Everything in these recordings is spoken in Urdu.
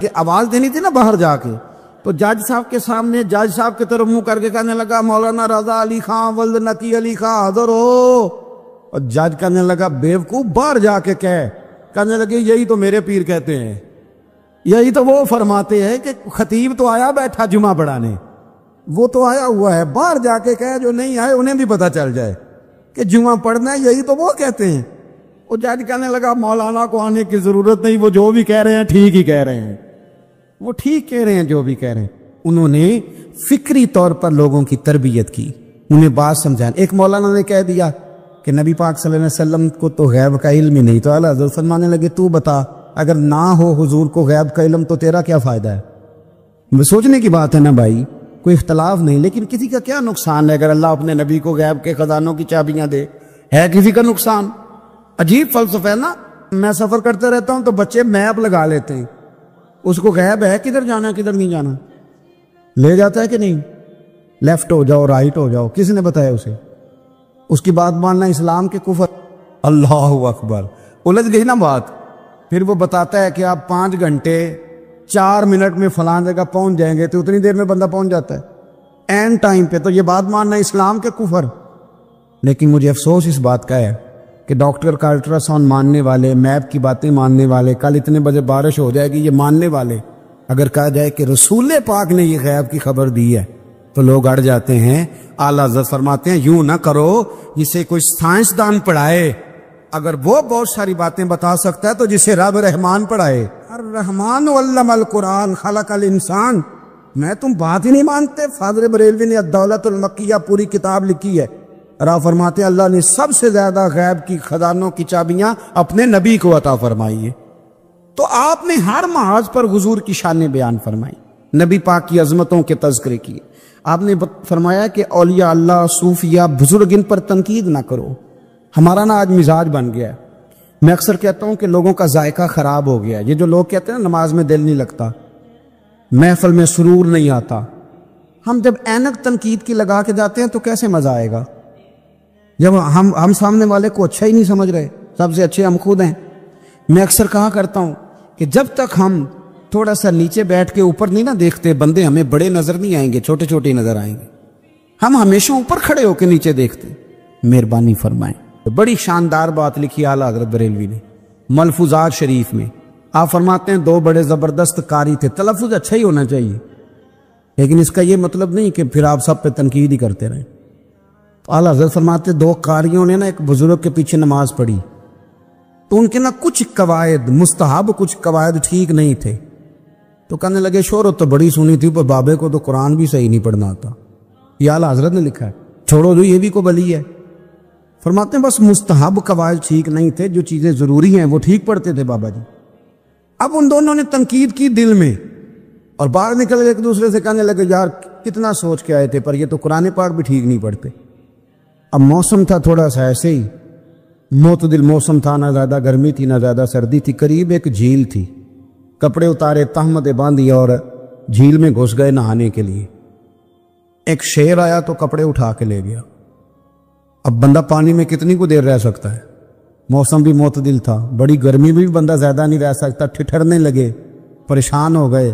کہ آواز دینی تھی نا باہر جا کے، تو جج صاحب کے سامنے جج صاحب کی طرف منہ کر کے کہنے لگا مولانا رضا علی خان ولد نقی علی خان حاضر ہو، اور جج کہنے لگا بیوقوف باہر جا کے کہنے لگے یہی تو میرے پیر کہتے ہیں، یہی تو وہ فرماتے ہیں کہ خطیب تو آیا بیٹھا جمعہ پڑھانے، وہ تو آیا ہوا ہے، باہر جا کے کہے جو نہیں آئے انہیں بھی پتہ چل جائے کہ جمعہ پڑھنا ہے، یہی تو وہ کہتے ہیں۔ وہ جج کہنے لگا مولانا کو آنے کی ضرورت نہیں، وہ جو بھی کہہ رہے ہیں ٹھیک ہی کہہ رہے ہیں، وہ ٹھیک کہہ رہے ہیں جو بھی کہہ رہے ہیں۔ انہوں نے فکری طور پر لوگوں کی تربیت کی، انہیں بات سمجھائیں۔ ایک مولانا نے کہہ دیا کہ نبی پاک صلی اللہ علیہ وسلم کو تو غیب کا علم ہی نہیں، تو اعلیٰ حضرت فرمانے لگے تو بتا اگر نہ ہو حضور کو غیب کا علم تو تیرا کیا فائدہ ہے؟ سوچنے کی بات ہے نا بھائی، کوئی اختلاف نہیں، لیکن کسی کا کیا نقصان ہے اگر اللہ اپنے نبی کو غیب کے خزانوں کی چابیاں دے؟ ہے کسی کا نقصان؟ عجیب فلسفہ ہے نا۔ میں سفر کرتے رہتا ہوں تو بچے میپ لگا لیتے ہیں، اس کو غیب ہے کدھر جانا کدھر نہیں جانا، لے جاتا ہے کہ نہیں، لیفٹ ہو جاؤ رائٹ ہو جاؤ، کس نے بتایا اسے؟ اس کی بات ماننا اسلام کے کفر۔ اللہ اکبر، الجھ گئی نا بات۔ پھر وہ بتاتا ہے کہ آپ 5 گھنٹے 4 منٹ میں فلاں جگہ پہنچ جائیں گے، تو اتنی دیر میں بندہ پہنچ جاتا ہے این ٹائم پہ، تو یہ بات ماننا اسلام کے کفر۔ لیکن مجھے افسوس اس بات کا ہے کہ ڈاکٹر کا الٹرا ساؤنڈ ماننے والے، میپ کی باتیں ماننے والے، کل اتنے بجے بارش ہو جائے گی یہ ماننے والے، اگر کہا جائے کہ رسول پاک نے یہ غیب کی خبر دی ہے تو لوگ اڑ جاتے ہیں۔ اعلیٰ حضرت فرماتے ہیں یوں نہ کرو جسے کوئی سائنسدان پڑھائے، اگر وہ بہت ساری باتیں بتا سکتا ہے تو جسے رب رحمان پڑھائے۔ الرحمن علم القرآن خلق الانسان، میں تم بات ہی نہیں مانتے؟ فاضل بریلوی نے الدولت المکیہ پوری کتاب لکھی ہے، را فرماتے ہیں اللہ نے سب سے زیادہ غیب کی خزانوں کی چابیاں اپنے نبی کو عطا فرمائی ہے۔ تو آپ نے ہر محاذ پر حضور کی شانیں بیان فرمائی، نبی پاک کی عظمتوں کے تذکرے کیے۔ آپ نے فرمایا کہ اولیاء اللہ، صوفیہ، بزرگ، ان پر تنقید نہ کرو۔ ہمارا نا آج مزاج بن گیا ہے، میں اکثر کہتا ہوں کہ لوگوں کا ذائقہ خراب ہو گیا ہے۔ یہ جو لوگ کہتے ہیں نا نماز میں دل نہیں لگتا، محفل میں سرور نہیں آتا، ہم جب اینک تنقید کی لگا کے جاتے ہیں تو کیسے مزہ آئے گا جب ہم سامنے والے کو اچھا ہی نہیں سمجھ رہے؟ سب سے اچھے ہم خود ہیں۔ میں اکثر کہا کرتا ہوں کہ جب تک ہم تھوڑا سا نیچے بیٹھ کے اوپر نہیں نہ دیکھتے، بندے ہمیں بڑے نظر نہیں آئیں گے، چھوٹے چھوٹے نظر آئیں گے۔ ہم ہمیشہ اوپر کھڑے ہو کے نیچے دیکھتے۔ مہربانی فرمائیں۔ بڑی شاندار بات لکھی اعلیٰ حضرت بریلوی نے ملفوظات شریف میں۔ آپ فرماتے ہیں 2 بڑے زبردست قاری تھے، تلفظ اچھا ہی ہونا چاہیے، لیکن اس کا یہ مطلب نہیں کہ پھر آپ سب پہ تنقید ہی کرتے رہیں۔ تو اعلیٰ حضرت فرماتے 2 قاریوں نے نا ایک بزرگ کے پیچھے نماز پڑھی، تو ان کے نا کچھ قواعد مستحب، کچھ قواعد ٹھیک نہیں تھے، تو کہنے لگے شہرت تو بڑی سنی تھی پر بابے کو تو قرآن بھی صحیح نہیں پڑھنا آتا۔ یہ اعلیٰ حضرت نے لکھا ہے، چھوڑو جو یہ بھی کو بلی ہے۔ فرماتے ہیں بس مستحب قواعد ٹھیک نہیں تھے، جو چیزیں ضروری ہیں وہ ٹھیک پڑھتے تھے بابا جی۔ اب ان دونوں نے تنقید کی دل میں، اور باہر نکل کے ایک دوسرے سے کہنے لگے یار کتنا سوچ کے آئے تھے پر یہ تو قرآن پاک بھی ٹھیک نہیں پڑھتے۔ اب موسم تھا تھوڑا سا ایسے ہی معتدل موسم تھا، نہ زیادہ گرمی تھی نہ زیادہ سردی تھی، قریب ایک جھیل تھی، کپڑے اتارے، تہمتیں باندھی اور جھیل میں گھس گئے نہانے کے لیے۔ ایک شیر آیا تو کپڑے اٹھا کے لے گیا۔ اب بندہ پانی میں کتنی کو دیر رہ سکتا ہے؟ موسم بھی معتدل تھا، بڑی گرمی بھی بندہ زیادہ نہیں رہ سکتا، ٹھٹھرنے لگے، پریشان ہو گئے،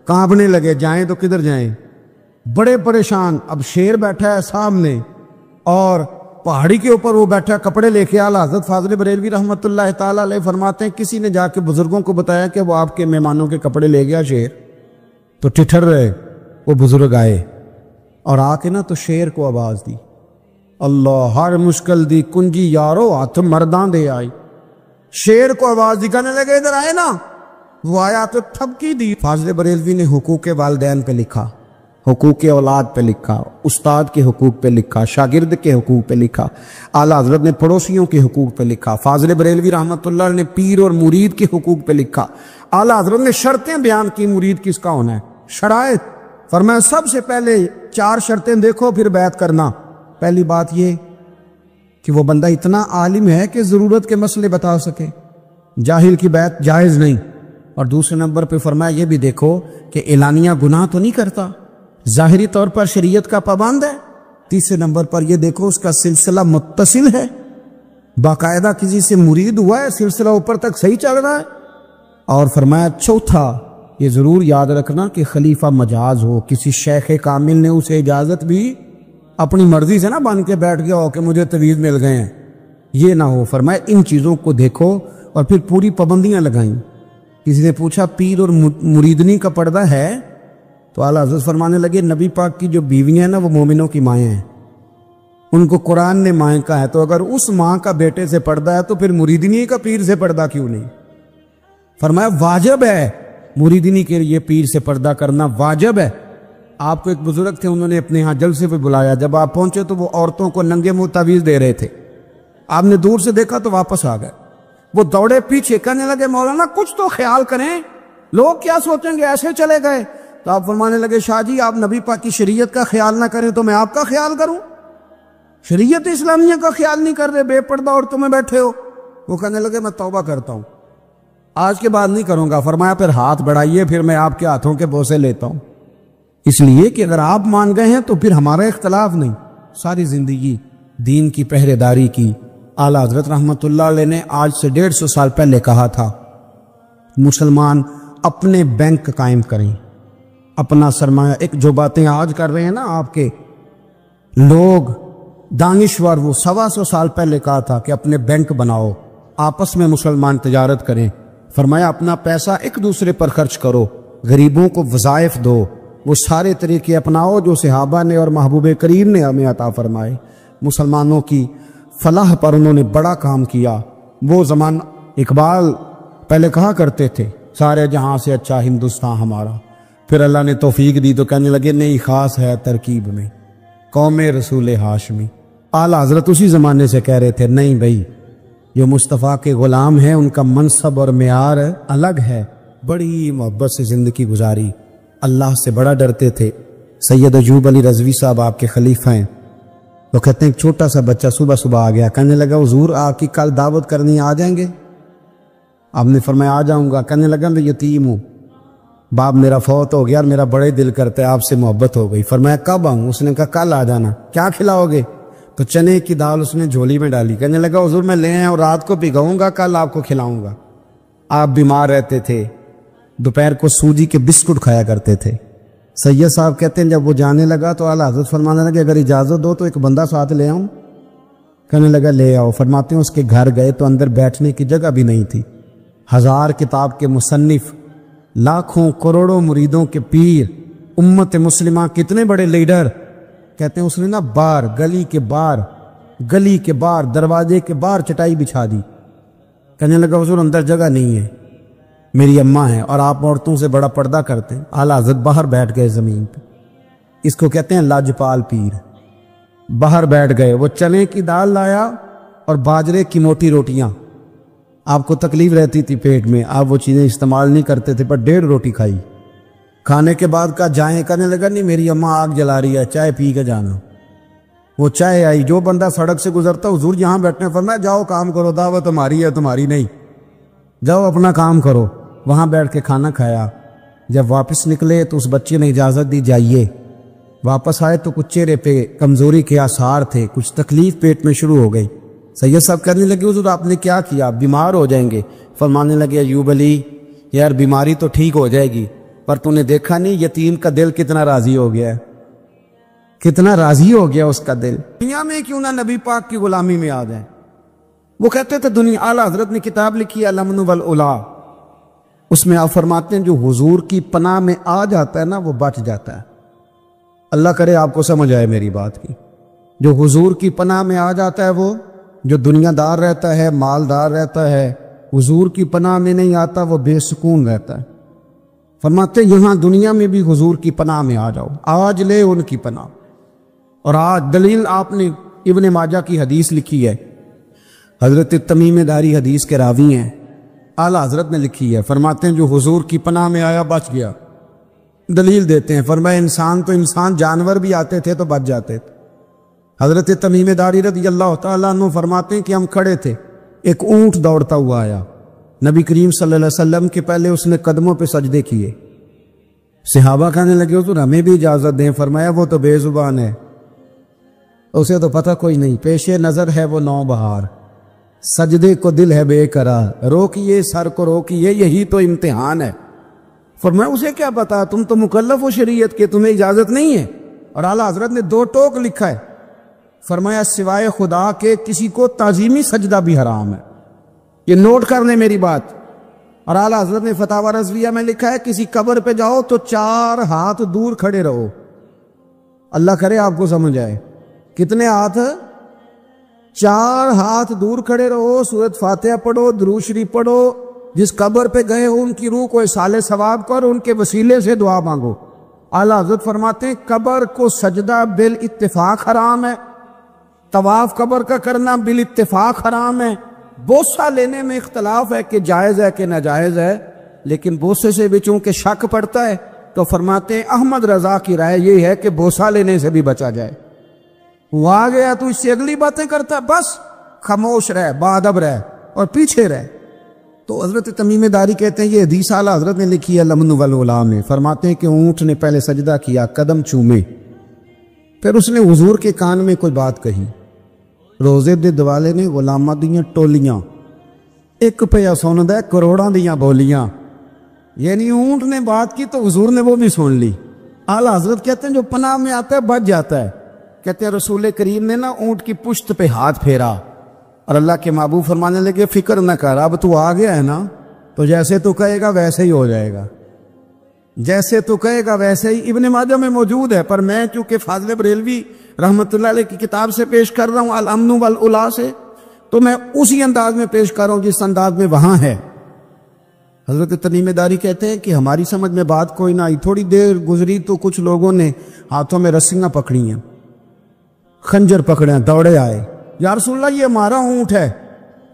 کانپنے لگے، جائیں تو کدھر جائیں، بڑے پریشان۔ اب شیر بیٹھا ہے سامنے اور پہاڑی کے اوپر وہ بیٹھا کپڑے لے کے۔ اعلیٰ حضرت فاضل بریلوی رحمۃ اللہ تعالیٰ علیہ فرماتے ہیں کسی نے جا کے بزرگوں کو بتایا کہ وہ آپ کے مہمانوں کے کپڑے لے گیا شیر، تو ٹھٹھر رہے۔ وہ بزرگ آئے اور آ کے نا تو شیر کو آواز دی، اللہ ہر مشکل دی کنجی یارو ہاتھ مرداں دے آئی۔ شیر کو آواز دی، کہنے لگے ادھر آئے نا، وہ آیا تو تھپکی دی۔ فاضل بریلوی نے حقوق والدین پہ لکھا، حقوق اولاد پہ لکھا، استاد کے حقوق پہ لکھا، شاگرد کے حقوق پہ لکھا، اعلیٰ حضرت نے پڑوسیوں کے حقوق پہ لکھا، فاضل بریلوی رحمۃ اللہ نے پیر اور مرید کے حقوق پہ لکھا، اعلیٰ حضرت نے شرطیں بیان کی مرید کس کا ہونا ہے، شرائط۔ فرمایا سب سے پہلے 4 شرطیں دیکھو پھر بیعت کرنا۔ پہلی بات یہ کہ وہ بندہ اتنا عالم ہے کہ ضرورت کے مسئلے بتا سکے، جاہل کی بیعت جائز نہیں۔ اور دوسرے نمبر پہ فرمایا یہ بھی دیکھو کہ اعلانیہ گناہ تو نہیں کرتا، ظاہری طور پر شریعت کا پابند ہے۔ تیسرے نمبر پر یہ دیکھو اس کا سلسلہ متصل ہے، باقاعدہ کسی سے مرید ہوا ہے، سلسلہ اوپر تک صحیح چل رہا ہے۔ اور فرمایا چوتھا یہ ضرور یاد رکھنا کہ خلیفہ مجاز ہو، کسی شیخ کامل نے اسے اجازت بھی اپنی مرضی سے نہ بن کے بیٹھ گیا ہو کہ مجھے تعویذ مل گئے ہیں، یہ نہ ہو۔ فرمایا ان چیزوں کو دیکھو اور پھر پوری پابندیاں لگائیں۔ کسی نے پوچھا پیر اور مریدنی کا پردہ ہے؟ تو اعلیٰ حضرت فرمانے لگے نبی پاک کی جو بیویاں ہیں نا وہ مومنوں کی مائیں ہیں، ان کو قرآن نے مائیں کہا ہے، تو اگر اس ماں کا بیٹے سے پردہ ہے تو پھر مریدنی کا پیر سے پردہ کیوں نہیں؟ فرمایا واجب ہے مریدنی کے لیے پیر سے پردہ کرنا، واجب ہے۔ آپ کو ایک بزرگ تھے، انہوں نے اپنے ہاں جلسے پہ بلایا، جب آپ پہنچے تو وہ عورتوں کو ننگے منہ تعویذ دے رہے تھے، آپ نے دور سے دیکھا تو واپس آ گئے، وہ دوڑے پیچھے کہنے لگے مولانا کچھ تو خیال کریں، لوگ کیا سوچیں گے، ایسے چلے گئے؟ تو آپ فرمانے لگے شاہ جی آپ نبی پاک کی شریعت کا خیال نہ کریں تو میں آپ کا خیال کروں؟ شریعت اسلامیہ کا خیال نہیں کر رہے، بے پردہ عورتوں میں بیٹھے ہو۔ وہ کہنے لگے میں توبہ کرتا ہوں، آج کے بعد نہیں کروں گا۔ فرمایا پھر ہاتھ بڑھائیے، پھر میں آپ کے ہاتھوں کے بوسے لیتا ہوں، اس لیے کہ اگر آپ مان گئے ہیں تو پھر ہمارا اختلاف نہیں۔ ساری زندگی دین کی پہرے داری کی۔ اعلیٰ حضرت رحمت اللہ علیہ نے آج سے 150 سال پہلے کہا تھا مسلمان اپنے بینک قائم کریں، اپنا سرمایہ۔ ایک جو باتیں آج کر رہے ہیں نا آپ کے لوگ دانشور، وہ 125 سال پہلے کہا تھا کہ اپنے بینک بناؤ، آپس میں مسلمان تجارت کریں۔ فرمایا اپنا پیسہ ایک دوسرے پر خرچ کرو، غریبوں کو وظائف دو، وہ سارے طریقے اپناؤ جو صحابہ نے اور محبوب کریم نے ہمیں عطا فرمائے۔ مسلمانوں کی فلاح پر انہوں نے بڑا کام کیا۔ وہ زمان اقبال پہلے کہا کرتے تھے سارے جہاں سے اچھا ہندوستان ہمارا، پھر اللہ نے توفیق دی تو کہنے لگے نہیں خاص ہے ترکیب میں قوم رسول ہاشمی۔ اعلیٰ حضرت اسی زمانے سے کہہ رہے تھے نہیں بھائی جو مصطفیٰ کے غلام ہیں ان کا منصب اور معیار الگ ہے، بڑی محبت سے زندگی گزاری، اللہ سے بڑا ڈرتے تھے۔ سید ایوب علی رضوی صاحب آپ کے خلیفہ ہیں، وہ کہتے ہیں ایک چھوٹا سا بچہ صبح صبح آ گیا، کہنے لگا حضور آپ کی کل دعوت کرنی آ جائیں گے؟ آپ نے فرمایا آ جاؤں گا۔ کہنے لگا میں یتیم ہوں، باپ میرا فوت ہو گیا اور میرا بڑے دل کرتا ہے آپ سے محبت ہو گئی۔ فرمایا کب آؤں؟ اس نے کہا کل آ جانا۔ کیا کھلاؤ گے؟ تو چنے کی دال اس نے جھولی میں ڈالی، کہنے لگا حضور میں لے آیا اور رات کو بھگاؤں گا، کل آپ کو کھلاؤں گا۔ آپ بیمار رہتے تھے، دوپہر کو سوجی کے بسکٹ کھایا کرتے تھے۔ سید صاحب کہتے ہیں جب وہ جانے لگا تو اعلیٰ حضرت فرمانے لگے اگر اجازت دو تو ایک بندہ ساتھ لے آؤں؟ کہنے لگا لے آؤ۔ فرماتے ہیں اس کے گھر گئے تو اندر بیٹھنے کی جگہ بھی نہیں تھی۔ 1000 کتاب کے مصنف، لاکھوں کروڑوں مریدوں کے پیر، امت مسلمہ کتنے بڑے لیڈر، کہتے ہیں اس نے نا باہر گلی کے باہر دروازے کے باہر چٹائی بچھا دی۔ کہنے لگا حضور اندر جگہ نہیں ہے، میری اماں ہے اور آپ عورتوں سے بڑا پردہ کرتے ہیں۔ اعلیٰ حضرت باہر بیٹھ گئے زمین پہ، اس کو کہتے ہیں لاجپال پیر۔ باہر بیٹھ گئے، وہ چنے کی دال لایا اور باجرے کی موٹی روٹیاں۔ آپ کو تکلیف رہتی تھی پیٹ میں، آپ وہ چیزیں استعمال نہیں کرتے تھے، پر 1.5 روٹی کھائی۔ کھانے کے بعد کا جائیں، کہنے لگا نہیں میری اماں آگ جلا رہی ہے، چائے پی کے جانا۔ وہ چائے آئی، جو بندہ سڑک سے گزرتا حضور یہاں بیٹھنے، فرمایا جاؤ کام کرو، دعوت ہماری ہے تمہاری نہیں، جاؤ اپنا کام کرو۔ وہاں بیٹھ کے کھانا کھایا۔ جب واپس نکلے تو اس بچے نے اجازت دی جائیے۔ واپس آئے تو کچھ چہرے پہ کمزوری کے آثار تھے، کچھ تکلیف پیٹ میں شروع ہو گئی۔ سید صاحب کہنے لگے حضور آپ نے کیا کیا؟ بیمار ہو جائیں گے۔ فرمانے لگے ایوب علی یار بیماری تو ٹھیک ہو جائے گی، پر تو نے دیکھا نہیں یتیم کا دل کتنا راضی ہو گیا ہے، کتنا راضی ہو گیا اس کا دل۔ دنیا میں کیوں نہ نبی پاک کی غلامی میں آ جائیں۔ وہ کہتے تھے دنیا، اعلیٰ حضرت نے کتاب لکھی ہے الامن والعلا، اس میں آپ فرماتے ہیں جو حضور کی پناہ میں آ جاتا ہے نا وہ بچ جاتا ہے۔ اللہ کرے آپ کو سمجھ آئے میری بات کی۔ جو حضور کی پناہ میں آ جاتا ہے، وہ جو دنیا دار رہتا ہے، مالدار رہتا ہے، حضور کی پناہ میں نہیں آتا وہ بے سکون رہتا ہے۔ فرماتے یہاں دنیا میں بھی حضور کی پناہ میں آ جاؤ، آج لے ان کی پناہ۔ اور آج دلیل آپ نے ابن ماجہ کی حدیث لکھی ہے، حضرت تمیم داری حدیث کے راوی ہیں، اعلیٰ حضرت نے لکھی ہے۔ فرماتے ہیں جو حضور کی پناہ میں آیا بچ گیا۔ دلیل دیتے ہیں، فرمایا انسان جانور بھی آتے تھے تو بچ جاتے تھے۔ حضرت تمیم داری رضی اللہ تعالیٰ عنہ فرماتے ہیں کہ ہم کھڑے تھے، ایک اونٹ دوڑتا ہوا آیا، نبی کریم صلی اللہ علیہ وسلم کے پہلے اس نے قدموں پہ سجدے کیے۔ صحابہ کہنے لگے حضور ہمیں بھی اجازت دیں۔ فرمایا وہ تو بے زبان ہے، اسے تو پتہ کوئی نہیں، پیش نظر ہے وہ نو بہار، سجدے کو دل ہے بے قرار، روکیے سر کو روکیے، یہی تو امتحان ہے۔ فرمایا اسے کیا پتا، تم تو مکلف ہو شریعت کے، تمہیں اجازت نہیں ہے۔ اور اعلیٰ حضرت نے 2 ٹوک لکھا ہے، فرمایا سوائے خدا کے کسی کو تعظیمی سجدہ بھی حرام ہے۔ یہ نوٹ کر لیں میری بات۔ اور اعلیٰ حضرت نے فتاوی رضویہ میں لکھا ہے کسی قبر پہ جاؤ تو 4 ہاتھ دور کھڑے رہو۔ اللہ کرے آپ کو سمجھ آئے، کتنے ہاتھ؟ 4 ہاتھ دور کھڑے رہو، سورۃ فاتحہ پڑھو، درود شریف پڑھو، جس قبر پہ گئے ہو ان کی روح کو اصال ثواب کر، ان کے وسیلے سے دعا مانگو۔ اعلیٰ حضرت فرماتے ہیں قبر کو سجدہ بالاتفاق حرام ہے، طواف قبر کا کرنا بالاتفاق حرام ہے، بوسہ لینے میں اختلاف ہے کہ جائز ہے کہ ناجائز ہے، لیکن بوسے سے بھی چونکہ شک پڑتا ہے تو فرماتے ہیں احمد رضا کی رائے یہ ہے کہ بوسہ لینے سے بھی بچا جائے۔ وہ آ گیا تو اس سے اگلی باتیں کرتا، بس خاموش رہ، باادب رہ اور پیچھے رہ۔ تو حضرت تمیم داری کہتے ہیں یہ حدیث اعلیٰ حضرت نے لکھی ہے لمن والغلا میں، فرماتے ہیں کہ اونٹ نے پہلے سجدہ کیا، قدم چومے، پھر اس نے حضور کے کان میں کوئی بات کہی، روزے دے دوالے نے غلاماں دیاں ٹولیاں، ایک پیا سندا کروڑاں دیاں بولیاں، یعنی اونٹ نے بات کی تو حضور نے وہ بھی سن لی۔ اعلیٰ حضرت کہتے ہیں جو پناہ میں آتا ہے بچ جاتا ہے۔ کہتے ہیں رسول کریم نے نا اونٹ کی پشت پہ ہاتھ پھیرا اور اللہ کے محبوب فرمانے لگے فکر نہ کر، اب تو آ گیا ہے نا تو جیسے تو کہے گا ویسے ہی ہو جائے گا، جیسے تو کہے گا ویسے ہی۔ ابن ماجہ میں موجود ہے، پر میں چونکہ فاضل بریلوی رحمۃ اللہ علیہ کی کتاب سے پیش کر رہا ہوں الامن والعلا سے، تو میں اسی انداز میں پیش کر رہا ہوں جس انداز میں وہاں ہے۔ حضرت تمیم داری کہتے ہیں کہ ہماری سمجھ میں بات کوئی نہ آئی، تھوڑی دیر گزری تو کچھ لوگوں نے ہاتھوں میں رسیاں پکڑی ہیں، خنجر پکڑے ہیں، دوڑے آئے، یا رسول اللہ یہ ہمارا اونٹ ہے۔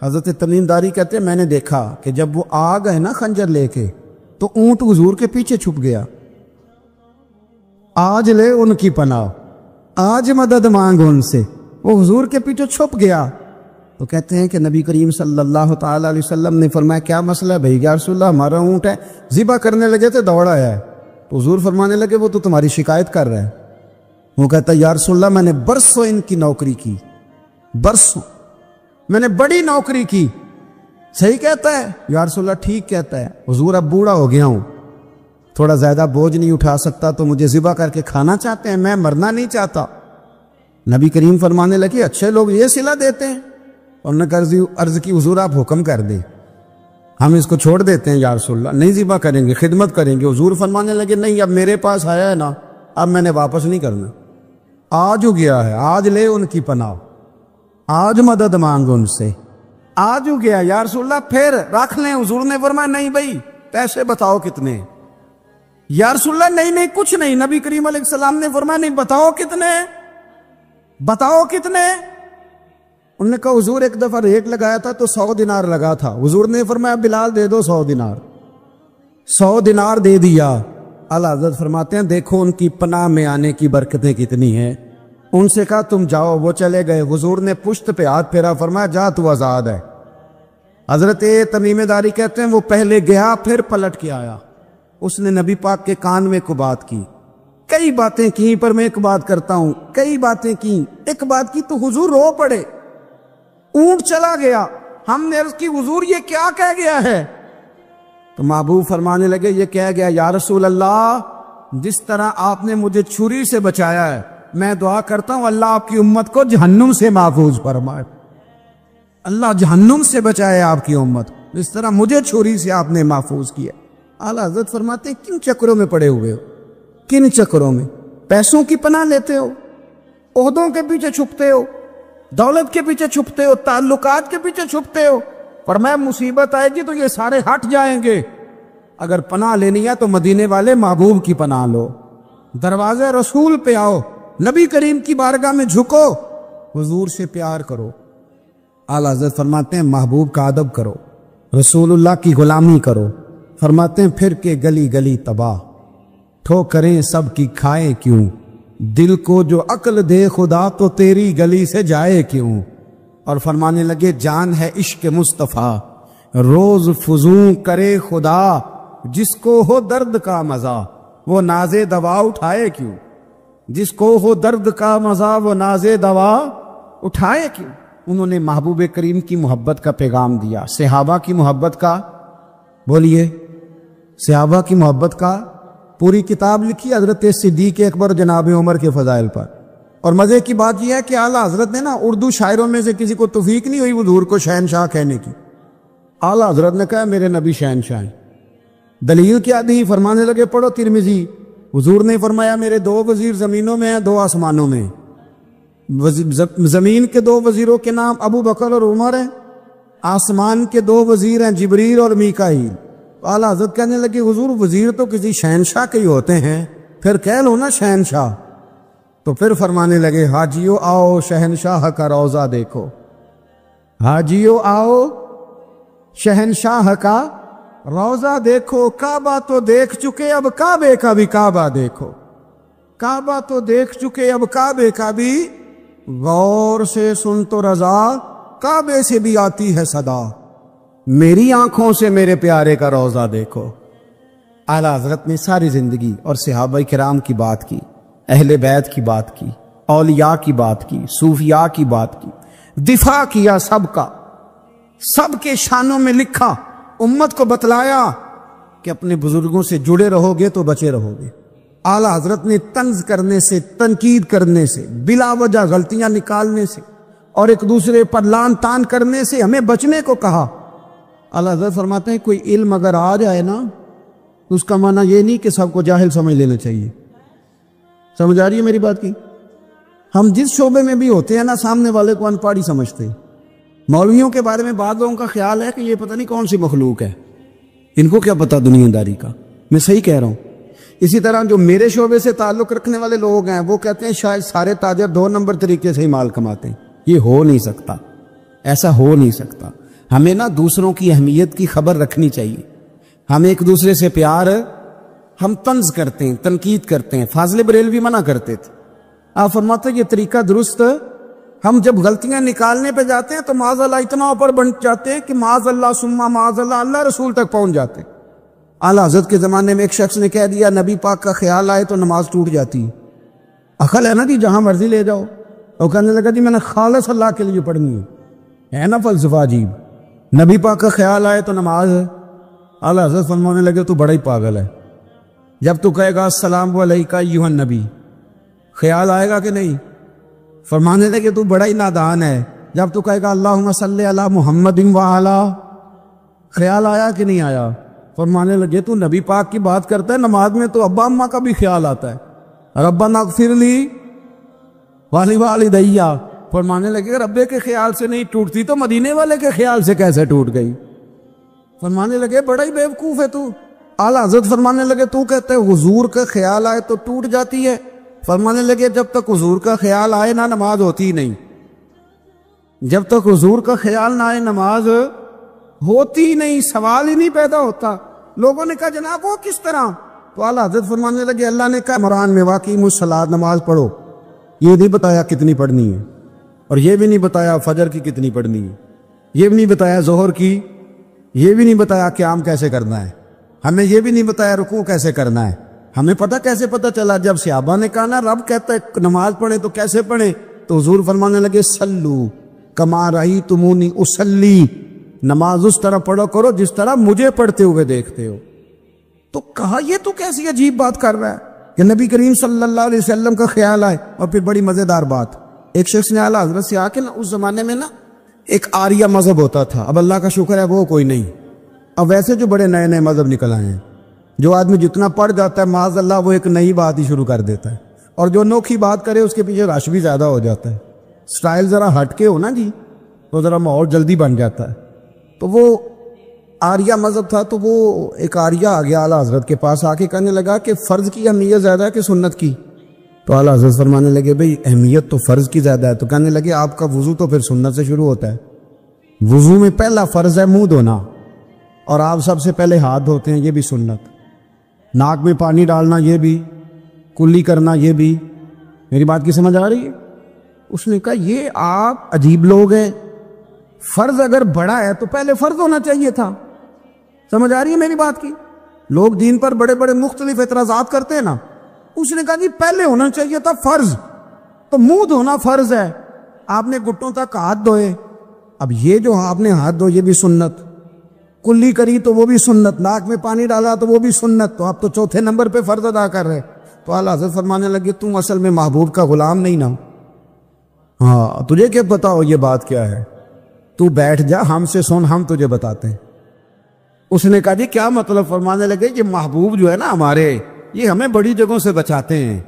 حضرت تمیم داری کہتے ہیں میں نے دیکھا کہ جب وہ آ گئے نا خنجر لے کے تو اونٹ حضور کے پیچھے چھپ گیا۔ آج لے ان کی پناہ، آج مدد مانگ ان سے، وہ حضور کے پیچھے چھپ گیا۔ تو کہتے ہیں کہ نبی کریم صلی اللہ تعالیٰ علیہ وسلم نے فرمایا کیا مسئلہ ہے بھائی؟ یا رسول اللہ ہمارا اونٹ ہے، ذبح کرنے لگے تھے دوڑا ہے۔ تو حضور فرمانے لگے وہ تو تمہاری شکایت کر رہا ہے۔ وہ کہتا ہے یا رسول اللہ میں نے برسوں ان کی نوکری کی، برسوں میں نے بڑی نوکری کی۔ صحیح کہتا ہے یا رسول اللہ؟ ٹھیک کہتا ہے حضور، اب بوڑھا ہو گیا ہوں، تھوڑا زیادہ بوجھ نہیں اٹھا سکتا، تو مجھے ذبح کر کے کھانا چاہتے ہیں، میں مرنا نہیں چاہتا۔ نبی کریم فرمانے لگے اچھے لوگ یہ صلہ دیتے ہیں؟ اور نے عرض کی حضور آپ حکم کر دیں، ہم اس کو چھوڑ دیتے ہیں یا رسول اللہ، نہیں ذبح کریں گے، خدمت کریں گے۔ حضور فرمانے لگے نہیں، اب میرے پاس آیا ہے نا، اب میں نے واپس نہیں کرنا، آج ہو گیا ہے، آج لے ان کی پناہ، آج مدد مانگ ان سے، آج ہو گیا یا رسول اللہ پھر رکھ لیں۔ حضور نے فرمایا نہیں بھائی پیسے بتاؤ کتنے؟ یا رسول اللہ نہیں کچھ نہیں۔ نبی کریم علیہ السلام نے فرمایا نہیں، بتاؤ کتنے، بتاؤ کتنے؟ انہوں نے کہا حضور ایک دفعہ ریٹ لگایا تھا تو 100 دینار لگا تھا۔ حضور نے فرمایا بلال دے دو 100 دینار، 100 دینار دے دیا۔ اعلیٰ حضرت فرماتے ہیں دیکھو ان کی پناہ میں آنے کی برکتیں کتنی ہیں۔ ان سے کہا تم جاؤ، وہ چلے گئے۔ حضور نے پشت پہ ہاتھ پھیرا، فرمایا جا تو آزاد ہے۔ حضرت تمیم داری کہتے ہیں وہ پہلے گیا پھر پلٹ کے آیا، اس نے نبی پاک کے کان میں کو بات کی، کئی باتیں کی، پر میں ایک بات کرتا ہوں، کئی باتیں کی، ایک بات کی تو حضور رو پڑے، اونٹ چلا گیا۔ ہم نے عرض کی حضور یہ کیا کہہ گیا ہے؟ تو محبوب فرمانے لگے یہ کہہ گیا یا رسول اللہ جس طرح آپ نے مجھے چھری سے بچایا ہے، میں دعا کرتا ہوں اللہ آپ کی امت کو جہنم سے محفوظ فرمائے، اللہ جہنم سے بچائے آپ کی امت، جس طرح مجھے چھری سے آپ نے محفوظ کیا۔ اعلیٰ حضرت فرماتے ہیں کن چکروں میں پڑے ہوئے ہو، کن چکروں میں؟ پیسوں کی پناہ لیتے ہو، عہدوں کے پیچھے چھپتے ہو، دولت کے پیچھے چھپتے ہو، تعلقات کے پیچھے چھپتے ہو، پر میں مصیبت آئے گی تو یہ سارے ہٹ جائیں گے۔ اگر پناہ لینی ہے تو مدینے والے محبوب کی پناہ لو، دروازے رسول پہ آؤ، نبی کریم کی بارگاہ میں جھکو، حضور سے پیار کرو۔ اعلیٰ حضرت فرماتے ہیں محبوب کا ادب کرو، رسول اللہ کی غلامی کرو۔ فرماتے ہیں پھر کے گلی گلی تباہ، ٹھوکریں سب کی کھائے کیوں، دل کو جو عقل دے خدا تو تیری گلی سے جائے کیوں۔ اور فرمانے لگے جان ہے عشق مصطفیٰ، روز فزوں کرے خدا، جس کو ہو درد کا مزہ وہ ناز دوا اٹھائے کیوں، جس کو ہو درد کا مزہ وہ ناز دوا اٹھائے کیوں۔ انہوں نے محبوب کریم کی محبت کا پیغام دیا، صحابہ کی محبت کا، بولیے، صحابہ کی محبت کا پوری کتاب لکھی حضرت صدیق اکبر جناب عمر کے فضائل پر. اور مزے کی بات یہ ہے کہ اعلیٰ حضرت نے نا اردو شاعروں میں سے کسی کو توفیق نہیں ہوئی حضور کو شہنشاہ کہنے کی. اعلیٰ حضرت نے کہا میرے نبی شہنشاہ ہیں. دلیل کیا دی؟ فرمانے لگے پڑھو ترمذی. حضور نے فرمایا میرے 2 وزیر زمینوں میں ہیں 2 آسمانوں میں. زمین کے 2 وزیروں کے نام ابو بکر اور عمر ہیں. آسمان کے 2 وزیر ہیں جبریل اور میکائیل. اعلیٰ حضرت کہنے لگے حضور وزیر تو کسی شہنشاہ کے ہی ہوتے ہیں، پھر کہہ لو نا شہنشاہ. تو پھر فرمانے لگے حاجیو آؤ شہنشاہ کا روضہ دیکھو. حاجیو آؤ شہنشاہ کا روضہ دیکھو. کعبہ تو دیکھ چکے اب کعبے کا بھی کعبہ دیکھو. کعبہ تو دیکھ چکے اب کعبے کا بھی غور سے سن تو رضا کعبے سے بھی آتی ہے صدا. میری آنکھوں سے میرے پیارے کا روضہ دیکھو. اعلیٰ حضرت نے ساری زندگی اور صحابہ کرام کی بات کی، اہل بیت کی بات کی، اولیاء کی بات کی، صوفیاء کی بات کی، دفاع کیا سب کا، سب کے شانوں میں لکھا، امت کو بتلایا کہ اپنے بزرگوں سے جڑے رہو گے تو بچے رہو گے. اعلیٰ حضرت نے طنز کرنے سے، تنقید کرنے سے، بلا وجہ غلطیاں نکالنے سے اور ایک دوسرے پر لان تان کرنے سے ہمیں بچنے کو کہا. اعلیٰ حضرت فرماتے ہیں کوئی علم اگر آ جائے نا تو اس کا معنی یہ نہیں کہ سب کو جاہل سمجھ لینا چاہیے. سمجھ آ رہی ہے میری بات کی؟ ہم جس شعبے میں بھی ہوتے ہیں نا سامنے والے کو ان پڑھ ہی سمجھتے ہیں. مولویوں کے بارے میں بعض لوگوں کا خیال ہے کہ یہ پتہ نہیں کون سی مخلوق ہے، ان کو کیا پتہ دنیا داری کا. میں صحیح کہہ رہا ہوں. اسی طرح جو میرے شعبے سے تعلق رکھنے والے لوگ ہیں وہ کہتے ہیں شاید سارے تاجر 2 نمبر طریقے سے ہی مال کماتے ہیں. یہ ہو نہیں سکتا، ایسا ہو نہیں سکتا. ہمیں نا دوسروں کی اہمیت کی خبر رکھنی چاہیے. ہم ایک دوسرے سے پیار، ہم طنز کرتے ہیں، تنقید کرتے ہیں. فاضل بریلوی منع کرتے تھے. آپ فرماتے ہیں یہ طریقہ درست. ہم جب غلطیاں نکالنے پہ جاتے ہیں تو معاذ اللہ اتنا اوپر بن جاتے ہیں کہ معاذ اللہ ثم معاذ اللہ اللہ رسول تک پہنچ جاتے ہیں. اعلیٰ حضرت کے زمانے میں ایک شخص نے کہہ دیا نبی پاک کا خیال آئے تو نماز ٹوٹ جاتی ہے. عقل ہے نا جی، جہاں مرضی لے جاؤ. اور کہنے لگا جی میں نے خالص اللہ کے لیے پڑھنی ہے نا فلسفہ عجیب. نبی پاک کا خیال آئے تو نماز. اعلیٰ حضرت فرمانے لگے تو بڑا ہی پاگل ہے. جب تو کہے گا السلام علیکہ ایھا النبی خیال آئے گا کہ نہیں؟ فرمانے لگے تو بڑا ہی نادان ہے. جب تو کہے گا اللہم صلی علی محمد وعلی خیال آیا کہ نہیں آیا؟ فرمانے لگے تو نبی پاک کی بات کرتا ہے، نماز میں تو ابا اماں کا بھی خیال آتا ہے. ربنا اغفر لی والدی. فرمانے لگے ربے کے خیال سے نہیں ٹوٹتی تو مدینے والے کے خیال سے کیسے ٹوٹ گئی؟ فرمانے لگے بڑا ہی بیوقوف ہے تو. اعلیٰ حضرت فرمانے لگے تو کہتے ہیں حضور کا خیال آئے تو ٹوٹ جاتی ہے. فرمانے لگے جب تک حضور کا خیال آئے نہ نماز ہوتی ہی نہیں. جب تک حضور کا خیال نہ آئے نماز ہوتی ہی نہیں، سوال ہی نہیں پیدا ہوتا. لوگوں نے کہا جناب وہ کس طرح؟ تو اعلیٰ حضرت فرمانے لگے اللہ نے کہا قرآن میں واقعی الصلاۃ نماز پڑھو. یہ نہیں بتایا کتنی پڑھنی ہے، اور یہ بھی نہیں بتایا فجر کی کتنی پڑھنی ہے، یہ بھی نہیں بتایا ظہر کی، یہ بھی نہیں بتایا قیام کیسے کرنا ہے، ہمیں یہ بھی نہیں بتایا رکوع کیسے کرنا ہے. ہمیں پتہ کیسے پتہ چلا؟ جب صحابہ نے کہا نا رب کہتا ہے نماز پڑھیں تو کیسے پڑھیں، تو حضور فرمانے لگے سلو کما رأیتمونی اصلی، نماز اس طرح پڑھو کرو جس طرح مجھے پڑھتے ہوئے دیکھتے ہو. تو کہا یہ تو کیسی عجیب بات کر رہا ہے کہ نبی کریم صلی اللہ علیہ وسلم کا خیال آئے. اور پھر بڑی مزیدار بات، ایک شخص نے اعلیٰ حضرت سے آ کے نا اس زمانے میں نا ایک آریہ مذہب ہوتا تھا، اب اللہ کا شکر ہے وہ کوئی نہیں. اب ویسے جو بڑے نئے نئے مذہب نکل آئے ہیں، جو آدمی جتنا پڑھ جاتا ہے معاذ اللہ وہ ایک نئی بات ہی شروع کر دیتا ہے، اور جو انوکھی بات کرے اس کے پیچھے رش بھی زیادہ ہو جاتا ہے. سٹائل ذرا ہٹ کے ہو نا جی تو ذرا ماحول جلدی بن جاتا ہے. تو وہ آریہ مذہب تھا، تو وہ ایک آریہ آ گیا اعلیٰ حضرت کے پاس آ کے کہنے لگا کہ فرض کی اہمیت زیادہ ہے کہ سنت کی؟ تو اعلیٰ حضرت فرمانے لگے بھئی اہمیت تو فرض کی زیادہ ہے. تو کہنے لگے آپ کا وضو تو پھر سنت سے شروع ہوتا ہے. وضو میں پہلا فرض ہے منہ دھونا، اور آپ سب سے پہلے ہاتھ دھوتے ہیں، یہ بھی سنت. ناک میں پانی ڈالنا یہ بھی، کلی کرنا یہ بھی. میری بات کی سمجھ آ رہی ہے؟ اس نے کہا یہ آپ عجیب لوگ ہیں، فرض اگر بڑا ہے تو پہلے فرض ہونا چاہیے تھا. سمجھ آ رہی ہے میری بات کی؟ لوگ دین پر بڑے بڑے مختلف اعتراضات کرتے ہیں نا. اس نے کہا جی پہلے ہونا چاہیے تھا فرض. تو منہ دھونا فرض ہے، آپ نے گھٹنوں تک ہاتھ دھوئے. اب یہ جو آپ نے ہاتھ دھو یہ بھی سنت. کلی کری تو وہ بھی سنت، ناک میں پانی ڈالا تو وہ بھی سنت، تو آپ تو چوتھے نمبر پہ فرض ادا کر رہے۔ تو اعلیٰ حضرت فرمانے لگے تم اصل میں محبوب کا غلام نہیں نا، ہاں تجھے کیا بتاؤ یہ بات کیا ہے، تو بیٹھ جا ہم سے سن، ہم تجھے بتاتے ہیں۔ اس نے کہا جی کیا مطلب؟ فرمانے لگے یہ محبوب جو ہے نا ہمارے، یہ ہمیں بڑی جگہوں سے بچاتے ہیں،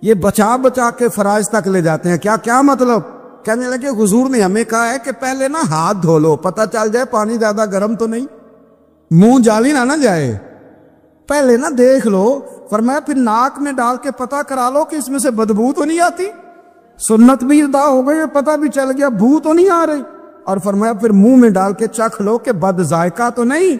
یہ بچا بچا کے فرائض تک لے جاتے ہیں۔ کیا کیا مطلب؟ کہنے لگے حضور نے ہمیں کہا ہے کہ پہلے نا ہاتھ دھو لو، پتہ چل جائے پانی زیادہ گرم تو نہیں، منہ جالی نہ جائے، پہلے نا دیکھ لو۔ فرمایا پھر ناک میں ڈال کے پتہ کرا لو کہ اس میں سے بدبو تو نہیں آتی، سنت بھی ادا ہو گئی، پتہ بھی چل گیا بو تو نہیں آ رہی، اور فرمایا پھر منہ میں ڈال کے چکھ لو کہ بد ذائقہ تو نہیں۔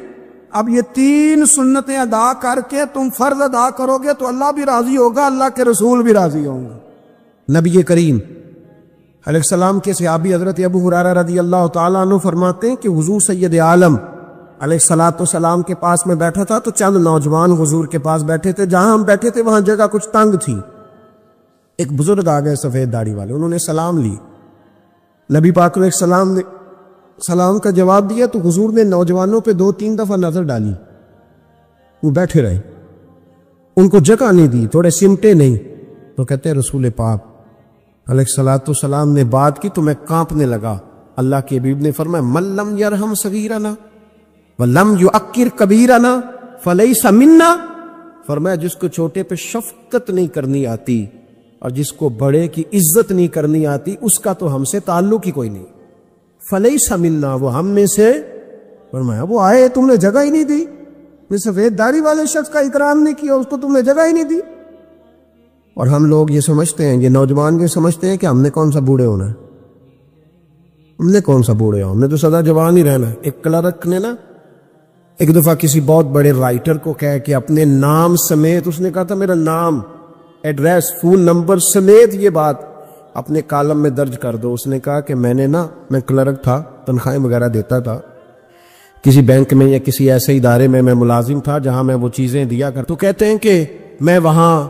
اب یہ 3 سنتیں ادا کر کے تم فرض ادا کرو گے تو اللہ بھی راضی ہوگا، اللہ کے رسول بھی راضی ہوں گے۔ نبی کریم علیہ السلام کے صحابی حضرت ابو ہریرہ رضی اللہ تعالیٰ عنہ فرماتے ہیں کہ حضور سید عالم علیہ السلام کے پاس میں بیٹھا تھا تو چند نوجوان حضور کے پاس بیٹھے تھے، جہاں ہم بیٹھے تھے وہاں جگہ کچھ تنگ تھی۔ ایک بزرگ آ گئے سفید داڑھی والے، انہوں نے سلام لی، نبی پاک علیہ السلام نے سلام کا جواب دیا تو حضور نے نوجوانوں پہ 2-3 دفعہ نظر ڈالی، وہ بیٹھے رہے، ان کو جگہ نہیں دی، تھوڑے سمٹے نہیں۔ تو کہتے ہیں رسول پاک علیہ السلام نے بات کی تو میں کانپنے لگا۔ اللہ کے حبیب نے فرمایا من لم یرحم صغیرنا ولم یعکر کبیرنا فلیس منا، فرمایا جس کو چھوٹے پہ شفقت نہیں کرنی آتی اور جس کو بڑے کی عزت نہیں کرنی آتی اس کا تو ہم سے تعلق ہی کوئی نہیں، فلیس منا، وہ ہم میں سے۔ فرمایا وہ آئے تم نے جگہ ہی نہیں دی، سفید داڑھی والے شخص کا اکرام نہیں کیا، اس کو تم نے جگہ ہی نہیں دی۔ اور ہم لوگ یہ سمجھتے ہیں، یہ نوجوان یہ سمجھتے ہیں کہ ہم نے کون سا بوڑھے ہونا ہے، ہم نے کون سا بوڑھے ہونا، ہم نے تو سدا جوان ہی رہنا ہے۔ ایک کلرک نے نا ایک دفعہ کسی بہت بڑے رائٹر کو کہہ کہ اپنے نام سمیت، اس نے کہا تھا میرا نام، ایڈریس، فون نمبر سمیت یہ بات اپنے کالم میں درج کر دو۔ اس نے کہا کہ میں کلرک تھا، تنخواہیں وغیرہ دیتا تھا کسی بینک میں یا کسی ایسے ادارے میں ملازم تھا جہاں میں وہ چیزیں دیا کرتا۔ تو کہتے ہیں کہ میں وہاں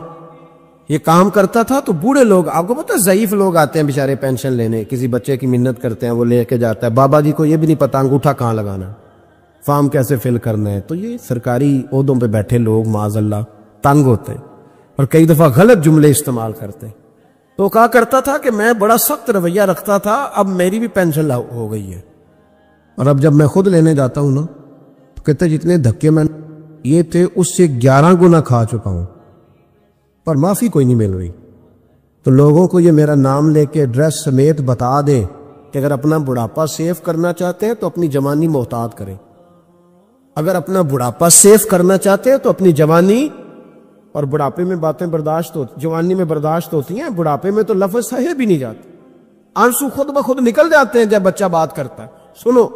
یہ کام کرتا تھا تو بوڑھے لوگ، آپ کو پتہ ضعیف لوگ آتے ہیں بیچارے پینشن لینے، کسی بچے کی منت کرتے ہیں، وہ لے کے جاتا ہے، بابا جی کو یہ بھی نہیں پتا انگوٹھا کہاں لگانا، فارم کیسے فل کرنا ہے۔ تو یہ سرکاری عہدوں پہ بیٹھے لوگ معاذ اللہ تنگ ہوتے ہیں اور کئی دفعہ غلط جملے استعمال کرتے ہیں۔ تو کہا کرتا تھا کہ میں بڑا سخت رویہ رکھتا تھا، اب میری بھی پینشن ہو گئی ہے، اور اب جب میں خود لینے جاتا ہوں نا تو کہتے جتنے دھکے میں یہ تھے اس سے 11 گنا کھا چکا ہوں، پر معافی کوئی نہیں مل رہی۔ تو لوگوں کو یہ میرا نام لے کے ایڈریس سمیت بتا دیں کہ اگر اپنا بڑھاپا سیف کرنا چاہتے ہیں تو اپنی جوانی محتاط کریں، اگر اپنا بڑھاپا سیف کرنا چاہتے ہیں تو اپنی جوانی، اور بڑھاپے میں باتیں برداشت ہوتی، جوانی میں برداشت ہوتی ہیں، بڑھاپے میں تو لفظ صحیح بھی نہیں جاتے، آنسو خود بخود نکل جاتے ہیں جب بچہ بات کرتا ہے۔ سنو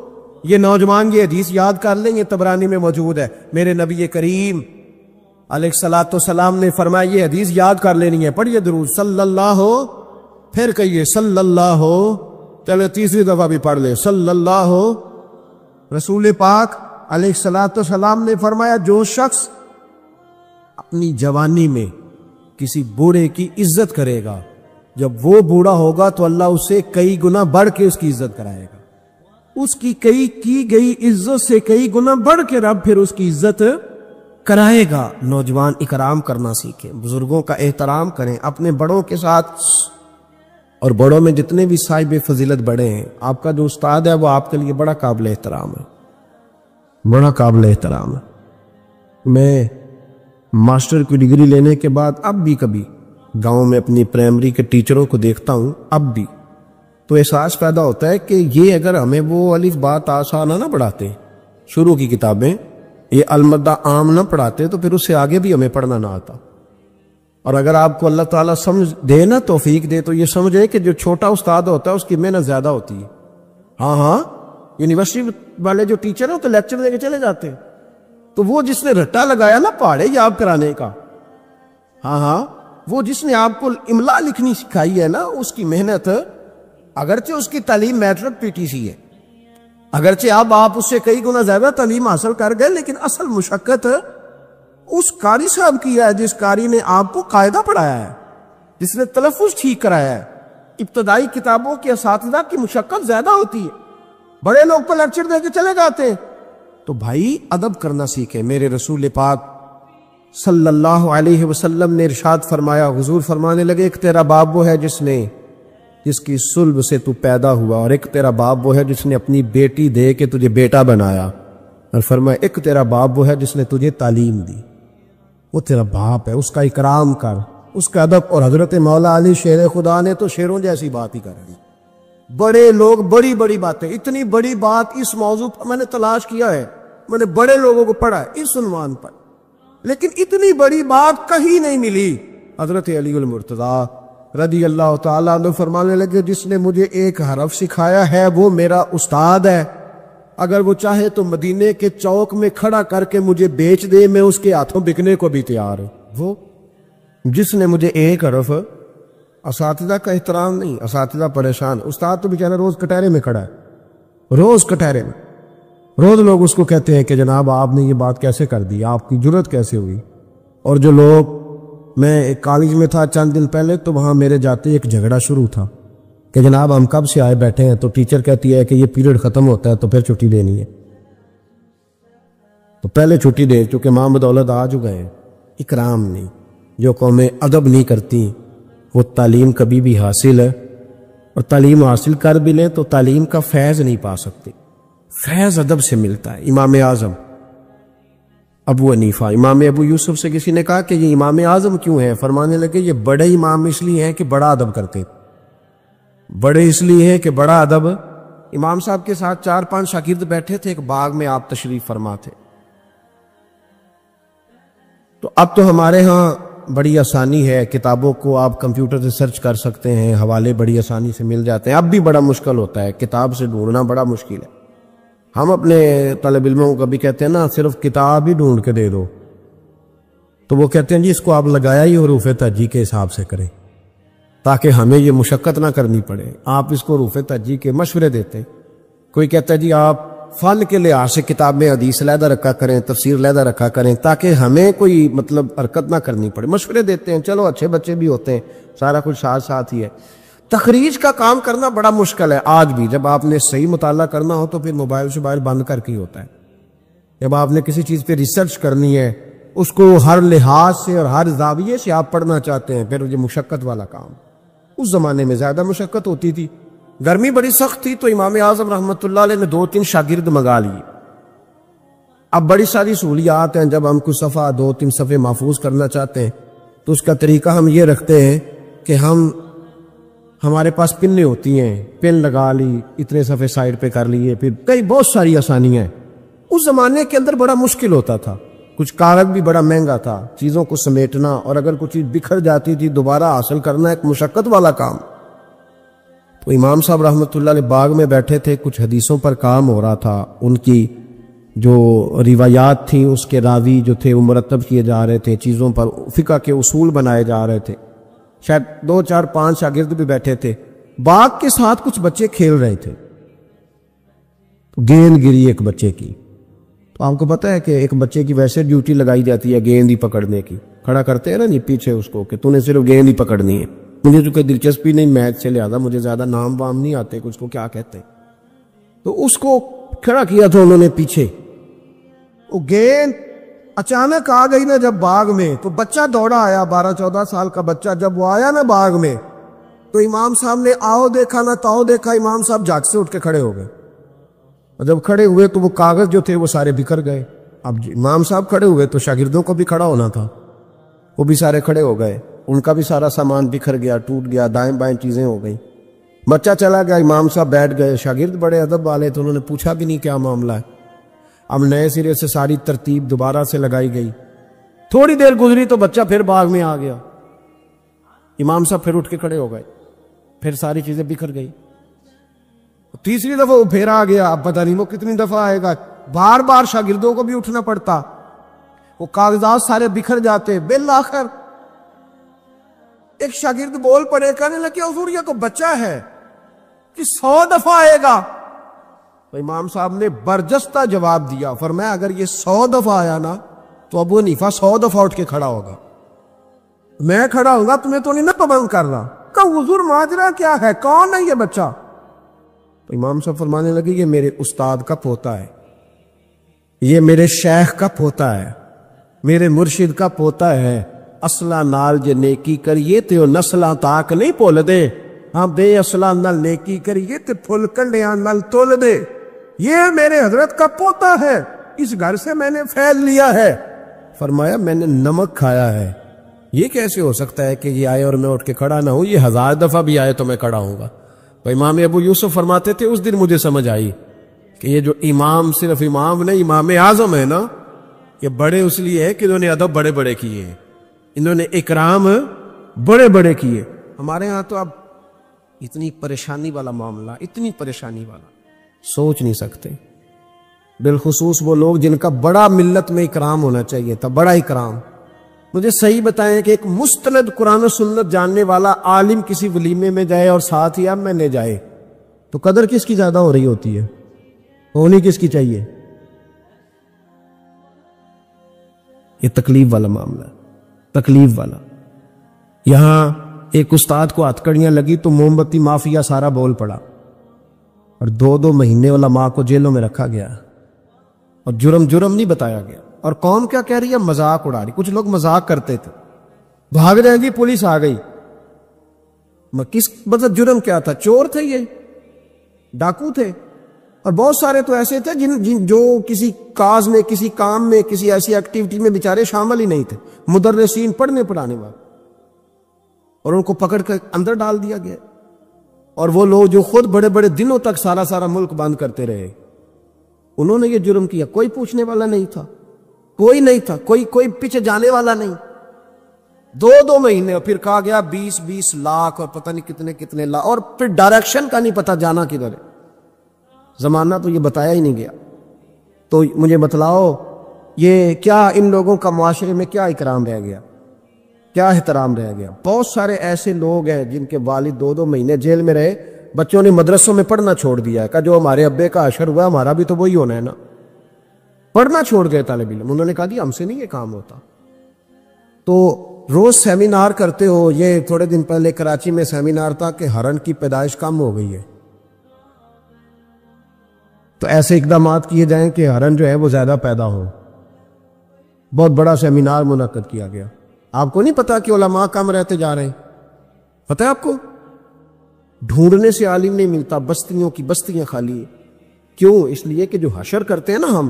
یہ نوجوان یہ حدیث یاد کر لیں، یہ طبرانی میں موجود ہے، میرے نبی کریم علیہ السلام نے فرمایا یہ حدیث یاد کر لینی ہے، پڑھیے درود صلی اللہ ہو، پھر کہیے صلی اللہ ہو، چلے تیسری دفعہ بھی پڑھ لیں صلی اللہ ہو۔ رسول پاک علیہ السلام نے فرمایا جو شخص اپنی جوانی میں کسی بوڑھے کی عزت کرے گا، جب وہ بوڑھا ہوگا تو اللہ اسے کئی گنا بڑھ کے اس کی عزت کرائے گا، اس کی کی گئی عزت سے کئی گنا بڑھ کے رب پھر اس کی عزت کرائے گا۔ نوجوان اکرام کرنا سیکھیں، بزرگوں کا احترام کریں، اپنے بڑوں کے ساتھ، اور بڑوں میں جتنے بھی صاحب فضیلت بڑے ہیں، آپ کا جو استاد ہے وہ آپ کے لیے بڑا قابل احترام ہے، بڑا قابل احترام ہے۔ میں ماسٹر کی ڈگری لینے کے بعد اب بھی کبھی گاؤں میں اپنی پرائمری کے ٹیچروں کو دیکھتا ہوں، اب بھی تو احساس پیدا ہوتا ہے کہ یہ اگر ہمیں وہ الف با تا سا نہ پڑھاتے، شروع کی کتابیں یہ المدہ عام نہ پڑھاتے تو پھر اس سے آگے بھی ہمیں پڑھنا نہ آتا۔ اور اگر آپ کو اللہ تعالیٰ سمجھ دے نا، توفیق دے، تو یہ سمجھے کہ جو چھوٹا استاد ہوتا ہے اس کی محنت زیادہ ہوتی ہے۔ ہاں یونیورسٹی والے جو ٹیچر ہیں تو لیکچر دے کے چلے جاتے ہیں، تو وہ جس نے رٹا لگایا نا پہاڑے یاد کرانے کا، وہ جس نے آپ کو املا لکھنی سکھائی ہے نا، اس کی محنت، اگرچہ اس کی تعلیم میٹرک پی ٹی سی ہے، اگرچہ آپ اس سے کئی گنا زیادہ تعلیم حاصل کر گئے، لیکن اصل مشقت اس قاری صاحب کی ہے جس قاری نے آپ کو قاعدہ پڑھایا ہے، جس نے تلفظ ٹھیک کرایا ہے۔ ابتدائی کتابوں کے اساتذہ کی مشقت زیادہ ہوتی ہے، بڑے لوگ پر لیکچر دے کے چلے جاتے ہیں، تو بھائی ادب کرنا سیکھیں. میرے رسول پاک صلی اللہ علیہ وسلم نے ارشاد فرمایا، حضور فرمانے لگے ایک تیرا باپ وہ ہے جس کی صلب سے تو پیدا ہوا، اور ایک تیرا باپ وہ ہے جس نے اپنی بیٹی دے کے تجھے بیٹا بنایا، اور فرمایا ایک تیرا باپ وہ ہے جس نے تجھے تعلیم دی. وہ تیرا باپ ہے، اس کا اکرام کر، اس کا ادب. اور حضرت مولا علی شیر خدا نے تو شیروں جیسی بات ہی کر دی. بڑے لوگ بڑی بڑی باتیں، اتنی بڑی بات اس موضوع پر میں نے تلاش کیا ہے، میں نے بڑے لوگوں کو پڑھا ہے اس عنوان پر، لیکن اتنی بڑی بات کہیں نہیں ملی. حضرت علی المرتضیٰ رضی اللہ تعالیٰ عنہ فرمانے لگے جس نے مجھے ایک حرف سکھایا ہے وہ میرا استاد ہے، اگر وہ چاہے تو مدینے کے چوک میں کھڑا کر کے مجھے بیچ دے، میں اس کے ہاتھوں بکنے کو بھی تیار ہوں. وہ جس نے مجھے ایک حرف، اساتذہ کا احترام نہیں، اساتذہ پریشان، استاد تو بیچارہ روز کٹہرے میں کھڑا ہے، روز کٹہرے میں، روز لوگ اس کو کہتے ہیں کہ جناب آپ نے یہ بات کیسے کر دی، آپ کی جرت کیسے ہوئی. اور جو لوگ، میں ایک کالج میں تھا چند دن پہلے، تو وہاں میرے جاتے ایک جھگڑا شروع تھا کہ جناب ہم کب سے آئے بیٹھے ہیں، تو ٹیچر کہتی ہے کہ یہ پیریڈ ختم ہوتا ہے تو پھر چھٹی دینی ہے، تو پہلے چھٹی دے، چونکہ ماں بدولت آ چکے ہیں. اکرام نہیں. جو قومیں ادب نہیں کرتی وہ تعلیم کبھی بھی حاصل ہے، اور تعلیم حاصل کر بھی لیں تو تعلیم کا فیض نہیں پا سکتے. فیض ادب سے ملتا ہے. امام اعظم ابو حنیفہ، امام ابو یوسف سے کسی نے کہا کہ یہ امام اعظم کیوں ہیں؟ فرمانے لگے یہ بڑے امام اس لیے ہیں کہ بڑا ادب کرتے، بڑے اس لیے ہیں کہ بڑا ادب. امام صاحب کے ساتھ 4-5 شاگرد بیٹھے تھے، ایک باغ میں آپ تشریف فرما تھے. تو اب تو ہمارے ہاں بڑی آسانی ہے، کتابوں کو آپ کمپیوٹر سے سرچ کر سکتے ہیں، حوالے بڑی آسانی سے مل جاتے ہیں. اب بھی بڑا مشکل ہوتا ہے، کتاب سے ڈھونڈنا بڑا مشکل ہے. ہم اپنے طالب علموں کو کبھی کہتے ہیں نا صرف کتاب ہی ڈھونڈ کے دے دو، تو وہ کہتے ہیں جی اس کو آپ لگایا ہی حروف تہجی کے حساب سے کریں تاکہ ہمیں یہ مشقت نہ کرنی پڑے. آپ اس کو حروف تہجی کے مشورے دیتے ہیں. کوئی کہتا ہے جی آپ فن کے لحاظ سے کتاب میں حدیث علیحدہ رکھا کریں، تفسیر علیحدہ رکھا کریں تاکہ ہمیں کوئی مطلب حرکت نہ کرنی پڑے. مشورے دیتے ہیں، چلو اچھے بچے بھی ہوتے ہیں، سارا کچھ ساتھ ساتھ ہی ہے. تخریج کا کام کرنا بڑا مشکل ہے آج بھی. جب آپ نے صحیح مطالعہ کرنا ہو تو پھر موبائل شوبائل بند کر کے ہی ہوتا ہے. جب آپ نے کسی چیز پہ ریسرچ کرنی ہے، اس کو ہر لحاظ سے اور ہر زاویے سے آپ پڑھنا چاہتے ہیں، پھر یہ مشقت والا کام. اس زمانے میں زیادہ مشقت ہوتی تھی، گرمی بڑی سخت تھی، تو امام اعظم رحمۃ اللہ علیہ نے 2-3 شاگرد منگا لیے. اب بڑی ساری سہولیات ہیں، جب ہم کوئی صفحہ 2-3 صفحے محفوظ کرنا چاہتے ہیں تو اس کا طریقہ ہم یہ رکھتے ہیں کہ ہمارے پاس پنیں ہوتی ہیں، پن لگا لی، اتنے صفحے سائڈ پہ کر لیے، پھر کئی بہت ساری آسانیاں ہیں. اس زمانے کے اندر بڑا مشکل ہوتا تھا، کچھ کاغذ بھی بڑا مہنگا تھا، چیزوں کو سمیٹنا، اور اگر کوئی چیز بکھر جاتی تھی دوبارہ حاصل کرنا ایک مشقت والا کام. تو امام صاحب رحمۃ اللہ علیہ باغ میں بیٹھے تھے، کچھ حدیثوں پر کام ہو رہا تھا، ان کی جو روایات تھیں اس کے راوی جو تھے وہ مرتب کیے جا رہے تھے، چیزوں پر فقہ کے اصول بنائے جا رہے تھے. شاید 2-4-5 شاگرد بھی بیٹھے تھے. باغ کے ساتھ کچھ بچے کھیل رہے تھے، تو گیند گری ایک بچے کی. تو آپ کو پتہ ہے کہ ایک بچے کی ویسے ڈیوٹی لگائی جاتی ہے گیند ہی پکڑنے کی، کھڑا کرتے ہیں نا نہیں پیچھے اس کو کہ تو نے صرف گیند ہی پکڑنی ہے. مجھے چونکہ دلچسپی نہیں میچ سے، لہذا مجھے زیادہ نام وام نہیں آتے کچھ کو کیا کہتے ہیں. تو اس کو کھڑا کیا تھا انہوں نے پیچھے. وہ گیند اچانک آ گئی نا جب باغ میں، تو بچہ دوڑا آیا، 12-14 سال کا بچہ. جب وہ آیا نا باغ میں تو امام صاحب نے آؤ دیکھا نہ تاؤ دیکھا، امام صاحب جھاگ سے اٹھ کے کھڑے ہو گئے. اور جب کھڑے ہوئے تو وہ کاغذ جو تھے وہ سارے بکھر گئے. اب امام صاحب کھڑے ہوئے تو شاگردوں کو بھی کھڑا ہونا تھا، وہ بھی سارے کھڑے ہو گئے، ان کا بھی سارا سامان بکھر گیا، ٹوٹ گیا، دائیں بائیں چیزیں ہو گئی. بچہ چلا گیا، امام صاحب بیٹھ گئے. شاگرد بڑے ادب والے تھے، انہوں نے پوچھا بھی نہیں کیا معاملہ ہے. اب نئے سرے سے ساری ترتیب دوبارہ سے لگائی گئی. تھوڑی دیر گزری تو بچہ پھر باغ میں آ گیا. امام صاحب پھر اٹھ کے کھڑے ہو گئے، پھر ساری چیزیں بکھر گئی. تیسری دفعہ وہ پھر آ گیا. اب پتہ نہیں وہ کتنی دفعہ آئے گا، بار بار شاگردوں کو بھی اٹھنا پڑتا، وہ کاغذات سارے بکھر جاتے. بالآخر ایک شاگرد بول پڑے، کہنے لگے حضور یہ تو بچہ ہے کہ 100 دفعہ آئے گا. تو امام صاحب نے برجستہ جواب دیا، فرمایا اگر یہ 100 دفعہ آیا نا تو ابو حنیفہ 100 دفعہ اٹھ کے کھڑا ہوگا. میں کھڑا ہوں گا، تمہیں تو نہیں نا پابند کر رہا. کہ حضور ماجرا کیا ہے، کون ہے یہ بچہ؟ تو امام صاحب فرمانے لگے یہ میرے استاد کا پوتا ہے. یہ میرے شیخ کا پوتا ہے، میرے مرشد کا پوتا ہے، اصلہ نال جے نیکی کریے تے او نسلاں تاک نہیں بھول دے، ہاں بے اصلہ نال نیکی کریے تے پھل کنڈیاں نال تول دے۔ یہ میرے حضرت کا پوتا ہے، اس گھر سے میں نے فیض لیا ہے۔ فرمایا میں نے نمک کھایا ہے، یہ کیسے ہو سکتا ہے کہ یہ آئے اور میں اٹھ کے کھڑا نہ ہوں، یہ 1000 دفعہ بھی آئے تو میں کھڑا ہوں گا۔ تو امام ابو یوسف فرماتے تھے اس دن مجھے سمجھ آئی کہ یہ جو امام صرف امام نہیں، امام اعظم ہے نا، یہ بڑے اس لیے ہے کہ انہوں نے ادب بڑے بڑے کیے ہیں، انہوں نے اکرام بڑے بڑے کیے۔ ہمارے ہاں تو اب اتنی پریشانی والا معاملہ، اتنی پریشانی والا سوچ نہیں سکتے، بالخصوص وہ لوگ جن کا بڑا ملت میں اکرام ہونا چاہیے تھا، بڑا اکرام۔ مجھے صحیح بتائیں کہ ایک مستند قرآن و سنت جاننے والا عالم کسی ولیمے میں جائے اور ساتھ ہی اب میں نے جائے تو قدر کس کی زیادہ ہو رہی ہوتی ہے، ہونی کس کی چاہیے؟ یہ تکلیف والا معاملہ ہے، تکلیف والا۔ یہاں ایک استاد کو ہتھکڑیاں لگی تو موم بتی مافیا سارا بول پڑا اور 2 مہینے علماء کو جیلوں میں رکھا گیا اور جرم نہیں بتایا گیا۔ اور قوم کیا کہہ رہی ہے؟ مذاق اڑا رہی۔ کچھ لوگ مذاق کرتے تھے، بھاگ رہے ہیں جی پولیس آ گئی، کس مطلب جرم کیا تھا؟ چور تھے، یہ ڈاکو تھے، اور بہت سارے تو ایسے تھے جو کسی کاز میں، کسی کام میں، کسی ایسی ایکٹیویٹی میں بیچارے شامل ہی نہیں تھے، مدرسین پڑھنے پڑھانے والے، اور ان کو پکڑ کر اندر ڈال دیا گیا۔ اور وہ لوگ جو خود بڑے بڑے دنوں تک سارا ملک بند کرتے رہے، انہوں نے یہ جرم کیا، کوئی پوچھنے والا نہیں تھا، کوئی نہیں تھا، کوئی پیچھے جانے والا نہیں۔ 2 مہینے، اور پھر کہا گیا 20 لاکھ اور پتہ نہیں کتنے لاکھ، اور پھر ڈائریکشن کا نہیں پتا جانا کدھر ہے، زمانہ تو یہ بتایا ہی نہیں گیا۔ تو مجھے بتلاؤ یہ کیا ان لوگوں کا معاشرے میں کیا اکرام رہ گیا، کیا احترام رہ گیا؟ بہت سارے ایسے لوگ ہیں جن کے والد 2 مہینے جیل میں رہے، بچوں نے مدرسوں میں پڑھنا چھوڑ دیا ہے، کہ جو ہمارے ابے کا حشر ہوا ہمارا بھی تو وہی ہونا ہے نا، پڑھنا چھوڑ گئے طالب علم، انہوں نے کہا جی ہم سے نہیں یہ کام ہوتا۔ تو روز سیمینار کرتے ہو، یہ تھوڑے دن پہلے کراچی میں سیمینار تھا کہ ہرن کی پیدائش کم ہو گئی ہے، تو ایسے اقدامات کیے جائیں کہ ہرن جو ہے وہ زیادہ پیدا ہو۔ بہت بڑا سیمینار منعقد کیا گیا۔ آپ کو نہیں پتا کہ علماء کم رہتے جا رہے ہیں؟ پتہ ہے آپ کو؟ ڈھونڈنے سے عالم نہیں ملتا، بستیوں کی بستیاں خالی ہیں۔ کیوں؟ اس لیے کہ جو حشر کرتے ہیں نا ہم،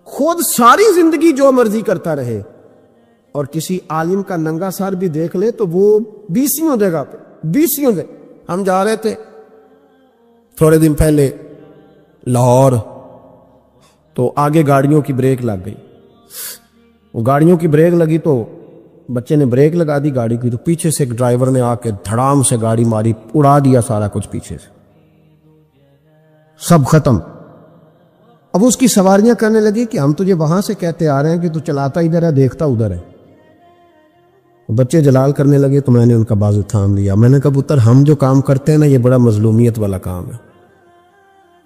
خود ساری زندگی جو مرضی کرتا رہے اور کسی عالم کا ننگا سر بھی دیکھ لے تو وہ 20 جگہ پہ 20 جگہ۔ ہم جا رہے تھے تھوڑے دن پہلے لاہور، تو آگے گاڑیوں کی بریک لگ گئی، وہ گاڑیوں کی بریک لگی تو بچے نے بریک لگا دی گاڑی کی، تو پیچھے سے ایک ڈرائیور نے آ کے دھڑام سے گاڑی ماری، اڑا دیا سارا کچھ پیچھے سے، سب ختم۔ اب اس کی سواریاں کرنے لگی کہ ہم تجھے وہاں سے کہتے آ رہے ہیں کہ تو چلاتا ادھر ہے، دیکھتا ادھر ہے۔ بچے جلال کرنے لگے تو میں نے ان کا بازو تھام لیا، میں نے کہا پتر ہم جو کام کرتے ہیں نا یہ بڑا مظلومیت والا کام ہے،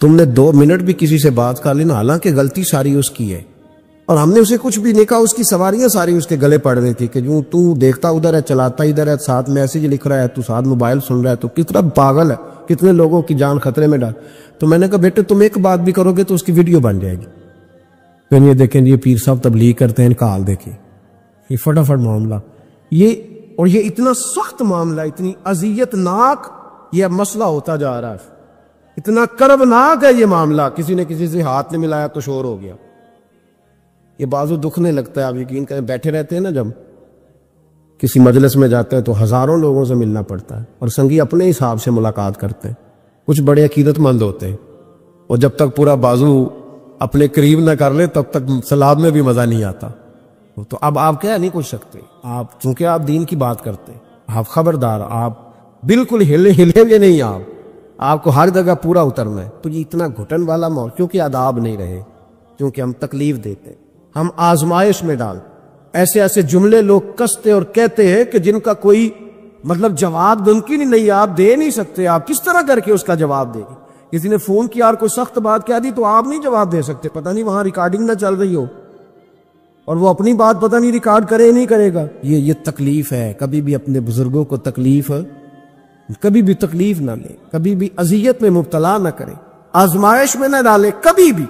تم نے 2 منٹ بھی کسی سے بات کر لی نا، حالانکہ غلطی ساری اس کی ہے، اور ہم نے اسے کچھ بھی نہیں کہا، اس کی سواریاں ساری اس کے گلے پڑ رہی تھی کہ جو تو دیکھتا ادھر ہے، چلاتا ادھر ہے، ساتھ میسج لکھ رہا ہے، تو ساتھ موبائل سن رہا ہے، تو کتنا پاگل ہے، کتنے لوگوں کی جان خطرے میں ڈال۔ تو میں نے کہا بیٹے تم ایک بات بھی کرو گے تو اس کی ویڈیو بن جائے گی، پھر یہ دیکھیں یہ پیر صاحب تبلیغ کرتے ہیں، ان کا حال دیکھیں، یہ فٹافٹ معاملہ، اور یہ اتنا سخت معاملہ، اتنی اذیت ناک یہ مسئلہ ہوتا جا رہا ہے، اتنا کربناک ہے یہ معاملہ، کسی نے کسی سے ہاتھ نہیں ملایا تو شور ہو گیا، یہ بازو دکھنے لگتا ہے۔ آپ یقین کریں بیٹھے رہتے ہیں نا، جب کسی مجلس میں جاتے ہیں تو ہزاروں لوگوں سے ملنا پڑتا ہے، اور سنگی اپنے حساب سے ملاقات کرتے ہیں، کچھ بڑے عقیدت مند ہوتے ہیں، اور جب تک پورا بازو اپنے قریب نہ کر لے تب تک سلاد میں بھی مزہ نہیں آتا۔ تو اب آپ کیا نہیں کچھ سکتے، آپ چونکہ آپ دین کی بات کرتے ہیں، آپ خبردار، آپ بالکل ہلیں گے نہیں، آپ کو ہر جگہ پورا اترنا ہے۔ تو یہ اتنا گھٹن والا ماحول، کیونکہ آداب نہیں رہے، کیونکہ ہم تکلیف دیتے ہیں، ہم آزمائش میں ڈال، ایسے ایسے جملے لوگ کستے اور کہتے ہیں کہ جن کا کوئی مطلب جواب ممکن ہی نہیں، آپ دے نہیں سکتے، آپ کس طرح کر کے اس کا جواب دیں گے؟ کسی نے فون کیا اور کوئی سخت بات کہہ دی تو آپ نہیں جواب دے سکتے، پتہ نہیں وہاں ریکارڈنگ نہ چل رہی ہو اور وہ اپنی بات پتہ نہیں ریکارڈ کرے نہیں کرے گا۔ یہ تکلیف ہے، کبھی بھی اپنے بزرگوں کو تکلیف، کبھی بھی تکلیف نہ لے، کبھی بھی اذیت میں مبتلا نہ کرے، آزمائش میں نہ ڈالے، کبھی بھی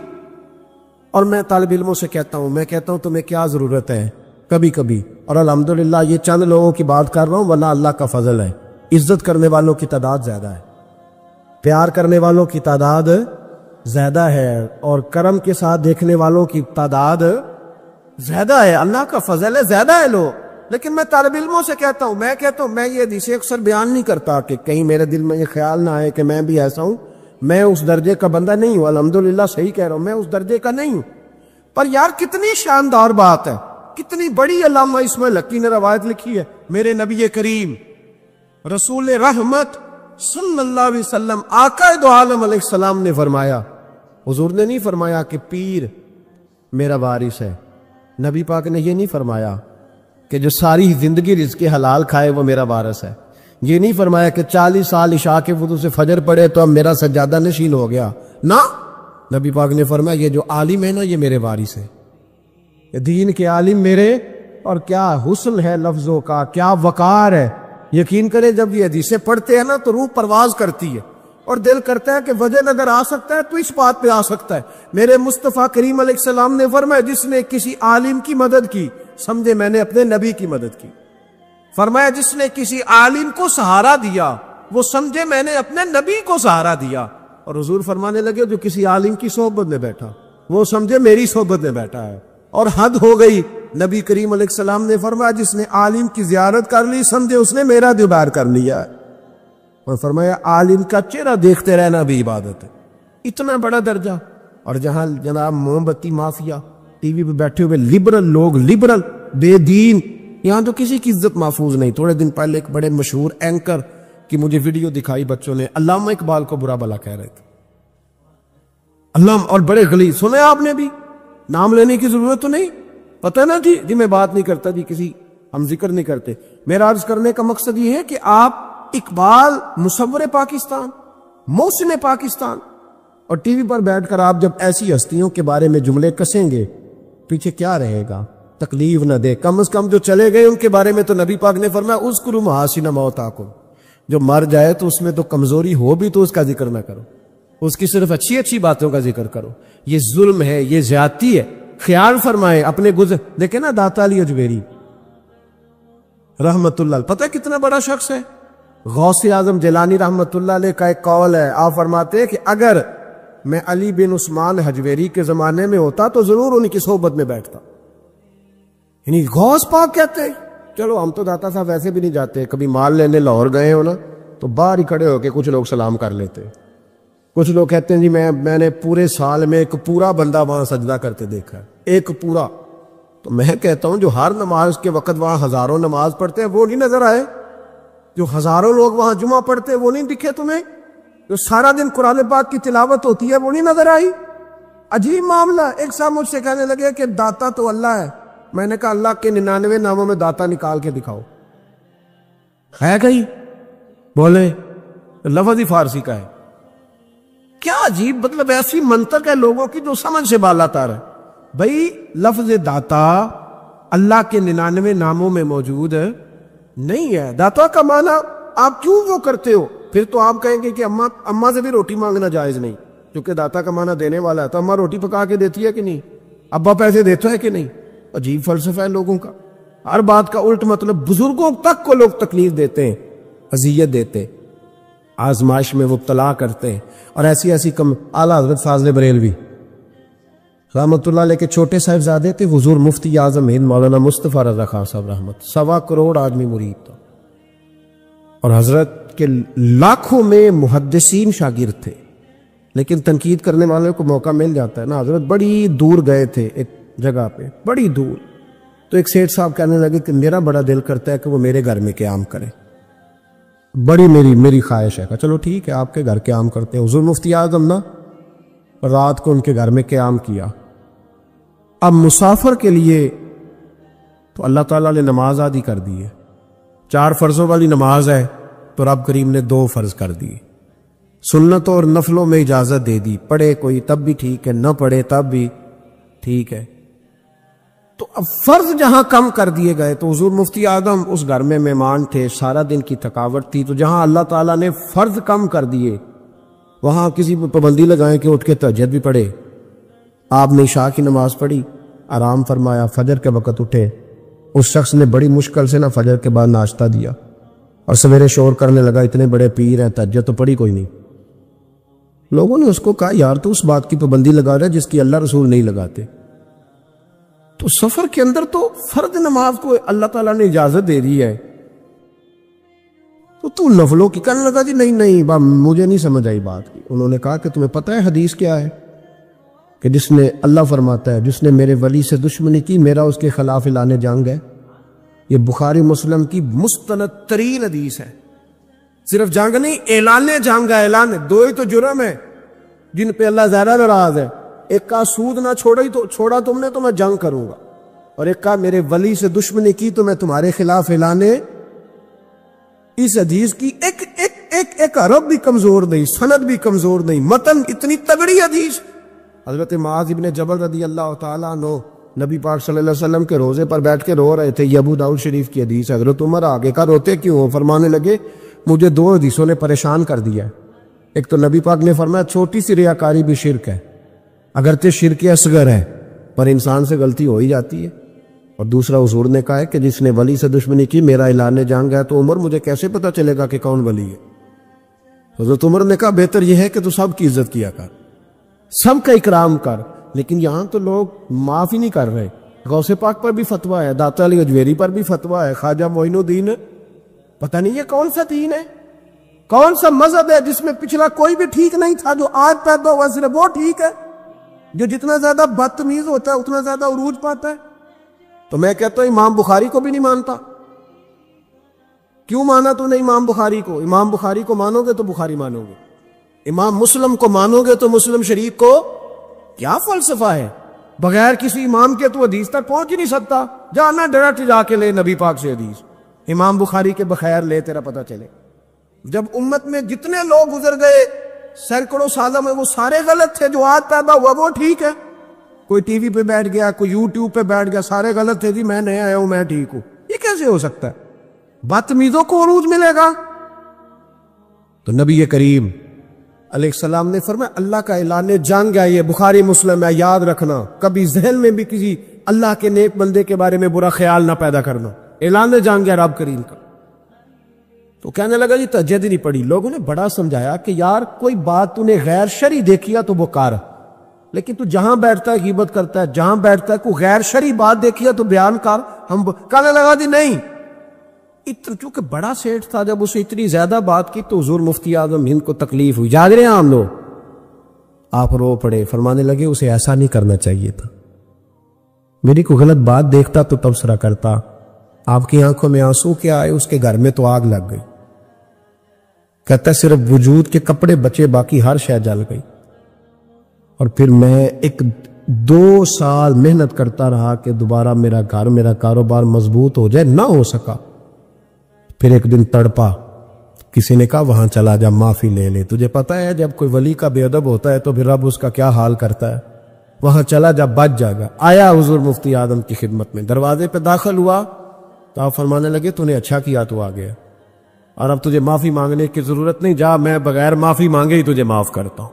اور میں طالب علموں سے کہتا ہوں تمہیں کیا ضرورت ہے کبھی کبھی، اور الحمدللہ یہ چند لوگوں کی بات کر رہا ہوں، ورنہ اللہ کا فضل ہے، عزت کرنے والوں کی تعداد زیادہ ہے، پیار کرنے والوں کی تعداد زیادہ ہے، اور کرم کے ساتھ دیکھنے والوں کی تعداد زیادہ ہے، اللہ کا فضل ہے، زیادہ ہے لوگ۔ لیکن میں طالب علموں سے کہتا ہوں، میں یہ حدیثیں اکثر بیان نہیں کرتا کہ کہیں میرے دل میں یہ خیال نہ آئے کہ میں بھی ایسا ہوں، میں اس درجے کا بندہ نہیں ہوں، الحمدللہ صحیح کہہ رہا ہوں، میں اس درجے کا نہیں ہوں۔ پر یار کتنی شاندار بات ہے، کتنی بڑی علامہ اسماعیل حقی نے روایت لکھی ہے، میرے نبی کریم رسول رحمت صلی اللہ علیہ وسلم آقا دو عالم علیہ السلام نے فرمایا، حضور نے نہیں فرمایا کہ پیر میرا وارث ہے، نبی پاک نے یہ نہیں فرمایا کہ جو ساری زندگی رزق حلال کھائے وہ میرا وارث ہے، یہ نہیں فرمایا کہ 40 سال عشاء کے وضو سے فجر پڑے تو اب میرا سجادہ نشین ہو گیا، نہ، نبی پاک نے فرمایا یہ جو عالم ہے نا یہ میرے وارث ہے، یہ دین کے عالم میرے، اور کیا حسن ہے لفظوں کا، کیا وقار ہے۔ یقین کریں جب یہ حدیثیں پڑھتے ہیں نا تو روح پرواز کرتی ہے، اور دل کرتا ہے کہ وجہ اگر آ سکتا ہے تو اس بات پہ آ سکتا ہے۔ میرے مصطفیٰ کریم علیہ السلام نے فرمایا جس نے کسی عالم کی مدد کی سمجھے میں نے اپنے نبی کی مدد کی، فرمایا جس نے کسی عالم کو سہارا دیا وہ سمجھے میں نے اپنے نبی کو سہارا دیا، اور حضور فرمانے لگے جو کسی عالم کی صحبت میں بیٹھا وہ سمجھے میری صحبت میں بیٹھا ہے، اور حد ہو گئی۔ نبی کریم علیہ السلام نے فرمایا جس نے عالم کی زیارت کر لی سمجھے اس نے میرا دیدار کر لیا ہے، اور فرمایا عالم کا چہرہ دیکھتے رہنا بھی عبادت ہے۔ اتنا بڑا درجہ، اور جہاں جناب موم بتی مافیا ٹی وی پہ بیٹھے ہوئے لبرل لوگ، لبرل بے دین، یہاں تو کسی کی عزت محفوظ نہیں۔ تھوڑے دن پہلے ایک بڑے مشہور اینکر کی مجھے ویڈیو دکھائی بچوں نے، علامہ اقبال کو برا بلا کہہ رہے تھے، علامہ، اور بڑے غلیظ، سنے آپ نے بھی، نام لینے کی ضرورت تو نہیں، پتہ نا جی میں بات نہیں کرتا جی، کسی ہم ذکر نہیں کرتے۔ میرا عرض کرنے کا مقصد یہ ہے کہ آپ اقبال مصور پاکستان، محسن پاکستان، اور ٹی وی پر بیٹھ کر آپ جب ایسی ہستیوں کے بارے میں جملے کسیں گے پیچھے کیا رہے گا؟ تکلیف نہ دے، کم از کم جو چلے گئے ان کے بارے میں تو نبی پاک نے فرمایا اذکروا محاسن موتاکم، جو مر جائے تو اس میں تو کمزوری ہو بھی تو اس کا ذکر نہ کرو، اس کی صرف اچھی اچھی باتوں کا ذکر کرو، یہ ظلم ہے، یہ زیادتی ہے۔ خیال فرمائے اپنے گزر، دیکھیں نا داتا علی اجمیری رحمت اللہ، پتہ کتنا بڑا شخص ہے، غوث اعظم جیلانی رحمت اللہ علیہ کا ایک قول ہے، آپ فرماتے ہیں کہ اگر میں علی بن عثمان حجویری کے زمانے میں ہوتا تو ضرور ان کی صحبت میں بیٹھتا، یعنی غوث پاک کہتے ہیں۔ چلو ہم تو داتا صاحب ویسے بھی نہیں جاتے، کبھی مال لینے لاہور گئے ہو نا تو باہر ہی کھڑے ہو کے کچھ لوگ سلام کر لیتے، کچھ لوگ کہتے ہیں جی میں نے پورے سال میں ایک پورا بندہ وہاں سجدہ کرتے دیکھا ہے، ایک پورا، تو میں کہتا ہوں جو ہر نماز کے وقت وہاں ہزاروں نماز پڑھتے ہیں وہ نہیں نظر آئے؟ جو ہزاروں لوگ وہاں جمعہ پڑھتے ہیں وہ نہیں دکھے تمہیں؟ جو سارا دن قرآن پاک کی تلاوت ہوتی ہے وہ نہیں نظر آئی؟ عجیب معاملہ۔ ایک صاحب مجھ سے کہنے لگے کہ داتا تو اللہ ہے، میں نے کہا اللہ کے 99 ناموں میں داتا نکال کے دکھاؤ، ہے کہیں؟ بولے لفظ ہی فارسی کا ہے۔ کیا عجیب، مطلب ایسی منطق ہے لوگوں کی جو سمجھ سے بالا تر ہے۔ بھئی لفظ داتا اللہ کے 99 ناموں میں موجود نہیں ہے۔ داتا کا معنی آپ کیوں وہ کرتے ہو؟ پھر تو آپ کہیں گے کہ اماں سے بھی روٹی مانگنا جائز نہیں، کیونکہ داتا کا معنی دینے والا ہے، تو اماں روٹی پکا کے دیتی ہے کہ نہیں؟ ابا پیسے دیتا ہے کہ نہیں؟ عجیب فلسفہ ہے لوگوں کا، ہر بات کا الٹ مطلب۔ بزرگوں تک کو لوگ تکلیف دیتے ہیں، اذیت دیتے، آزمائش میں مبتلا کرتے ہیں، اور ایسی ایسی اعلیٰ حضرت فاضل بریلوی رحمت اللہ علیہ کے چھوٹے صاحبزادے تھے، حضور مفتی اعظم ہند مولانا مصطفیٰ رضا خان صاحب رحمت، 1.25 کروڑ آدمی مرید تھا، اور حضرت کے لاکھوں میں محدثین شاگرد تھے، لیکن تنقید کرنے والوں کو موقع مل جاتا ہے نا۔ حضرت بڑی دور گئے تھے ایک جگہ پہ، بڑی دور، تو ایک سیٹھ صاحب کہنے لگے کہ میرا بڑا دل کرتا ہے کہ وہ میرے گھر میں قیام کرے، بڑی میری خواہش ہے۔ چلو ٹھیک ہے آپ کے گھر قیام کرتے ہیں۔ حضور مفتی اعظم نا رات کو ان کے گھر میں قیام کیا۔ اب مسافر کے لیے تو اللہ تعالیٰ نے نماز عادی کر دی ہے، 4 فرضوں والی نماز ہے تو رب کریم نے 2 فرض کر دی، سنتوں اور نفلوں میں اجازت دے دی، پڑھے کوئی تب بھی ٹھیک ہے، نہ پڑھے تب بھی ٹھیک ہے۔ تو اب فرض جہاں کم کر دیے گئے تو حضور مفتی اعظم اس گھر میں مہمان تھے، سارا دن کی تھکاوٹ تھی، تو جہاں اللہ تعالیٰ نے فرض کم کر دیے وہاں کسی پہ پابندی لگائیں کہ اٹھ کے تہجد بھی پڑھے، آپ نے عشاء کی نماز پڑھی، آرام فرمایا، فجر کے وقت اٹھے، اس شخص نے بڑی مشکل سے فجر کے بعد ناشتہ دیا اور سویرے شور کرنے لگا اتنے بڑے پیر ہیں، تہجد تو پڑھی کوئی نہیں۔ لوگوں نے اس کو کہا یار تو اس بات کی پابندی لگا رہا ہے جس کی اللہ رسول نہیں لگاتے، تو سفر کے اندر تو فرض نماز کو اللہ تعالیٰ نے اجازت دے دی ہے، تو نفلوں کی کہنے لگا جی نہیں مجھے نہیں سمجھ آئی بات کی۔ انہوں نے کہا کہ تمہیں پتہ ہے حدیث کیا ہے کہ جس نے اللہ فرماتا ہے جس نے میرے ولی سے دشمنی کی میرا اس کے خلاف اعلان جنگ ہے۔ یہ بخاری مسلم کی مستند ترین حدیث ہے۔ صرف جنگ نہیں، اعلان جنگ ہے، اعلان، دو ہی تو جرم ہے جن پہ اللہ زیادہ ناراض ہے۔ ایک کا سود نہ چھوڑا تم نے تو میں جنگ کروں گا، اور ایک کا میرے ولی سے دشمنی کی تو میں تمہارے خلاف اعلان۔ اس حدیث کی ایک عرب بھی کمزور نہیں، سند بھی کمزور نہیں، متن اتنی تگڑی حدیث۔ حضرت معاذ ابن جبل رضی اللہ تعالیٰ عنہ نبی پاک صلی اللہ علیہ وسلم کے روزے پر بیٹھ کے رو رہے تھے، یہ ابو داؤد شریف کی حدیث۔ حضرت عمر آگے کا روتے کیوں ہو؟ فرمانے لگے مجھے دو حدیثوں نے پریشان کر دیا ہے۔ ایک تو نبی پاک نے فرمایا چھوٹی سی ریاکاری بھی شرک ہے، اگرچہ شرک اصغر ہے پر انسان سے غلطی ہو ہی جاتی ہے، اور دوسرا حضور نے کہا ہے کہ جس نے ولی سے دشمنی کی میرا اعلان جنگ ہے۔ تو عمر مجھے کیسے پتا چلے گا کہ کون ولی ہے؟ حضرت عمر نے کہا بہتر یہ ہے کہ تو سب کی عزت کیا کر، سب کا اکرام کر۔ لیکن یہاں تو لوگ معاف ہی نہیں کر رہے۔ غوث پاک پر بھی فتویٰ ہے، داتا علی اجویری پر بھی فتویٰ ہے، خواجہ معین الدین، پتہ نہیں یہ کون سا دین ہے، کون سا مذہب ہے جس میں پچھلا کوئی بھی ٹھیک نہیں تھا، جو آج پیدا ہوا صرف وہ ٹھیک ہے، جو جتنا زیادہ بدتمیز ہوتا ہے اتنا زیادہ عروج پاتا ہے۔ تو میں کہتا ہوں امام بخاری کو بھی نہیں مانتا۔ کیوں مانا تو نے امام بخاری کو؟ امام بخاری کو مانو گے تو بخاری مانو گے، امام مسلم کو مانو گے تو مسلم شریف کو۔ کیا فلسفہ ہے؟ بغیر کسی امام کے تو حدیث تک پہنچ ہی نہیں سکتا، جانا ڈائریکٹ جا کے لے نبی پاک سے حدیث، امام بخاری کے بخیر لے تیرا پتہ چلے۔ جب امت میں جتنے لوگ گزر گئے سینکڑوں سالوں میں وہ سارے غلط تھے، جو آج پیدا ہوا وہ ٹھیک ہے۔ کوئی ٹی وی پہ بیٹھ گیا، کوئی یوٹیوب پہ بیٹھ گیا، سارے غلط تھے جی میں نئے آیا ہوں میں ٹھیک ہوں، یہ کیسے ہو سکتا ہے؟ بدتمیزوں کو عروج ملے گا۔ تو نبی کریم علیہ السلام نے فرمایا اللہ کا اعلان جنگ ہے، یہ بخاری مسلم ہے، یاد رکھنا، کبھی ذہن میں بھی کسی اللہ کے نیک بندے کے بارے میں برا خیال نہ پیدا کرنا، اعلان جنگ ہے رب کریم کا۔ تو کہنے لگا جی تہجد ہی نہیں پڑھی۔ لوگوں نے بڑا سمجھایا کہ یار کوئی بات تو نے غیر شرعی دیکھی ہے تو وہ کر، لیکن تو جہاں بیٹھتا ہے غیبت کرتا ہے، جہاں بیٹھتا ہے کوئی غیر شرعی بات دیکھی ہے تو بیان کر۔ ہم کہنے لگا جی نہیں، چونکہ بڑا سیٹ تھا، جب اسے اتنی زیادہ بات کی تو حضور مفتی اعظم ہند کو تکلیف ہوئی، جاگ رہے ہیں ہم لوگ، آپ رو پڑے، فرمانے لگے اسے ایسا نہیں کرنا چاہیے تھا، میری کوئی غلط بات دیکھتا تو تبصرہ کرتا، آپ کی آنکھوں میں آنسو کیا آئے، اس کے گھر میں تو آگ لگ گئی، کہتا ہے صرف وجود کے کپڑے بچے باقی ہر شے جل گئی، اور پھر میں 2 سال محنت کرتا رہا کہ دوبارہ میرا گھر میرا کاروبار مضبوط ہو جائے، نہ ہو سکا۔ پھر ایک دن تڑپا، کسی نے کہا وہاں چلا جا معافی لے لے، تجھے پتا ہے جب کوئی ولی کا بے ادب ہوتا ہے تو پھر رب اس کا کیا حال کرتا ہے، وہاں چلا جا بچ جائے گا۔ آیا حضور مفتی اعظم کی خدمت میں، دروازے پہ داخل ہوا تو آپ فرمانے لگے تو نے اچھا کیا تو آ گیا، اور اب تجھے معافی مانگنے کی ضرورت نہیں، جا میں بغیر معافی مانگے ہی تجھے معاف کرتا ہوں۔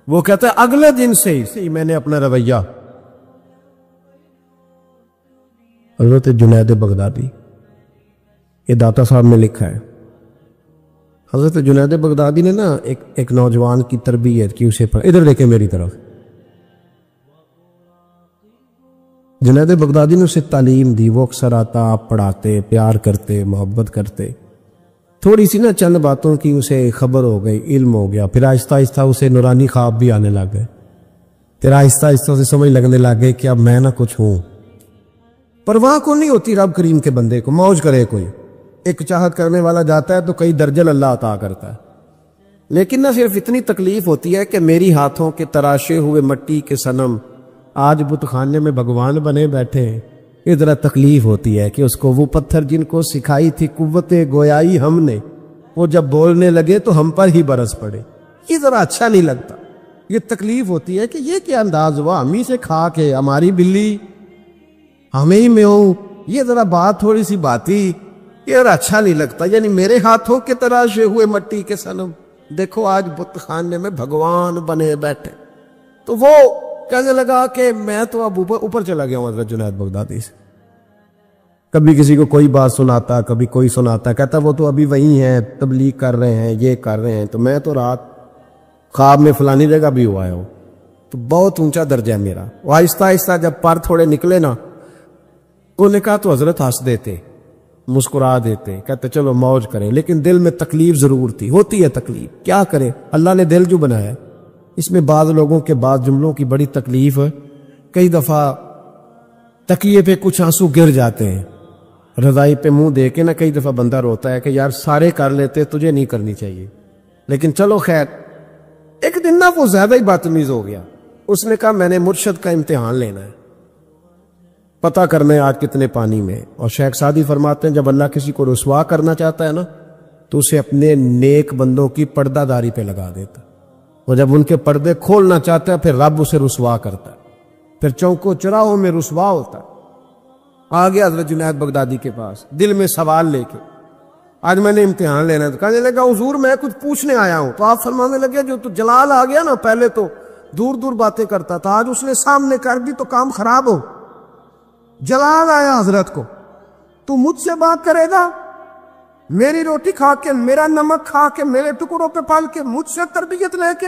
وہ کہتا ہے اگلے دن سے ہی میں نے اپنا رویہ، حضرت جنید بغدادی، یہ داتا صاحب نے لکھا ہے، حضرت جنید بغدادی نے نا ایک نوجوان کی تربیت کی، اسے ادھر دیکھیں میری طرف، جنید بغدادی نے اسے تعلیم دی، وہ اکثر آتا، آپ پڑھاتے، پیار کرتے، محبت کرتے، تھوڑی سی نا چند باتوں کی اسے خبر ہو گئی، علم ہو گیا، پھر آہستہ آہستہ اسے نورانی خواب بھی آنے لگ گئے، پھر آہستہ آہستہ اسے سمجھ لگنے لگ گئے کہ اب میں نہ کچھ ہوں۔ پرواہ کو نہیں ہوتی رب کریم کے بندے کو، موج کرے کوئی، ایک چاہت کرنے والا جاتا ہے تو کئی درجن اللہ عطا کرتا ہے، لیکن نہ صرف اتنی تکلیف ہوتی ہے کہ میری ہاتھوں کے تراشے ہوئے مٹی کے صنم آج بت خانے میں بھگوان بنے بیٹھے ہیں، یہ ذرا تکلیف ہوتی ہے کہ اس کو وہ پتھر جن کو سکھائی تھی قوت گویائی ہم نے، وہ جب بولنے لگے تو ہم پر ہی برس پڑے، یہ ذرا اچھا نہیں لگتا، یہ تکلیف ہوتی ہے کہ یہ کیا انداز ہوا، ہم ہی سے کھا کے ہماری بلی ہمیں ہی میں ہوں، یہ ذرا بات تھوڑی سی باتی، یہ ذرا اچھا نہیں لگتا، یعنی میرے ہاتھوں کے تراشے ہوئے مٹی کے صنم دیکھو آج بت خانے میں بھگوان بنے بیٹھے۔ تو وہ کہنے لگا کہ میں تو اب اوپر چلا گیا ہوں حضرت جنید بغدادی سے. کبھی کسی کو کوئی بات سناتا, کبھی کوئی سناتا, کہتا وہ تو ابھی وہی ہیں, تبلیغ کر رہے ہیں, یہ کر رہے ہیں, تو میں تو رات خواب میں فلانی جگہ بھی ہوا ہوں. تو بہت اونچا درجہ ہے میرا. وہ آہستہ آہستہ جب پر تھوڑے نکلے نا, انہوں نے کہا تو حضرت ہنس دیتے, مسکرا دیتے, کہتے چلو موج کریں, لیکن دل میں تکلیف ضرور تھی. ہوتی ہے تکلیف, کیا کرے, اللہ نے دل جو بنایا, اس میں بعض لوگوں کے بعض جملوں کی بڑی تکلیف ہے. کئی دفعہ تکیے پہ کچھ آنسو گر جاتے ہیں, رضائی پہ منہ دے کے نا کئی دفعہ بندہ روتا ہے کہ یار سارے کر لیتے, تجھے نہیں کرنی چاہیے. لیکن چلو خیر. ایک دن نا وہ زیادہ ہی بدتمیز ہو گیا. اس نے کہا میں نے مرشد کا امتحان لینا ہے, پتہ کرنا ہے آج کتنے پانی میں. اور شیخ سعدی فرماتے ہیں جب اللہ کسی کو رسوا کرنا چاہتا ہے نا تو اسے اپنے نیک بندوں کی پردہ داری پہ لگا دیتا. وہ جب ان کے پردے کھولنا چاہتا ہے پھر رب اسے رسوا کرتا ہے, پھر چوکوں چراہوں میں رسوا ہوتا ہے. آ گیا حضرت جنید بغدادی کے پاس دل میں سوال لے کے, آج میں نے امتحان لینا ہے. تو کہنے لگا حضور میں کچھ پوچھنے آیا ہوں. تو آپ فرمانے لگے جو تو جلال آ گیا نا, پہلے تو دور دور باتیں کرتا تھا, آج اس نے سامنے کر دی تو کام خراب ہو. جلال آیا حضرت کو, تو مجھ سے بات کرے گا, میری روٹی کھا کے, میرا نمک کھا کے, میرے ٹکڑوں پہ پال کے, مجھ سے تربیت لے کے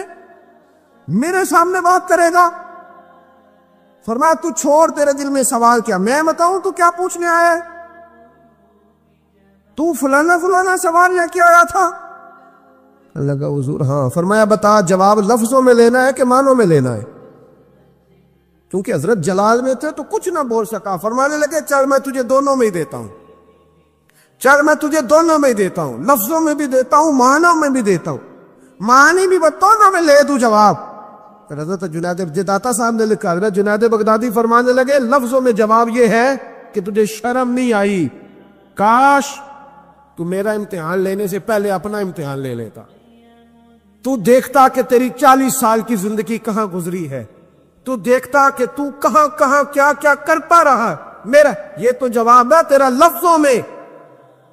میرے سامنے بات کرے گا. فرمایا تو چھوڑ, تیرے دل میں سوال کیا, میں بتاؤں تو کیا پوچھنے آیا ہے, تو فلانا فلانا سوال لے کے آیا تھا. لگا حضور ہاں. فرمایا بتا, جواب لفظوں میں لینا ہے کہ معنوں میں لینا ہے؟ کیونکہ حضرت جلال میں تھے تو کچھ نہ بول سکا. فرمانے لگے چل میں تجھے دونوں میں ہی دیتا ہوں, چل میں تجھے دونوں میں ہی دیتا ہوں, لفظوں میں بھی دیتا ہوں, معنوں میں بھی دیتا ہوں. معنی بھی دونوں میں لے دوں جواب. پھر حضرت جنید داتا صاحب نے لکھا, حضرت جنید بغدادی فرمانے لگے لفظوں میں جواب یہ ہے کہ تجھے شرم نہیں آئی, کاش تو میرا امتحان لینے سے پہلے اپنا امتحان لے لیتا. تو دیکھتا کہ تیری 40 سال کی زندگی کہاں گزری ہے, تو دیکھتا کہ تو کہاں کہاں کیا کیا کرتا رہا. میرا یہ تو جواب ہے تیرا لفظوں میں,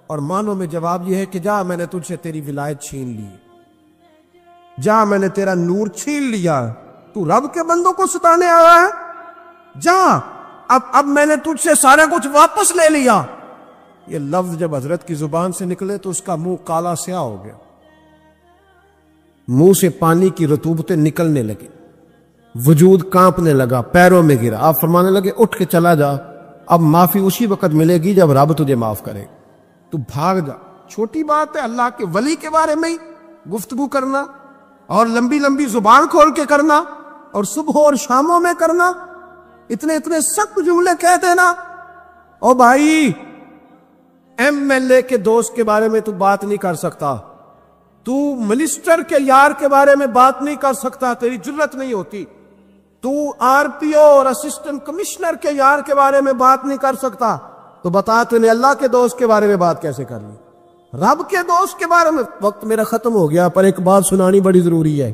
اور معنوں میں جواب یہ ہے کہ جا میں نے تجھ سے تیری ولایت چھین لی, جا میں نے تیرا نور چھین لیا, تو رب کے بندوں کو ستانے آیا ہے, جا اب میں نے تجھ سے سارا کچھ واپس لے لیا. یہ لفظ جب حضرت کی زبان سے نکلے تو اس کا منہ کالا سیاہ ہو گیا, منہ سے پانی کی رطوبتیں نکلنے لگی, وجود کانپنے لگا, پیروں میں گرا. آپ فرمانے لگے اٹھ کے چلا جا, اب معافی اسی وقت ملے گی جب رب تجھے معاف کرے. تو بھاگ جا. چھوٹی بات ہے اللہ کے ولی کے بارے میں ہی گفتگو کرنا, اور لمبی لمبی زبان کھول کے کرنا, اور صبح اور شاموں میں کرنا, اتنے اتنے سخت جملے کہہ دینا. او بھائی, ایم ایل اے کے دوست کے بارے میں تو بات نہیں کر سکتا, تو منسٹر کے یار کے بارے میں بات نہیں کر سکتا, تیری جرت نہیں ہوتی. تو آر پی او اور اسسٹنٹ کمشنر کے یار کے بارے میں بات نہیں کر سکتا, تو بتا تو نے اللہ کے دوست کے بارے میں بات کیسے کر لی, رب کے دوست کے بارے میں. وقت میرا ختم ہو گیا, پر ایک بات سنانی بڑی ضروری ہے.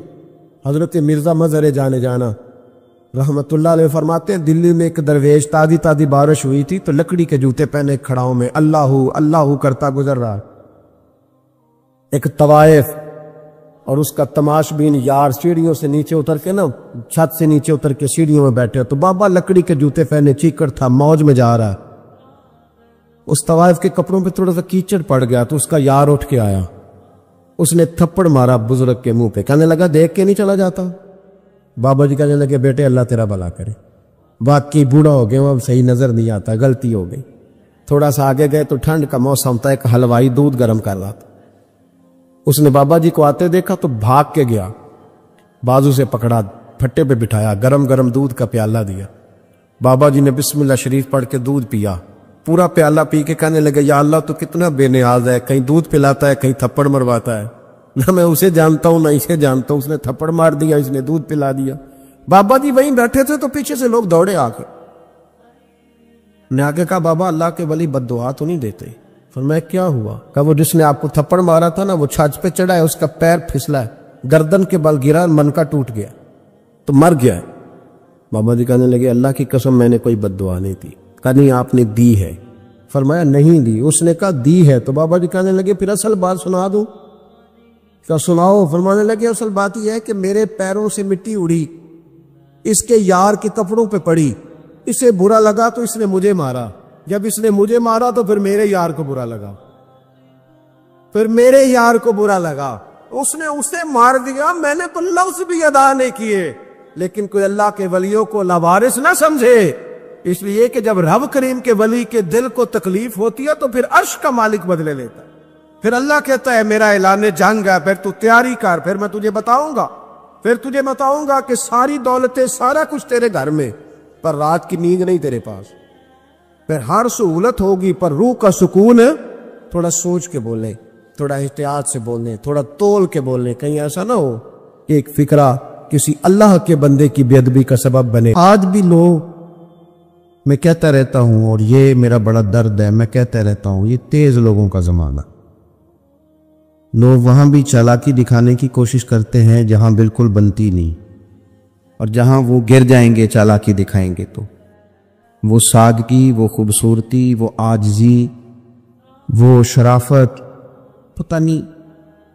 حضرت مرزا مظہر جانے جانا رحمت اللہ علیہ فرماتے ہیں دلی میں ایک درویش, تازی تازی بارش ہوئی تھی تو لکڑی کے جوتے پہنے کھڑاؤں میں اللہ اللہ کرتا گزر رہا. ایک طوائف اور اس کا تماش بین یار سیڑھیوں سے نیچے اتر کے نا, چھت سے نیچے اتر کے سیڑھیوں میں بیٹھے, تو بابا لکڑی کے جوتے پہنے چیکڑ تھا, موج میں جا رہا. اس طوائف کے کپڑوں پہ تھوڑا سا کیچڑ پڑ گیا تو اس کا یار اٹھ کے آیا, اس نے تھپڑ مارا بزرگ کے منہ پہ, کہنے لگا دیکھ کے نہیں چلا جاتا. بابا جی کہنے لگے بیٹے اللہ تیرا بھلا کرے, باقی بوڑھا ہو گئے, اب صحیح نظر نہیں آتا, غلطی ہو گئی. تھوڑا سا آگے گئے تو ٹھنڈ کا موسم تھا, ایک حلوائی دودھ گرم کر رہا تھا. اس نے بابا جی کو آتے دیکھا تو بھاگ کے گیا, بازو سے پکڑا, پھٹے پہ بٹھایا, گرم گرم دودھ کا پیالہ دیا. بابا جی نے بسم اللہ شریف پڑھ کے دودھ پیا, پورا پیالہ پی کے کہنے لگے یا اللہ تو کتنا بے نیاز ہے, کہیں دودھ پلاتا ہے کہیں تھپڑ مرواتا ہے, نہ میں اسے جانتا ہوں نہ اسے جانتا ہوں, اس نے تھپڑ مار دیا, اس نے دودھ پلا دیا. بابا جی وہیں بیٹھے تھے تو پیچھے سے لوگ دوڑے آ کے, نے آگے کہا بابا اللہ کے ولی بد دعا تو نہیں دیتے. فرمایا کیا ہوا؟ کہا وہ جس نے آپ کو تھپڑ مارا تھا نا وہ چھاچ پہ چڑھا ہے, اس کا پیر پھسلا ہے, گردن کے بل گرا, من کا ٹوٹ گیا تو مر گیا ہے. بابا جی کہنے لگے اللہ کی قسم میں نے کوئی بد دعا نہیں دی. کہا نہیں آپ نے دی ہے. فرمایا نہیں دی. اس نے کہا دی ہے. تو بابا جی کہنے لگے پھر اصل بات سنا دوں. کہا سناؤ. فرمانے لگے اصل بات یہ ہے کہ میرے پیروں سے مٹی اڑی, اس کے یار کے کپڑوں پہ پڑی، اسے برا لگا تو اس نے مجھے مارا، جب اس نے مجھے مارا تو پھر میرے یار کو برا لگا، پھر میرے یار کو برا لگا، اس نے اسے مار دیا، میں نے تو لفظ بھی ادا نہیں کیے۔ لیکن کوئی اللہ کے ولیوں کو لاوارث نہ سمجھے، اس لیے کہ جب رب کریم کے ولی کے دل کو تکلیف ہوتی ہے تو پھر عرش کا مالک بدلے لیتا ہے۔ پھر اللہ کہتا ہے میرا اعلان جنگ ہے، پھر تو تیاری کر، پھر میں تجھے بتاؤں گا کہ ساری دولتیں، سارا کچھ تیرے گھر میں، پر رات کی نیند نہیں تیرے پاس، پھر ہر سہولت ہوگی پر روح کا سکون۔ تھوڑا سوچ کے بولیں، تھوڑا احتیاط سے بولیں، تھوڑا تول کے بولیں، کہیں ایسا نہ ہو کہ ایک فکرہ کسی اللہ کے بندے کی بے ادبی کا سبب بنے۔ آج بھی لوگ، میں کہتا رہتا ہوں اور یہ میرا بڑا درد ہے، میں کہتا رہتا ہوں یہ تیز لوگوں کا زمانہ، لوگ وہاں بھی چالاکی دکھانے کی کوشش کرتے ہیں جہاں بالکل بنتی نہیں، اور جہاں وہ گر جائیں گے چالاکی دکھائیں گے تو وہ سادگی، وہ خوبصورتی، وہ عاجزی، وہ شرافت، پتہ نہیں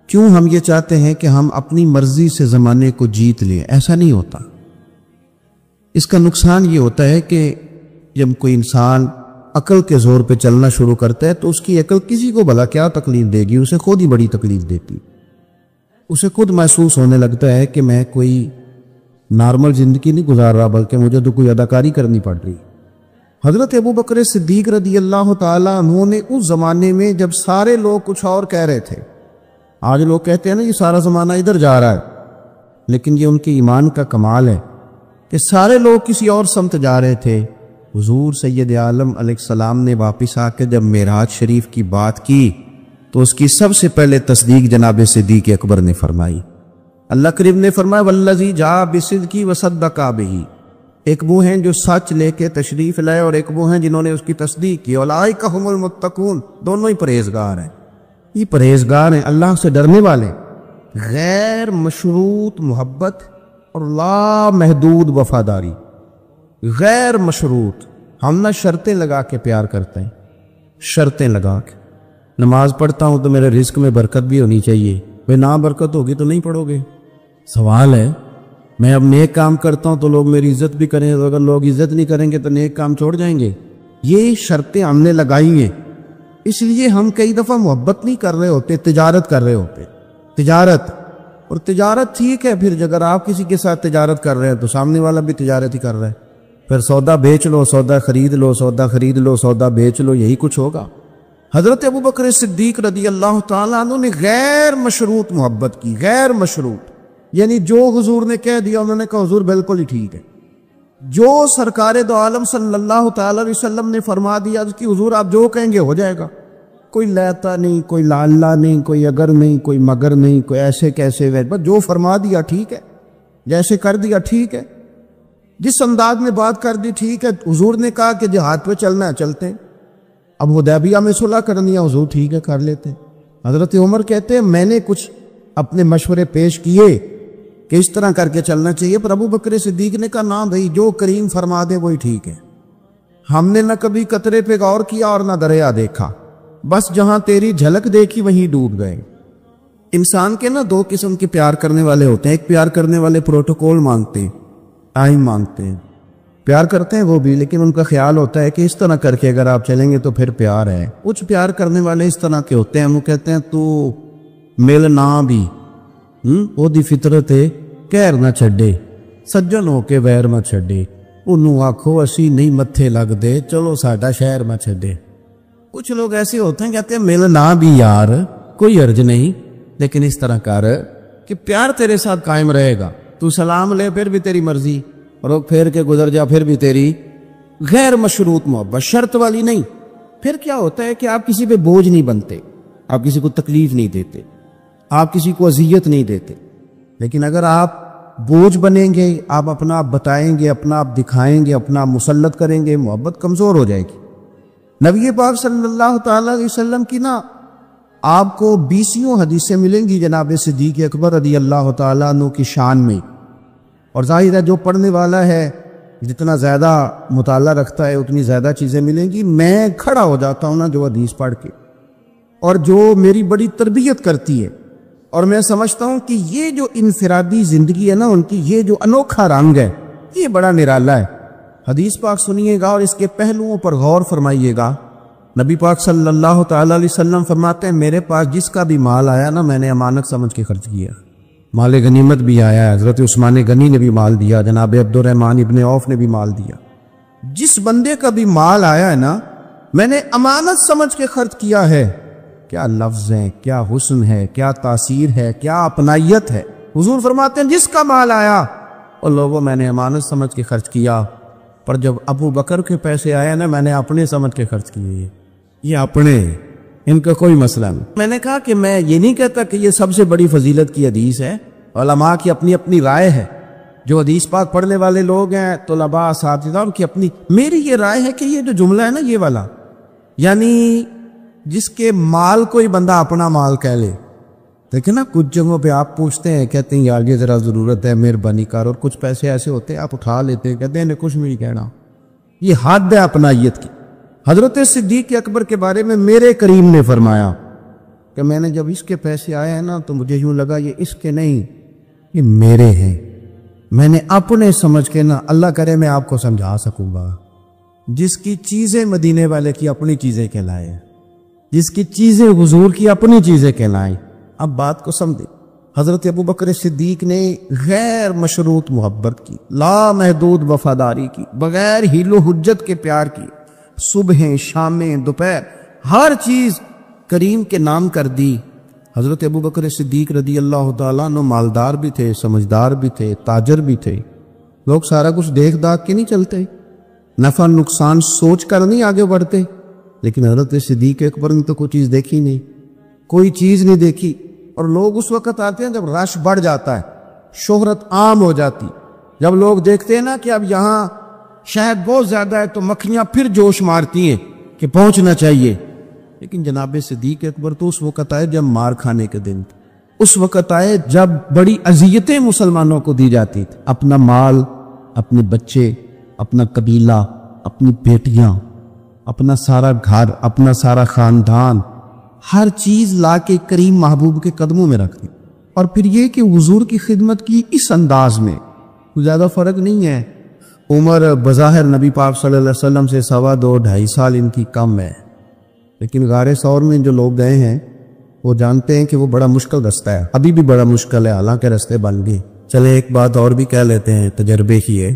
کیوں ہم یہ چاہتے ہیں کہ ہم اپنی مرضی سے زمانے کو جیت لیں۔ ایسا نہیں ہوتا۔ اس کا نقصان یہ ہوتا ہے کہ جب کوئی انسان عقل کے زور پہ چلنا شروع کرتا ہے تو اس کی عقل کسی کو بھلا کیا تکلیف دے گی، اسے خود ہی بڑی تکلیف دیتی، اسے خود محسوس ہونے لگتا ہے کہ میں کوئی نارمل زندگی نہیں گزار رہا بلکہ مجھے تو کوئی اداکاری کرنی پڑ رہی۔ حضرت ابوبکر صدیق رضی اللہ تعالیٰ عنہ نے اس زمانے میں جب سارے لوگ کچھ اور کہہ رہے تھے، آج لوگ کہتے ہیں نا یہ سارا زمانہ ادھر جا رہا ہے، لیکن یہ ان کے ایمان کا کمال ہے کہ سارے لوگ کسی اور سمت جا رہے تھے، حضور سید عالم علیہ السلام نے واپس آ کے جب معراج شریف کی بات کی تو اس کی سب سے پہلے تصدیق جناب صدیق اکبر نے فرمائی۔ اللہ کریم نے فرمایا والذی جاء بالصدق وصدق بہ، ایک وہ ہیں جو سچ لے کے تشریف لائے اور ایک وہ ہیں جنہوں نے اس کی تصدیق کی، اولئک ھم المتقون، دونوں ہی پرہیزگار ہیں، یہ پرہیزگار ہیں، اللہ سے ڈرنے والے، غیر مشروط محبت اور لا محدود وفاداری، غیر مشروط۔ ہم نہ شرطیں لگا کے پیار کرتے ہیں، شرطیں لگا کے نماز پڑھتا ہوں تو میرے رزق میں برکت بھی ہونی چاہیے، بھئی نہ برکت ہوگی تو نہیں پڑھو گے، سوال ہے۔ میں اب نیک کام کرتا ہوں تو لوگ میری عزت بھی کریں، تو اگر لوگ عزت نہیں کریں گے تو نیک کام چھوڑ جائیں گے، یہ شرطیں ہم نے لگائی ہیں۔ اس لیے ہم کئی دفعہ محبت نہیں کر رہے ہوتے، تجارت کر رہے ہوتے، تجارت، اور تجارت ٹھیک ہے، پھر اگر آپ کسی کے ساتھ تجارت کر رہے ہیں تو سامنے والا بھی تجارت ہی کر رہا ہے، پھر سودا بیچ لو، سودا خرید لو، سودا خرید لو، سودا بیچ لو، یہی کچھ ہوگا۔ حضرت ابوبکر صدیق رضی اللہ تعالیٰ عنہ نے غیر مشروط محبت کی، غیر مشروط، یعنی جو حضور نے کہہ دیا انہوں نے کہا حضور بالکل ہی ٹھیک ہے، جو سرکار دو عالم صلی اللہ تعالی علیہ وسلم نے فرما دیا کہ حضور آپ جو کہیں گے ہو جائے گا، کوئی لیتا نہیں، کوئی لالا نہیں، کوئی اگر نہیں، کوئی مگر نہیں، کوئی ایسے کیسے، بس جو فرما دیا ٹھیک ہے، جیسے کر دیا ٹھیک ہے، جس انداز میں بات کر دی ٹھیک ہے۔ حضور نے کہا کہ جہاد پہ چلنا ہے چلتے ہیں، اب حدیبیہ میں صلح کرنی ہے، حضور ٹھیک ہے کر لیتے ہیں۔ حضرت عمر کہتے ہیں میں نے کچھ اپنے مشورے پیش کیے کہ اس طرح کر کے چلنا چاہیے، پر ابو بکر صدیق نے کہا نہ بھائی جو کریم فرما دے وہی ٹھیک ہے، ہم نے نہ کبھی قطرے پہ غور کیا اور نہ دریا دیکھا، بس جہاں تیری جھلک دیکھی وہیں ڈوب گئے۔ انسان کے نا دو قسم کے پیار کرنے والے ہوتے ہیں، ایک پیار کرنے والے پروٹوکول مانگتے ہیں، ٹائم مانگتے ہیں، پیار کرتے ہیں وہ بھی، لیکن ان کا خیال ہوتا ہے کہ اس طرح کر کے اگر آپ چلیں گے تو پھر پیار ہے۔ کچھ پیار کرنے والے اس طرح کے ہوتے ہیں، وہ کہتے ہیں تو مل نہ بھی وہ دی فطرت ہے کہر نہ چھڈے، سجن ہو کے ویر نہ چھڈے، انہوں آکھو اسی نہیں متھے لگ دے، چلو ساڈا شہر نہ چھڈے۔ کچھ لوگ ایسے ہوتے ہیں کہتے ہیں مل نہ بھی یار کوئی عرض نہیں، لیکن اس طرح کر کہ پیار تیرے ساتھ قائم رہے گا، تو سلام لے پھر بھی تیری مرضی، اور پھیر کے گزر جا پھر بھی تیری، غیر مشروط محبت، شرط والی نہیں۔ پھر کیا ہوتا ہے کہ آپ کسی پہ بوجھ نہیں بنتے، آپ کسی کو تکلیف نہیں دیتے، آپ کسی کو اذیت نہیں دیتے، لیکن اگر آپ بوجھ بنیں گے، آپ اپنا آپ بتائیں گے، اپنا آپ دکھائیں گے، اپنا آپ مسلط کریں گے، محبت کمزور ہو جائے گی۔ نبی پاک صلی اللہ تعالی علیہ وسلم کی نا آپ کو 20 حدیثیں ملیں گی جناب صدیق اکبر رضی اللہ تعالیٰ عنہ کی شان میں، اور ظاہر ہے جو پڑھنے والا ہے جتنا زیادہ مطالعہ رکھتا ہے اتنی زیادہ چیزیں ملیں گی۔ میں کھڑا ہو جاتا ہوں نا جو حدیث پڑھ کے، اور جو میری بڑی تربیت کرتی ہے، اور میں سمجھتا ہوں کہ یہ جو انفرادی زندگی ہے نا ان کی، یہ جو انوکھا رنگ ہے یہ بڑا نرالا ہے۔ حدیث پاک سنیے گا اور اس کے پہلوؤں پر غور فرمائیے گا۔ نبی پاک صلی اللہ تعالی علیہ وسلم فرماتے ہیں میرے پاس جس کا بھی مال آیا نا میں نے امانت سمجھ کے خرچ کیا۔ مال غنیمت بھی آیا ہے، حضرت عثمان غنی نے بھی مال دیا، جناب عبد الرحمن ابن عوف نے بھی مال دیا۔ جس بندے کا بھی مال آیا ہے نا میں نے امانت سمجھ کے خرچ کیا ہے۔ کیا لفظ ہیں، کیا حسن ہے، کیا تاثیر ہے، کیا اپنائیت ہے۔ حضور فرماتے ہیں جس کا مال آیا اور لوگوں میں نے امانت سمجھ کے خرچ کیا، پر جب ابو بکر کے پیسے آئے نا میں نے اپنے سمجھ کے خرچ کیے۔ یہ اپنے، ان کا کوئی مسئلہ نہیں۔ میں نے کہا کہ میں یہ نہیں کہتا کہ یہ سب سے بڑی فضیلت کی حدیث ہے، علماء کی اپنی اپنی رائے ہے۔ جو حدیث پاک پڑھنے والے لوگ ہیں طلباء اساتذہ ان کی اپنی، میری یہ رائے ہے کہ یہ جو جملہ ہے نا یہ والا، یعنی جس کے مال کوئی بندہ اپنا مال کہہ لے، دیکھیں نا کچھ جگہوں پہ آپ پوچھتے ہیں کہتے ہیں یار یہ ذرا ضرورت ہے مہربانی کر، اور کچھ پیسے ایسے ہوتے ہیں آپ اٹھا لیتے ہیں کہتے ہیں کچھ نہیں کہنا۔ یہ حد ہے اپنائیت کی۔ حضرت صدیق اکبر کے بارے میں میرے کریم نے فرمایا کہ میں نے جب اس کے پیسے آئے ہیں نا تو مجھے یوں لگا یہ اس کے نہیں یہ میرے ہیں، میں نے اپنے سمجھ کے نا، اللہ کرے میں آپ کو سمجھا سکوں گا، جس کی چیزیں مدینے والے کی اپنی چیزیں کہلائے، جس کی چیزیں حضور کی اپنی چیزیں کہلائیں۔ اب بات کو سمجھے، حضرت ابو بکر صدیق نے غیر مشروط محبت کی، لا محدود وفاداری کی، بغیر ہیل و حجت کے پیار کی، صبح شام دوپہر ہر چیز کریم کے نام کر دی۔ حضرت ابو بکر صدیق رضی اللہ تعالیٰ عنہ مالدار بھی تھے، سمجھدار بھی تھے، تاجر بھی تھے۔ لوگ سارا کچھ دیکھ داکھ کے نہیں چلتے، نفع نقصان سوچ کر نہیں آگے بڑھتے، لیکن حضرت صدیق اکبر نے تو کوئی چیز دیکھی نہیں، کوئی چیز نہیں دیکھی۔ اور لوگ اس وقت آتے ہیں جب رش بڑھ جاتا ہے، شہرت عام ہو جاتی، جب لوگ دیکھتے ہیں نا کہ اب یہاں شہد بہت زیادہ ہے تو مکھیاں پھر جوش مارتی ہیں کہ پہنچنا چاہیے۔ لیکن جناب صدیق اکبر تو اس وقت آئے جب مار کھانے کے دن تھے، اس وقت آئے جب بڑی اذیتیں مسلمانوں کو دی جاتی تھی، اپنا مال، اپنے بچے، اپنا قبیلہ، اپنی بیٹیاں، اپنا سارا گھر، اپنا سارا خاندان، ہر چیز لا کے کریم محبوب کے قدموں میں رکھ دی۔ اور پھر یہ کہ حضور کی خدمت کی اس انداز میں زیادہ فرق نہیں ہے۔ عمر بظاہر نبی پاک صلی اللہ علیہ وسلم سے 2.5-2.5 سال ان کی کم ہے، لیکن غار ثور میں جو لوگ گئے ہیں وہ جانتے ہیں کہ وہ بڑا مشکل رستہ ہے، ابھی بھی بڑا مشکل ہے، حالانکہ رستے بن گئے۔ چلے ایک بات اور بھی کہہ لیتے ہیں تجربے کی ہے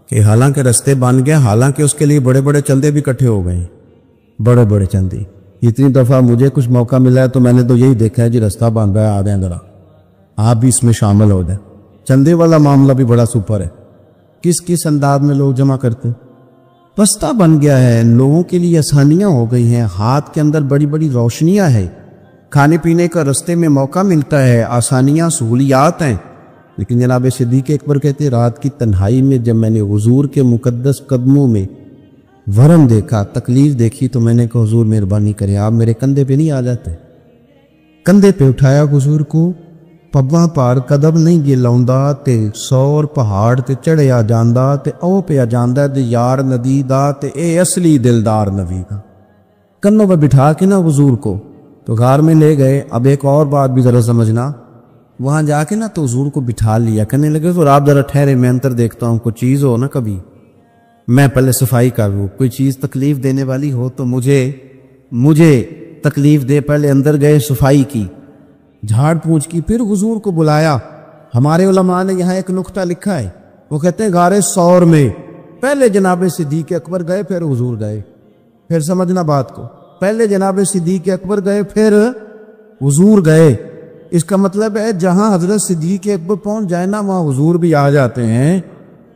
کہ حالانکہ رستے بن گئے، حالانکہ اس کے لیے بڑے بڑے چندے بھی اکٹھے ہو گئے، بڑے بڑے چندے۔ اتنی دفعہ مجھے کچھ موقع ملا ہے تو میں نے تو یہی دیکھا ہے جی رستہ بن رہا ہے، آ جائیں ذرا آپ بھی اس میں شامل ہو جائیں۔ چندے والا معاملہ بھی بڑا سپر ہے، کس کس انداز میں لوگ جمع کرتے ہیں۔ رستہ بن گیا ہے، لوگوں کے لیے آسانیاں ہو گئی ہیں، ہاتھ کے اندر بڑی بڑی روشنیاں ہیں، کھانے پینے کا رستے میں موقع ملتا ہے، آسانیاں سہولیات ہیں۔ لیکن جناب صدیق اکبر کہتے رات کی تنہائی میں جب میں نے حضور کے مقدس قدموں میں ورم دیکھا، تکلیف دیکھی، تو میں نے کہا حضور مہربانی کریں آپ میرے کندھے پہ نہیں آ جاتے۔ کندھے پہ اٹھایا حضور کو، پباں پار قدم نہیں جے لاؤندا تے سور پہاڑ تے چڑھیا جاندا تے او پیا جاندا تے یار ندی دا تے اے اصلی دلدار نبی کا۔ کنوں پہ بٹھا کے نا حضور کو تو غار میں لے گئے۔ اب ایک اور بات بھی ذرا سمجھنا، وہاں جا کے نا تو حضور کو بٹھا لیا، کہنے لگے تو آپ ذرا ٹھہرے میں انتر دیکھتا ہوں، کوئی چیز ہو نا کبھی میں پہلے صفائی کر لوں، کوئی چیز تکلیف دینے والی ہو تو مجھے تکلیف دے۔ پہلے اندر گئے، صفائی کی، جھاڑ پونچھ کی، پھر حضور کو بلایا۔ ہمارے علماء نے یہاں ایک نقطہ لکھا ہے، وہ کہتے ہیں غار ثور میں پہلے جناب صدیق اکبر گئے پھر حضور گئے۔ پھر سمجھنا بات کو، پہلے جناب صدیق اکبر گئے پھر حضور گئے۔ اس کا مطلب ہے جہاں حضرت صدیق اکبر پہنچ جائے نا وہاں حضور بھی آ جاتے ہیں۔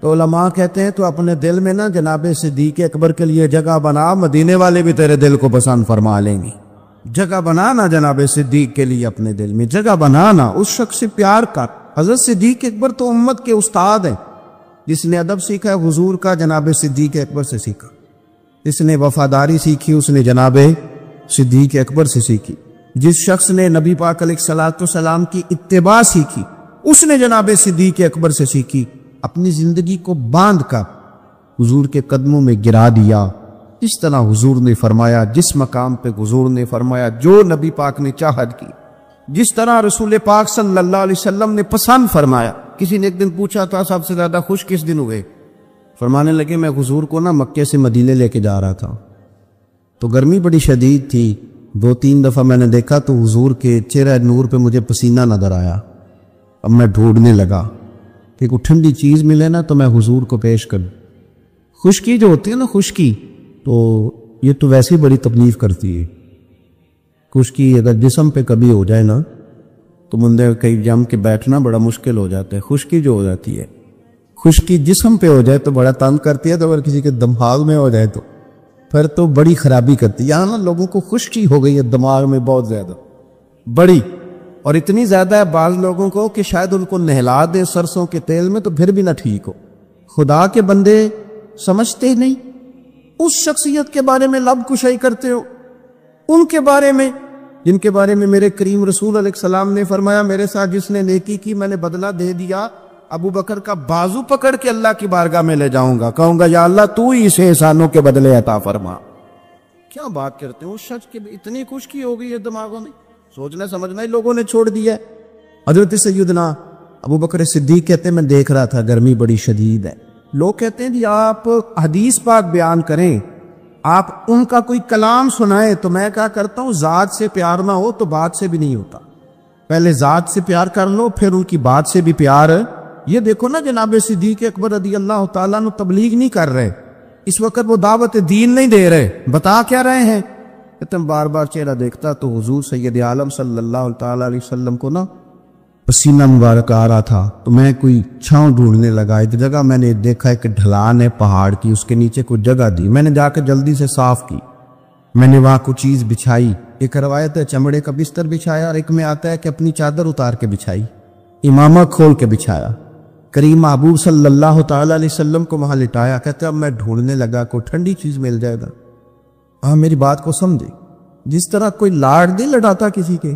تو علماء کہتے ہیں تو اپنے دل میں نا جناب صدیق اکبر کے لیے جگہ بنا، مدینے والے بھی تیرے دل کو پسند فرما لیں گے۔ جگہ بنانا جناب صدیق کے لیے، اپنے دل میں جگہ بنانا، اس شخص سے پیار کر۔ حضرت صدیق اکبر تو امت کے استاد ہیں، جس نے ادب سیکھا ہے حضور کا جناب صدیق اکبر سے سیکھا، جس نے وفاداری سیکھی اس نے جناب صدیق اکبر سے سیکھی، جس شخص نے نبی پاک علیہ الصلوۃ والسلام کی اتباع سیکھی اس نے جناب صدیق اکبر سے سیکھی۔ اپنی زندگی کو باندھ کر حضور کے قدموں میں گرا دیا، جس طرح حضور نے فرمایا، جس مقام پہ حضور نے فرمایا، جو نبی پاک نے چاہت کی، جس طرح رسول پاک صلی اللہ علیہ وسلم نے پسند فرمایا، کسی نے ایک دن پوچھا تھا سب سے زیادہ خوش کس دن ہوئے؟ فرمانے لگے میں حضور کو نا مکے سے مدینے لے کے جا رہا تھا، تو گرمی بڑی شدید تھی، 2-3 دفعہ میں نے دیکھا تو حضور کے چہرہ نور پہ مجھے پسینہ نظر آیا۔ اب میں ڈھونڈنے لگا کہ کوئی ٹھنڈی چیز ملے نا تو میں حضور کو پیش کروں۔ خشکی جو ہوتی ہے نا خشکی، تو یہ تو ویسے ہی بڑی تکلیف کرتی ہے۔ خشکی اگر جسم پہ کبھی ہو جائے نا تو بندے کہیں جم کے بیٹھنا بڑا مشکل ہو جاتا ہے۔ خشکی جو ہو جاتی ہے، خشکی جسم پہ ہو جائے تو بڑا تنگ کرتی ہے، تو اگر کسی کے دماغ میں ہو جائے تو پھر تو بڑی خرابی کرتی ہے۔ یہاں نا لوگوں کو خشکی ہو گئی ہے دماغ میں بہت زیادہ، بڑی، اور اتنی زیادہ ہے بعض لوگوں کو کہ شاید ان کو نہلا دیں سرسوں کے تیل میں تو پھر بھی نہ ٹھیک ہو۔ خدا کے بندے سمجھتے ہی نہیں، اس شخصیت کے بارے میں لب کشائی کرتے ہو، ان کے بارے میں جن کے بارے میں میرے کریم رسول علیہ السلام نے فرمایا میرے ساتھ جس نے نیکی کی میں نے بدلہ دے دیا، ابو بکر کا بازو پکڑ کے اللہ کی بارگاہ میں لے جاؤں گا، کہوں گا یا اللہ تو ہی اسے احسانوں کے بدلے عطا فرما۔ کیا بات کرتے ہیں، اس شخص کی اتنی خشکی ہو گئی ہے دماغوں میں، سوچنا سمجھنا ہی لوگوں نے چھوڑ دیا ہے۔ حضرت سیدنا ابو بکر صدیق کہتے ہیں میں دیکھ رہا تھا گرمی بڑی شدید ہے، لوگ کہتے ہیں جی آپ حدیث پاک بیان کریں، آپ ان کا کوئی کلام سنائیں، تو میں کیا کرتا ہوں ذات سے پیار نہ ہو تو بات سے بھی نہیں ہوتا، پہلے ذات سے پیار کر لو پھر ان کی بات سے بھی پیار۔ یہ دیکھو نا جناب صدیق اکبر رضی اللہ تعالیٰ نے تبلیغ نہیں کر رہے، اس وقت وہ دعوت دین نہیں دے رہے، بتا کیا رہے ہیں؟ کہتے ہیں بار بار چہرہ دیکھتا تو حضور سید عالم صلی اللہ تعالیٰ علیہ وسلم کو نا پسینہ مبارک آ رہا تھا، تو میں کوئی چھاؤں ڈھونڈنے لگا، ایک جگہ میں نے دیکھا ایک ڈھلان ہے پہاڑ کی، اس کے نیچے کوئی جگہ دی، میں نے جا کے جلدی سے صاف کی، میں نے وہاں کوئی چیز بچھائی، ایک روایت ہے چمڑے کا بستر بچھایا اور ایک میں آتا ہے کہ اپنی چادر اتار کے بچھائی، امامہ کھول کے بچھایا، کریم محبوب صلی اللہ تعالیٰ علیہ وسلم کو وہاں لٹایا۔ کہتے اب میں ڈھونڈنے لگا کوئی ٹھنڈی چیز مل جائے گا۔ ہاں میری بات کو سمجھے، جس طرح کوئی لاڑ نہیں لڑاتا کسی کے،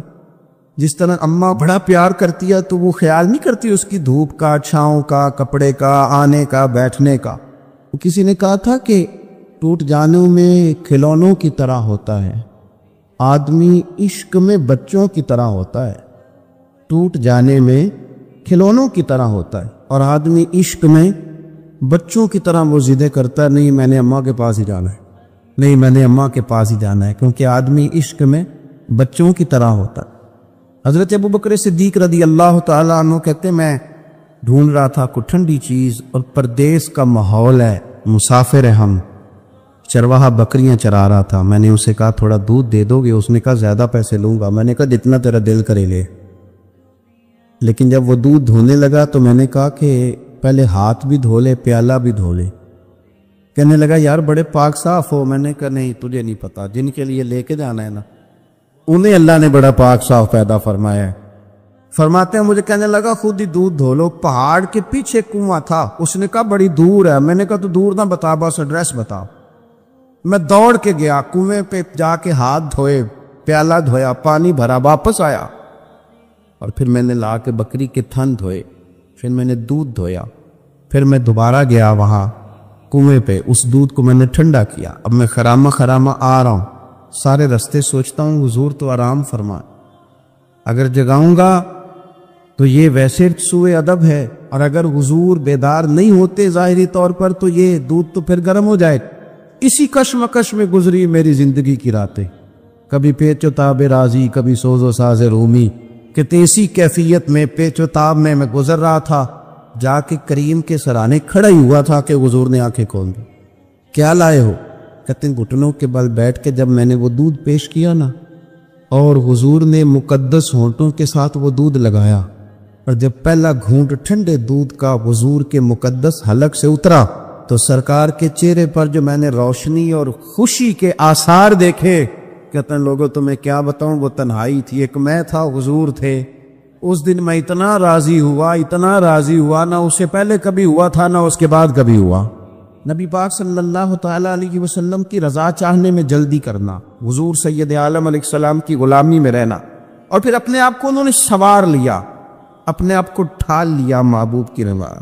جس طرح اماں بڑا پیار کرتی ہے تو وہ خیال نہیں کرتی اس کی دھوپ کا، چھاؤں کا، کپڑے کا، آنے کا، بیٹھنے کا۔ وہ کسی نے کہا تھا کہ ٹوٹ جانوں میں کھلونوں کی طرح ہوتا ہے، آدمی عشق میں بچوں کی طرح ہوتا ہے، ٹوٹ جانے میں کھلونوں کی طرح ہوتا ہے، اور آدمی عشق میں بچوں کی طرح وہ ضدیں کرتا ہے، نہیں میں نے اماں کے پاس ہی جانا ہے، نہیں میں نے اماں کے پاس ہی جانا ہے، کیونکہ آدمی عشق میں بچوں کی طرح ہوتا ہے۔ حضرت ابو بکر صدیق رضی اللہ تعالیٰ عنہ کہتے میں ڈھونڈ رہا تھا کوئی ٹھنڈی چیز، اور پردیس کا ماحول ہے، مسافر ہیں ہم، چرواہا بکریاں چرا رہا تھا، میں نے اسے کہا تھوڑا دودھ دے دو گے؟ اس نے کہا زیادہ پیسے لوں گا، میں نے کہا جتنا تیرا دل کرے لے۔ لیکن جب وہ دودھ دھونے لگا تو میں نے کہا کہ پہلے ہاتھ بھی دھو لے، پیالہ بھی دھو لے۔ کہنے لگا یار بڑے پاک صاف ہو، میں نے کہا نہیں تجھے نہیں پتا، جن کے لیے لے کے جانا ہے نا انہیں اللہ نے بڑا پاک صاف پیدا فرمایا ہے۔ فرماتے ہیں مجھے کہنے لگا خود ہی دودھ دھو لو، پہاڑ کے پیچھے کنواں تھا، اس نے کہا بڑی دور ہے، میں نے کہا تو دور نہ بتا بس ایڈریس بتا۔ میں دوڑ کے گیا کنویں پہ، جا کے ہاتھ دھوئے، پیالہ دھویا، پانی بھرا، واپس آیا، اور پھر میں نے لا کے بکری کے تھن دھوئے، پھر میں نے دودھ دھویا، پھر میں دوبارہ گیا وہاں کنویں پہ، اس دودھ کو میں نے ٹھنڈا کیا۔ اب میں خرامہ خرامہ آ رہا ہوں، سارے رستے سوچتا ہوں حضور تو آرام فرمائے، اگر جگاؤں گا تو یہ ویسے سوء ادب ہے، اور اگر حضور بیدار نہیں ہوتے ظاہری طور پر تو یہ دودھ تو پھر گرم ہو جائے۔ اسی کشمکش میں گزری میری زندگی کی راتیں، کبھی پیچ و تاب راضی، کبھی سوز و ساز رومی، کہ تیسی کیفیت میں پیچ و تاب میں گزر رہا تھا، جا کے کریم کے سرانے کھڑا ہی ہوا تھا کہ حضور نے آنکھیں کھول دی۔ کیا لائے ہو؟ کہتے ہیں گھٹنوں کے بل بیٹھ کے جب میں نے وہ دودھ پیش کیا نا، اور حضور نے مقدس ہونٹوں کے ساتھ وہ دودھ لگایا، اور جب پہلا گھونٹ ٹھنڈے دودھ کا حضور کے مقدس حلق سے اترا تو سرکار کے چہرے پر جو میں نے روشنی اور خوشی کے آثار دیکھے، کہتے ہیں لوگوں تمہیں کیا بتاؤں، وہ تنہائی تھی، ایک میں تھا حضور تھے۔ اس دن میں اتنا راضی ہوا نہ اس سے پہلے کبھی ہوا تھا نہ اس کے بعد کبھی ہوا۔ نبی پاک صلی اللہ تعالیٰ علیہ وسلم کی رضا چاہنے میں جلدی کرنا، حضور سید عالم علیہ السلام کی غلامی میں رہنا، اور پھر اپنے آپ کو انہوں نے سنوار لیا، اپنے آپ کو ڈھال لیا محبوب کی رضا۔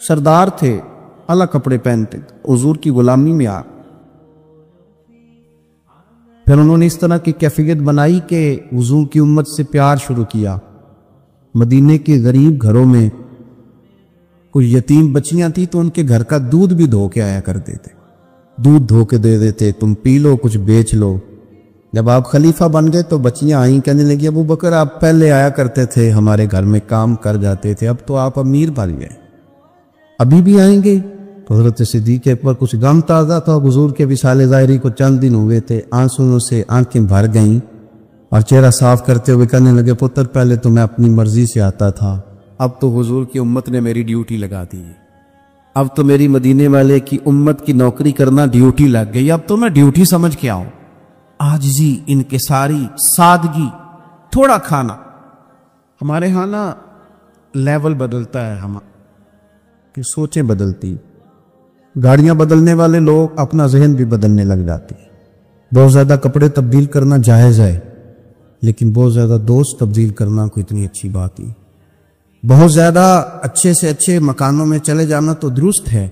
سردار تھے، اعلیٰ کپڑے پہنتے، حضور کی غلامی میں آ، پھر انہوں نے اس طرح کی کیفیت بنائی کہ حضور کی امت سے پیار شروع کیا۔ مدینے کے غریب گھروں میں کوئی یتیم بچیاں تھی تو ان کے گھر کا دودھ بھی دھو کے آیا کرتے تھے، دودھ دھو کے دے دیتے، تم پی لو کچھ بیچ لو۔ جب آپ خلیفہ بن گئے تو بچیاں آئیں کہنے لگی ابو بکر آپ پہلے آیا کرتے تھے ہمارے گھر میں کام کر جاتے تھے، اب تو آپ امیر بن گئے، ابھی بھی آئیں گے؟ تو حضرت صدیق اکبر کچھ غم تازہ تھا، حضور کے وصال ظاہری کو چند دن ہوئے تھے، آنسوؤں سے آنکھیں بھر گئیں اور چہرہ صاف کرتے ہوئے کہنے لگے پتر پہلے تو میں اپنی مرضی سے آتا تھا، اب تو حضور کی امت نے میری ڈیوٹی لگا دی، اب تو میری مدینے والے کی امت کی نوکری کرنا ڈیوٹی لگ گئی، اب تو میں ڈیوٹی سمجھ کے آؤں۔ عاجزی، انکساری، سادگی، تھوڑا کھانا۔ ہمارے ہاں نا لیول بدلتا ہے، ہم کہ سوچیں بدلتی، گاڑیاں بدلنے والے لوگ اپنا ذہن بھی بدلنے لگ جاتے ہیں۔ بہت زیادہ کپڑے تبدیل کرنا جائز ہے، لیکن بہت زیادہ دوست تبدیل کرنا کوئی اتنی اچھی بات نہیں۔ بہت زیادہ اچھے سے اچھے مکانوں میں چلے جانا تو درست ہے،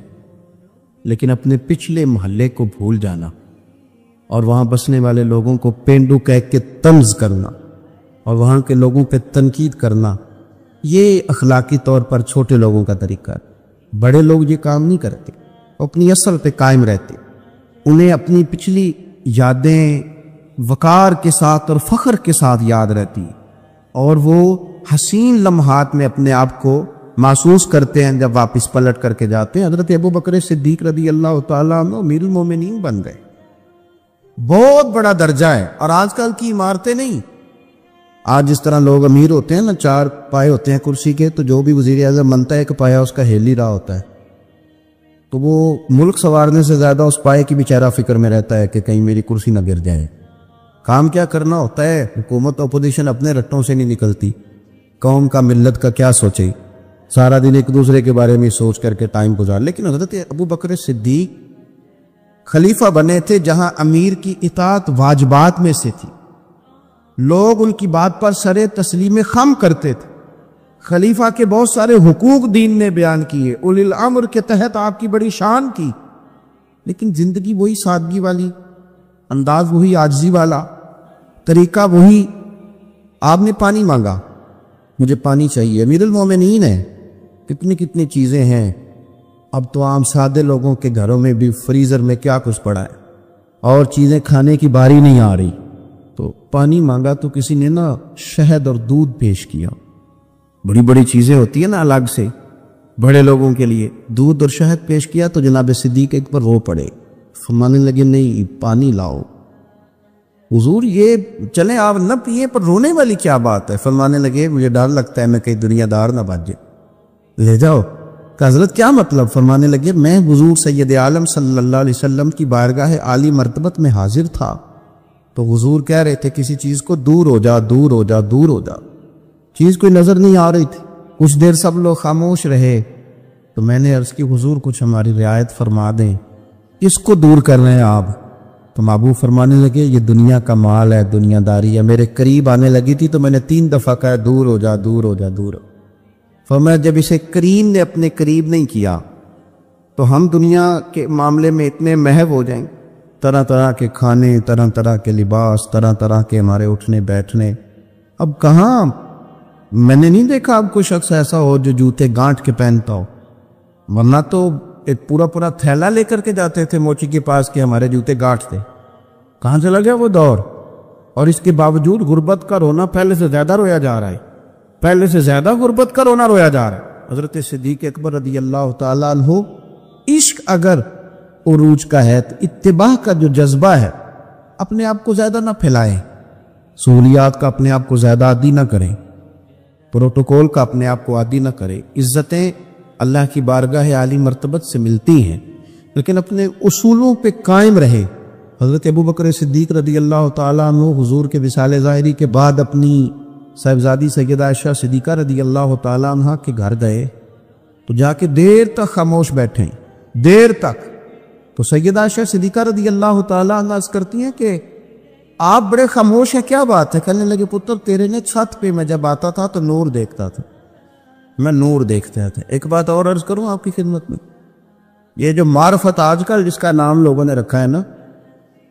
لیکن اپنے پچھلے محلے کو بھول جانا اور وہاں بسنے والے لوگوں کو پینڈو کہہ کے طنز کرنا اور وہاں کے لوگوں پہ تنقید کرنا، یہ اخلاقی طور پر چھوٹے لوگوں کا طریقہ ہے۔ بڑے لوگ یہ کام نہیں کرتے، وہ اپنی اصل پہ قائم رہتے، انہیں اپنی پچھلی یادیں وقار کے ساتھ اور فخر کے ساتھ یاد رہتی اور وہ حسین لمحات میں اپنے آپ کو محسوس کرتے ہیں جب واپس پلٹ کر کے جاتے ہیں۔ حضرت ابو بکر صدیق رضی اللہ تعالیٰ عنہ امیر المومنین بن گئے، بہت بڑا درجہ ہے، اور آج کل کی عمارتیں نہیں۔ آج جس طرح لوگ امیر ہوتے ہیں نا، 4 پائے ہوتے ہیں کرسی کے، تو جو بھی وزیر اعظم بنتا ہے ایک پایا اس کا ہل ہی رہا ہوتا ہے، تو وہ ملک سنوارنے سے زیادہ اس پائے کی بیچارہ فکر میں رہتا ہے کہ کہیں میری کرسی نہ گر جائے۔ کام کیا کرنا ہوتا ہے، حکومت اپوزیشن اپنے رٹوں سے نہیں نکلتی، قوم کا ملت کا کیا سوچے، سارا دن ایک دوسرے کے بارے میں سوچ کر کے ٹائم گزار۔ لیکن حضرت ابو بکر صدیق خلیفہ بنے تھے جہاں امیر کی اطاعت واجبات میں سے تھی، لوگ ان کی بات پر سر تسلیم خم کرتے تھے۔ خلیفہ کے بہت سارے حقوق دین نے بیان کیے، اولی الامر کے تحت آپ کی بڑی شان کی، لیکن زندگی وہی سادگی والی، انداز وہی عاجزی والا، طریقہ وہی۔ آپ نے پانی مانگا، مجھے پانی چاہیے، امیر المومنین ہے، کتنی کتنی چیزیں ہیں، اب تو عام سادے لوگوں کے گھروں میں بھی فریزر میں کیا کچھ پڑا ہے اور چیزیں کھانے کی باری نہیں آ رہی، تو پانی مانگا تو کسی نے نا شہد اور دودھ پیش کیا۔ بڑی بڑی چیزیں ہوتی ہیں نا الگ سے بڑے لوگوں کے لیے، دودھ اور شہد پیش کیا تو جناب صدیق ایک پر رو پڑے، فرمانے لگے نہیں پانی لاؤ۔ حضور یہ چلیں آپ نہ پیئے، پر رونے والی کیا بات ہے؟ فرمانے لگے مجھے ڈر لگتا ہے میں کہیں دنیا دار نہ بن جائے، لے جاؤ۔ کہ حضرت کیا مطلب؟ فرمانے لگے میں حضور سید عالم صلی اللہ علیہ وسلم کی بارگاہ عالی مرتبت میں حاضر تھا، تو حضور کہہ رہے تھے کسی چیز کو دور ہو جا، دور ہو جا، دور ہو جا، چیز کوئی نظر نہیں آ رہی تھی، کچھ دیر سب لوگ خاموش رہے، تو میں نے عرض کی حضور کچھ ہماری رعایت فرما دیں، کس کو دور کر رہے ہیں آپ؟ تو محبوب فرمانے لگے یہ دنیا کا مال ہے، دنیا داری ہے، میرے قریب آنے لگی تھی تو میں نے 3 دفعہ کہا دور ہو جا، دور ہو جا، دور ہو۔ فرمایا جب اسے کریم نے اپنے قریب نہیں کیا تو ہم دنیا کے معاملے میں اتنے محو ہو جائیں، طرح طرح کے کھانے، طرح طرح کے لباس، طرح طرح کے ہمارے اٹھنے بیٹھنے، اب کہاں میں نے نہیں دیکھا اب کوئی شخص ایسا ہو جو جوتے گانٹ کے پہنتا ہو، ورنہ تو ایک پورا پورا تھیلا لے کر کے جاتے تھے موچی کے پاس کہ ہمارے جوتے گانٹ تھے۔ کہاں چلا گیا وہ دور؟ اور اس کے باوجود غربت کا رونا پہلے سے زیادہ رویا جا رہا ہے، پہلے سے زیادہ غربت کا رونا رویا جا رہا ہے۔ حضرت صدیق اکبر رضی اللہ تعالیٰ عنہ، عشق اگر عروج کا ہے تو اتباع کا جو جذبہ ہے اپنے آپ کو زیادہ نہ پھیلائیں، سہولیات کا اپنے آپ کو زیادہ عادی نہ کریں، پروٹوکول کا اپنے آپ کو عادی نہ کریں۔ عزتیں اللہ کی بارگاہ عالی مرتبت سے ملتی ہیں، لیکن اپنے اصولوں پہ قائم رہے۔ حضرت ابو بکر صدیق رضی اللہ تعالیٰ عنہ حضور کے وصال ظاہری کے بعد اپنی صاحبزادی سیدہ عائشہ صدیقہ رضی اللہ تعالیٰ عنہ کے گھر گئے تو جا کے دیر تک خاموش بیٹھے، دیر تک۔ تو سیدہ عائشہ صدیقہ رضی اللہ تعالیٰ عنہ عرض کرتی ہیں کہ آپ بڑے خاموش ہیں، کیا بات ہے؟ کہنے لگے پتر تیرے نے چھت پہ میں جب آتا تھا تو نور دیکھتا تھا، میں نور دیکھتا تھا۔ ایک بات اور عرض کروں آپ کی خدمت میں، یہ جو معرفت آج کل جس کا نام لوگوں نے رکھا ہے نا،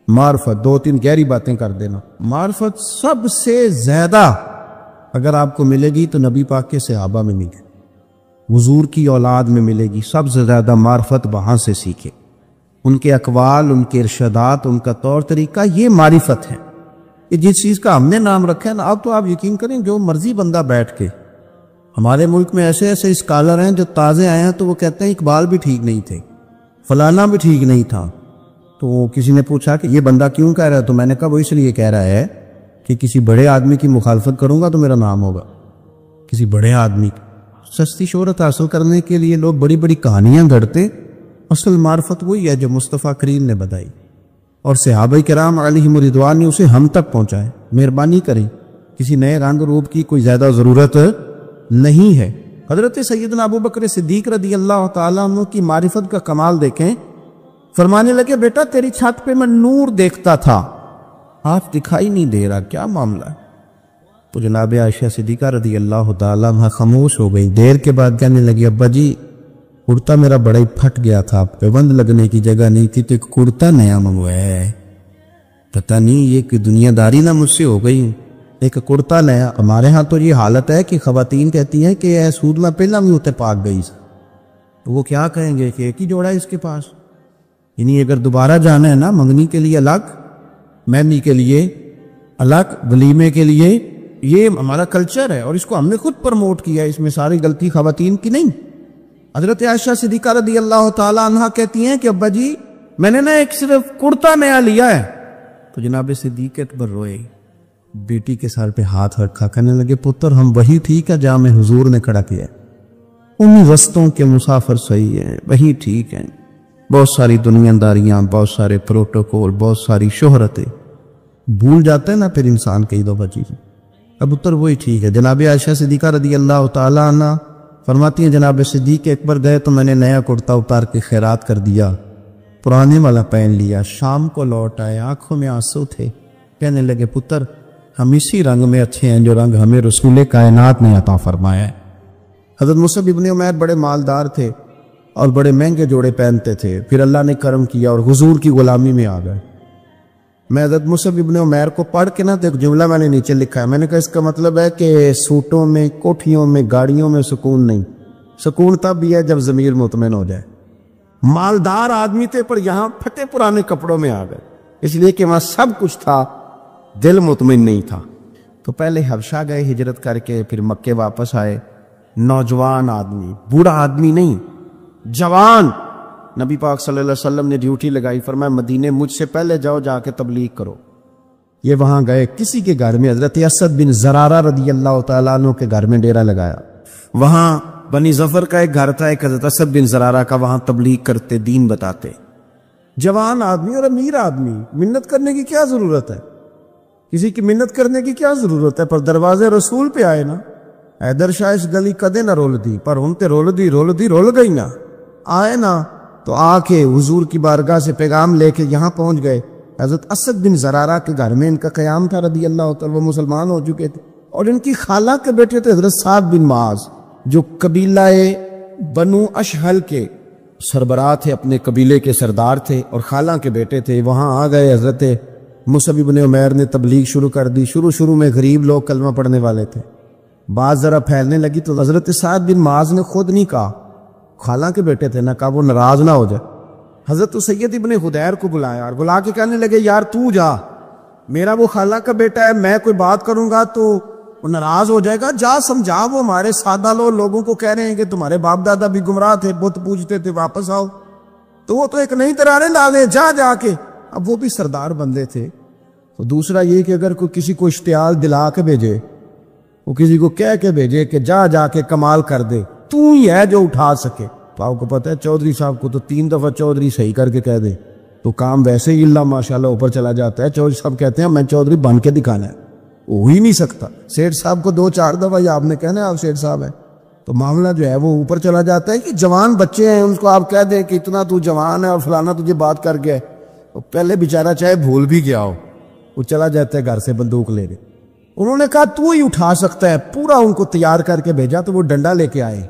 معرفت، 2-3 گہری باتیں کر دینا، معرفت سب سے زیادہ اگر آپ کو ملے گی تو نبی پاک کے صحابہ میں ملے، حضور کی اولاد میں ملے گی، سب سے زیادہ معرفت وہاں سے سیکھے، ان کے اقوال، ان کے ارشادات، ان کا طور طریقہ، یہ معرفت ہے۔ یہ جس چیز کا ہم نے نام رکھا ہے نا، اب تو آپ یقین کریں جو مرضی بندہ بیٹھ کے، ہمارے ملک میں ایسے ایسے اسکالر ہیں جو تازے آئے ہیں تو وہ کہتے ہیں اقبال بھی ٹھیک نہیں تھے، فلانا بھی ٹھیک نہیں تھا۔ تو کسی نے پوچھا کہ یہ بندہ کیوں کہہ رہا ہے، تو میں نے کہا وہ اس لیے کہہ رہا ہے کہ کسی بڑے آدمی کی مخالفت کروں گا تو میرا نام ہوگا، کسی بڑے آدمی کی۔ سستی شہرت حاصل کرنے کے لیے لوگ بڑی بڑی کہانیاں گھڑتے، اصل معرفت وہی ہے جو مصطفیٰ کریم نے بتائی، اور صحابہ کرام علیہم رضوان نے اسے ہم تک پہنچائے۔ مہربانی کریں، کسی نئے رنگ روپ کی کوئی زیادہ ضرورت نہیں ہے۔ حضرت سیدنا ابو بکر صدیق رضی اللہ تعالیٰ عنہ کی معرفت کا کمال دیکھیں، فرمانے لگے بیٹا تیری چھت پہ میں نور دیکھتا تھا، آج دکھائی نہیں دے رہا، کیا معاملہ ہے؟ تو جناب عائشہ صدیقہ رضی اللہ تعالیٰ عنہ خاموش ہو گئی۔ دیر کے بعد کہنے لگی ابا جی کرتا میرا بڑا ہی پھٹ گیا تھا، پیبند لگنے کی جگہ نہیں تھی تو ایک کرتا نیا منگوایا ہے، پتہ نہیں یہ کہ دنیا داری نہ مجھ سے ہو گئی، ایک کرتا نیا۔ ہمارے ہاں تو یہ حالت ہے کہ خواتین کہتی ہیں کہ اے سود میں پہلا بھی ہوتے پاک گئی سے، تو وہ کیا کہیں گے کہ ایک ہی جوڑا ہے اس کے پاس، یعنی اگر دوبارہ جانا ہے نا منگنی کے لیے الگ، مہندی کے لیے الگ، ولیمے کے لیے، یہ ہمارا کلچر ہے اور اس کو ہم نے خود پروموٹ کیا ہے، اس میں ساری غلطی خواتین کی نہیں۔ حضرت عائشہ صدیقہ رضی اللہ تعالیٰ عنہ کہتی ہیں کہ ابا جی میں نے نا ایک صرف کرتا نیا لیا ہے، تو جناب صدیق اکبر روئے، بیٹی کے سر پہ ہاتھ رکھا، کہنے لگے پتر ہم وہی ٹھیک ہے جہاں میں حضور نے کھڑا کیا ہے، ان رستوں کے مسافر صحیح ہیں، وہی ٹھیک ہیں، بہت ساری دنیا داریاں، بہت سارے پروٹوکول، بہت ساری شہرتیں، بھول جاتے ہیں نا پھر انسان کئی دفعہ چیزیں، اب اتر وہی ٹھیک ہے۔ جناب عائشہ صدیقہ رضی اللہ تعالیٰ عنہ فرماتی ہیں جناب صدیق اکبر گئے تو میں نے نیا کرتا اتار کے خیرات کر دیا، پرانے والا پہن لیا، شام کو لوٹ آئے، آنکھوں میں آنسو تھے، کہنے لگے پتر ہم اسی رنگ میں اچھے ہیں جو رنگ ہمیں رسول کائنات نے عطا فرمایا ہے۔ حضرت مصعب ابن عمیر بڑے مالدار تھے اور بڑے مہنگے جوڑے پہنتے تھے، پھر اللہ نے کرم کیا اور حضور کی غلامی میں آ گئے۔ میں حضرت مصعب ابن عمیر کو پڑھ کے نا تو ایک جملہ میں نے نیچے لکھا ہے، میں نے کہا اس کا مطلب ہے کہ سوٹوں میں، کوٹھیوں میں، گاڑیوں میں سکون نہیں، سکون تب بھی ہے جب ضمیر مطمئن ہو جائے۔ مالدار آدمی تھے پر یہاں پھٹے پرانے کپڑوں میں آ گئے، اس لیے کہ وہاں سب کچھ تھا، دل مطمئن نہیں تھا۔ تو پہلے حبشہ گئے ہجرت کر کے، پھر مکے واپس آئے، نوجوان آدمی، بوڑھا آدمی نہیں، جوان۔ نبی پاک صلی اللہ علیہ وسلم نے ڈیوٹی لگائی، فرمایا مدینے مجھ سے پہلے جاؤ، جا کے تبلیغ کرو۔ یہ وہاں گئے، کسی کے گھر میں، حضرت اسد بن زرارہ رضی اللہ تعالیٰ عنہ کے گھر میں ڈیرا لگایا۔ وہاں بنی ظفر کا ایک گھر تھا، ایک حضرت اسد بن زرارہ کا، وہاں تبلیغ کرتے، دین بتاتے۔ جوان آدمی اور امیر آدمی، منت کرنے کی کیا ضرورت ہے؟ کسی کی منت کرنے کی کیا ضرورت ہے؟ پر دروازے رسول پہ آئے نا، حیدر شاہ اس گلی کدے نہ رول دی، پر ان تے رول گئی نا، آئے نا تو آ کے حضور کی بارگاہ سے پیغام لے کے یہاں پہنچ گئے۔ حضرت اسد بن زرارہ کے گھر میں ان کا قیام تھا رضی اللہ تعالیٰ، وہ مسلمان ہو چکے تھے، اور ان کی خالہ کے بیٹے تھے حضرت سعد بن معاذ، جو قبیلہ بنو اشہل کے سربراہ تھے، اپنے قبیلے کے سردار تھے، اور خالہ کے بیٹے تھے۔ وہاں آ گئے، حضرت مصعب بن عمیر نے تبلیغ شروع کر دی۔ شروع میں غریب لوگ کلمہ پڑھنے والے تھے، بات ذرا پھیلنے لگی تو حضرت سعد بن معاذ نے خود نہیں کہا، خالہ کے بیٹے تھے نا، کہا وہ ناراض نہ ہو جائے۔ حضرت سید ابن حدیر کو بلایا اور بلا کے کہنے لگے یار تو جا، میرا وہ خالہ کا بیٹا ہے، میں کوئی بات کروں گا تو وہ ناراض ہو جائے گا، جا سمجھا، وہ ہمارے سادہ لوگوں کو کہہ رہے ہیں کہ تمہارے باپ دادا بھی گمراہ تھے، بت پوجتے تھے، واپس آؤ۔ تو وہ تو ایک نئی ترانے لا دیں، جا کے۔ اب وہ بھی سردار بندے تھے۔ تو دوسرا یہ کہ اگر کوئی کسی کو اشتعال دلا کے بھیجے، وہ کسی کو کہہ کے بھیجے کہ جا کے کمال کر دے، تو ہی ہے جو اٹھا سکے۔ تو آپ کو پتہ ہے چودھری صاحب کو تو 3 دفعہ چودھری صحیح کر کے کہہ دے تو کام ویسے ہی اللہ ماشاءاللہ اوپر چلا جاتا ہے۔ چودھری صاحب کہتے ہیں میں چودھری بن کے دکھانا ہے، ہو ہی نہیں سکتا۔ سیٹھ صاحب کو 2-4 دفعہ یہ آپ نے کہنا ہے آپ سیٹھ صاحب ہیں، تو معاملہ جو ہے وہ اوپر چلا جاتا ہے۔ کہ جوان بچے ہیں ان کو آپ کہہ دیں کہ اتنا تو جوان ہے اور فلانا تجھے بات کر گیا ہے، وہ پہلے بیچارہ چاہے بھول بھی گیا ہو، وہ چلا جاتا ہے گھر سے بندوق لے کے۔ انہوں نے کہا تو ہی اٹھا سکتا ہے، پورا ان کو تیار کر کے بھیجا تو وہ ڈنڈا لے کے آئے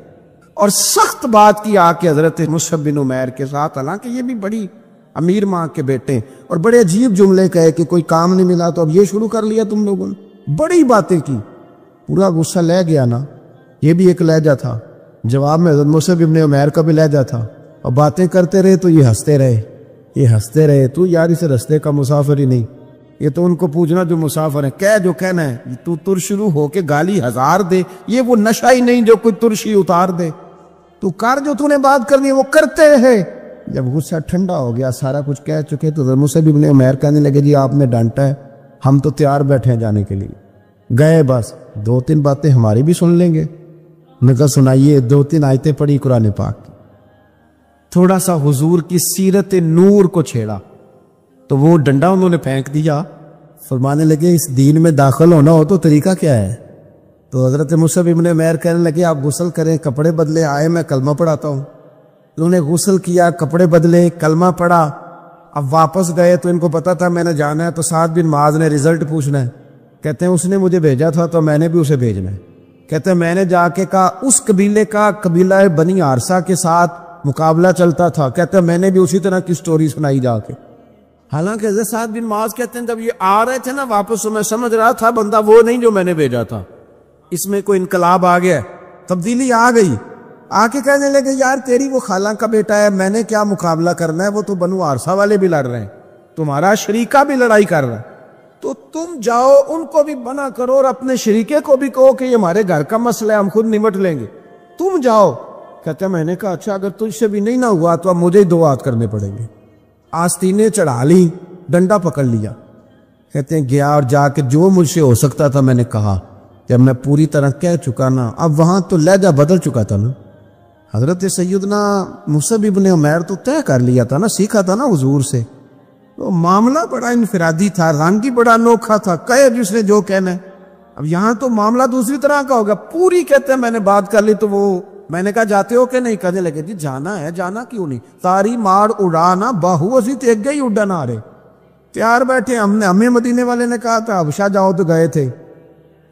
اور سخت بات کی آ کے حضرت مصعب بن عمیر کے ساتھ، حالانکہ یہ بھی بڑی امیر ماں کے بیٹے، اور بڑے عجیب جملے کہے کہ کوئی کام نہیں ملا تو اب یہ شروع کر لیا تم لوگوں نے، بڑی باتیں کی، پورا غصہ لے گیا نا۔ یہ بھی ایک لہجہ تھا جواب میں حضرت مصعب ابن عمیر کا بھی لہجہ تھا، اور باتیں کرتے رہے تو یہ ہنستے رہے، تو یار اسے رستے کا مسافر ہی نہیں، یہ تو ان کو پوچھنا جو مسافر ہیں، کہہ جو کہنا ہے، تو تر شروع ہو کے گالی ہزار دے، یہ وہ نشہ ہی نہیں جو کوئی ترشی اتار دے، تو کر جو تو نے بات کرنی ہے وہ کرتے رہے۔ جب غصہ ٹھنڈا ہو گیا، سارا کچھ کہہ چکے، تو حضرت مصعب ابن عمیر کہنے لگے جی آپ نے ڈانٹا ہے، ہم تو تیار بیٹھے ہیں جانے کے لیے، گئے بس 2-3 باتیں ہماری بھی سن لیں گے۔ میں کہا سنائیے، 2-3 آیتیں پڑھی قرآن پاک کی، تھوڑا سا حضور کی سیرت نور کو چھیڑا تو وہ ڈنڈا انہوں نے پھینک دیا، فرمانے لگے اس دین میں داخل ہونا ہو تو طریقہ کیا ہے؟ تو حضرت مصعب ابن عمیر کہنے لگے آپ غسل کریں، کپڑے بدلے، آئے میں کلمہ پڑھاتا ہوں۔ انہوں نے غسل کیا، کپڑے بدلے، کلمہ پڑھا، اب واپس گئے تو ان کو پتا تھا میں نے جانا ہے، تو سعد بن معاذ نے رزلٹ پوچھنا ہے، کہتے ہیں اس نے مجھے بھیجا تھا تو میں نے بھی اسے بھیجنا ہے، کہتے ہیں میں نے جا کے کہا اس قبیلے کا قبیلہ بنی عارصہ کے ساتھ مقابلہ چلتا تھا، کہتے ہیں میں نے بھی اسی طرح کی سٹوری سنائی جا کے۔ حالانکہ حضرت سعد بن معاذ کہتے ہیں جب یہ آ رہے تھے نا واپس تو میں سمجھ رہا تھا بندہ وہ نہیں جو میں نے بھیجا تھا، اس میں کوئی انقلاب آ گیا، تبدیلی آ گئی۔ آ کے کہنے لگے یار تیری وہ خالہ کا بیٹا ہے، میں نے کیا مقابلہ کرنا ہے، وہ تو بنو عارصہ والے بھی لڑ رہے ہیں، تمہارا شریکہ بھی لڑائی کر رہا ہے، تو تم جاؤ ان کو بھی منع کرو اور اپنے شریکے کو بھی کہو کہ یہ ہمارے گھر کا مسئلہ ہے، ہم خود نمٹ لیں گے، تم جاؤ۔ کہتے ہیں میں نے کہا اچھا اگر تجھ سے بھی نہیں نہ ہوا تو اب مجھے ہی 2 ہاتھ کرنے پڑیں گے۔ آستینیں چڑھا لی، ڈنڈا پکڑ لیا، کہتے ہیں گیا اور جا کے جو مجھ سے ہو سکتا تھا میں نے کہا، جب میں پوری طرح کہہ چکا نا، اب وہاں تو لہجہ بدل چکا تھا نا، حضرت سیدنا مصعب ابن عمیر تو طے کر لیا تھا نا، سیکھا تھا نا حضور سے، تو معاملہ بڑا انفرادی تھا، رنگ ہی بڑا انوکھا تھا، کہے جس نے جو کہنا ہے۔ اب یہاں تو معاملہ دوسری طرح کا ہوگا، پوری کہتے ہیں میں نے بات کر لی، تو وہ میں نے کہا جاتے ہو کہ نہیں؟ کہنے لگے جی جانا ہے، جانا کیوں نہیں، تاری مار اڑانا باہو اسی تے گئی اڈن آ رہے، تیار بیٹھے، ہمیں مدینے والے نے کہا تھا حبشہ جاؤ تو گئے تھے،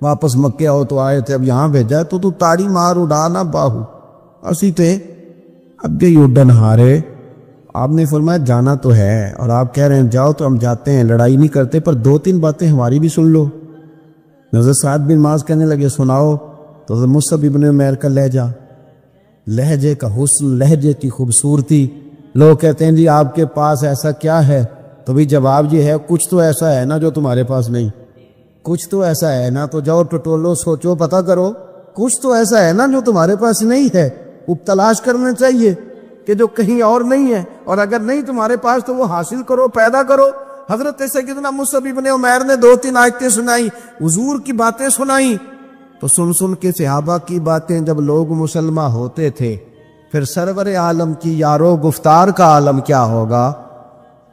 واپس مکے آؤ تو آئے تھے، اب یہاں بھیجا ہے تو تاری مار اڑانا باہو اسی تے اب گئی اڈن ہارے۔ آپ نے فرمایا جانا تو ہے، اور آپ کہہ رہے ہیں جاؤ تو ہم جاتے ہیں، لڑائی نہیں کرتے، پر 2-3 باتیں ہماری بھی سن لو۔ حضرت سعد بن معاذ کہنے لگے سناؤ۔ تو حضرت مصعب ابن عمیر کا لہجہ، لہجے کا حسن، لہجے کی خوبصورتی، لوگ کہتے ہیں جی آپ کے پاس ایسا کیا ہے؟ تو بھی جواب یہ ہے کچھ تو ایسا ہے نا جو تمہارے پاس نہیں، کچھ تو ایسا ہے نا، تو جاؤ ٹٹولو، سوچو، پتہ کرو، کچھ تو ایسا ہے نا جو تمہارے پاس نہیں ہے، وہ تلاش کرنا چاہیے کہ جو کہیں اور نہیں ہے، اور اگر نہیں تمہارے پاس تو وہ حاصل کرو، پیدا کرو۔ حضرت سیدنا مصعب ابن عمیر نے 2-3 آیتیں سنائی، حضور کی باتیں سنائی، تو سن کے صحابہ کی باتیں جب لوگ مسلمان ہوتے تھے، پھر سرور عالم کی یارو گفتار کا عالم کیا ہوگا۔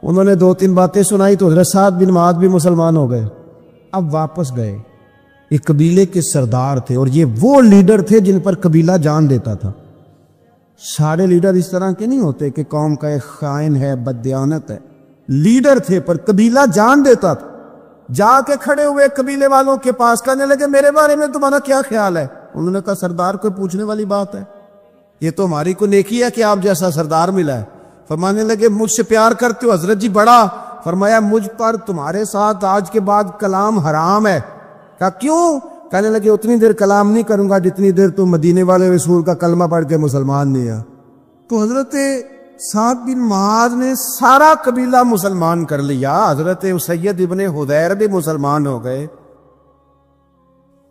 انہوں نے 2-3 باتیں سنائی تو حضرت سعد بن معاذ بھی مسلمان ہو گئے۔ اب واپس گئے، ایک قبیلے کے سردار تھے، اور یہ وہ لیڈر تھے جن پر قبیلہ جان دیتا تھا۔ سارے لیڈر اس طرح کے نہیں ہوتے کہ قوم کا ایک خائن ہے، بددیانت ہے، لیڈر تھے پر قبیلہ جان دیتا تھا۔ جا کے کھڑے ہوئے قبیلے والوں کے پاس، کہنے لگے میرے بارے میں تمہارا کیا خیال ہے؟ انہوں نے کہا سردار کو پوچھنے والی بات ہے، یہ تو ہماری کو نیکی ہے کہ آپ جیسا سردار ملا ہے۔ فرمانے لگے مجھ سے پیار کرتے ہو؟ حضرت جی بڑا۔ فرمایا مجھ پر تمہارے ساتھ آج کے بعد کلام حرام ہے۔ کہا کیوں؟ کہنے لگے اتنی دیر کلام نہیں کروں گا جتنی دیر تم مدینے والے رسول کا کلمہ پڑھ کے مسلمان نہیں ہے۔ تو حضرت سعد بن معاذ نے سارا قبیلہ مسلمان کر لیا، حضرت سید ابن حضیر بھی مسلمان ہو گئے،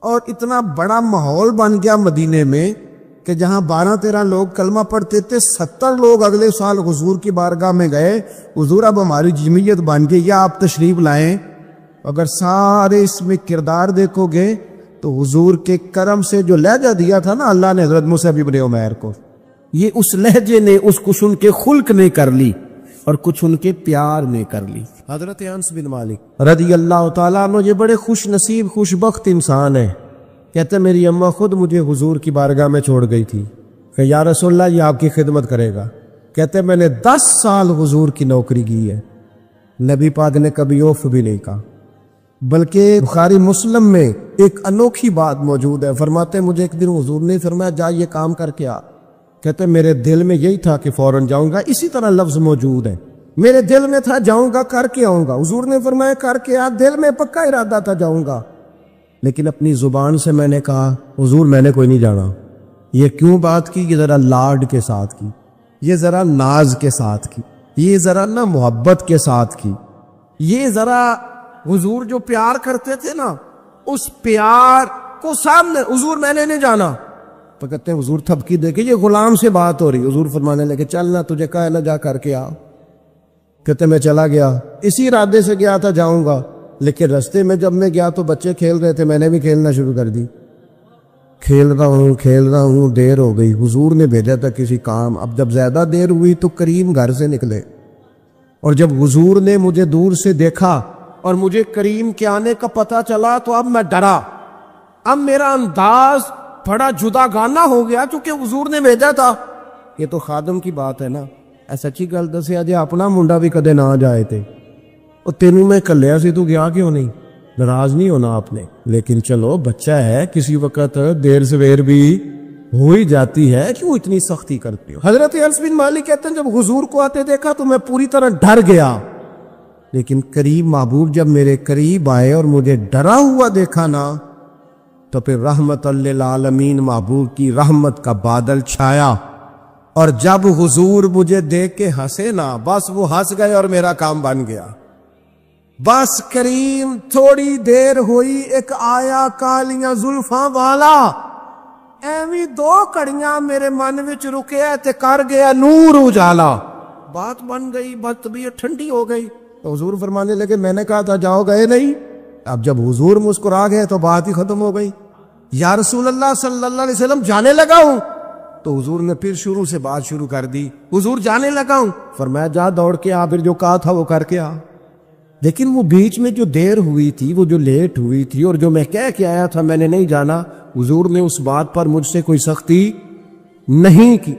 اور اتنا بڑا ماحول بن گیا مدینے میں کہ جہاں 12-13 لوگ کلمہ پڑھتے تھے، 70 لوگ اگلے سال حضور کی بارگاہ میں گئے، حضور اب ہماری جمعیت بن گئی، یا آپ تشریف لائیں۔ اگر سارے اس میں کردار دیکھو گے تو حضور کے کرم سے جو لہجہ دیا تھا نا اللہ نے حضرت مصعب ابن عمیر کو، یہ اس لہجے نے، اس کچھ ان کے خلق نے کر لی اور کچھ ان کے پیار نے کر لی۔ حضرت انس بن مالک رضی اللہ تعالیٰ عنہ یہ بڑے خوش نصیب خوش بخت انسان ہیں، کہتے ہیں میری اماں خود مجھے حضور کی بارگاہ میں چھوڑ گئی تھی کہ یا رسول اللہ یہ آپ کی خدمت کرے گا۔ کہتے ہیں میں نے 10 سال حضور کی نوکری کی ہے، نبی پاک نے کبھی اوف بھی نہیں کہا، بلکہ بخاری مسلم میں ایک انوکھی بات موجود ہے، فرماتے ہیں مجھے ایک دن حضور نے فرمایا جا یہ کام کر کے آ۔ کہتے ہیں میرے دل میں یہی تھا کہ فوراً جاؤں گا، اسی طرح لفظ موجود ہے، میرے دل میں تھا جاؤں گا، کر کے آؤں گا۔ حضور نے فرمایا کر کے آ، دل میں پکا ارادہ تھا جاؤں گا، لیکن اپنی زبان سے میں نے کہا حضور میں نے کوئی نہیں جانا، یہ کیوں بات کی؟ یہ ذرا لاڈ کے ساتھ کی، یہ ذرا ناز کے ساتھ کی، یہ ذرا نا محبت کے ساتھ کی، یہ ذرا حضور جو پیار کرتے تھے نا اس پیار کو سامنے. حضور میں نے نہیں جانا، تو کہتے ہیں حضور تھپکی دے کے، یہ غلام سے بات ہو رہی، حضور فرمانے لگے چلنا تجھے کہا ہے نا جا کر کے آ. کہتے میں چلا گیا، اسی ارادے سے گیا تھا جاؤں گا، لیکن رستے میں جب میں گیا تو بچے کھیل رہے تھے، میں نے بھی کھیلنا شروع کر دی. کھیل رہا ہوں دیر ہو گئی. حضور نے بھیجا تھا کسی کام. اب جب زیادہ دیر ہوئی تو کریم گھر سے نکلے، اور جب حضور نے مجھے دور سے دیکھا اور مجھے کریم کے آنے کا پتہ چلا تو اب میں ڈرا. اب میرا انداز بڑا جدا گانا ہو گیا چونکہ حضور نے بھیجا تھا. یہ تو خادم کی بات ہے نا. اے سچی گل دسیا جی اپنا منڈا بھی کدے نہ جائے تھے، اور تینوں میں کلیا سی تو گیا کیوں نہیں؟ ناراض نہیں ہونا آپ نے، لیکن چلو بچہ ہے، کسی وقت دیر سویر بھی ہو ہی جاتی ہے، کیوں اتنی سختی کرتی ہو؟ حضرت انس بن مالک کہتے ہیں جب حضور کو آتے دیکھا تو میں پوری طرح ڈر گیا، لیکن قریب محبوب جب میرے قریب آئے اور مجھے ڈرا ہوا دیکھا نا تو پھر رحمت للعالمین محبوب کی رحمت کا بادل چھایا. اور جب حضور مجھے دیکھ کے ہنسے نا بس وہ ہنس گئے اور میرا کام بن گیا. بس کریم تھوڑی دیر ہوئی ایک آیا کالیاں زلفاں والا، ایویں دو کڑیاں میرے من وچ رکیا تے کر گیا نور اجالا. بات بن گئی، بات طبیعت ٹھنڈی ہو گئی. تو حضور فرمانے لگے میں نے کہا تھا جاؤ، گئے نہیں. اب جب حضور مسکرا گئے تو بات ہی ختم ہو گئی. یا رسول اللہ صلی اللہ علیہ وسلم جانے لگا ہوں. تو حضور نے پھر شروع سے بات شروع کر دی. حضور جانے لگا ہوں، فرمایا جا دوڑ کے آ، پھر جو کہا تھا وہ کر کے آ. لیکن وہ بیچ میں جو دیر ہوئی تھی، وہ جو لیٹ ہوئی تھی، اور جو میں کہہ کے آیا تھا میں نے نہیں جانا، حضور نے اس بات پر مجھ سے کوئی سختی نہیں کی.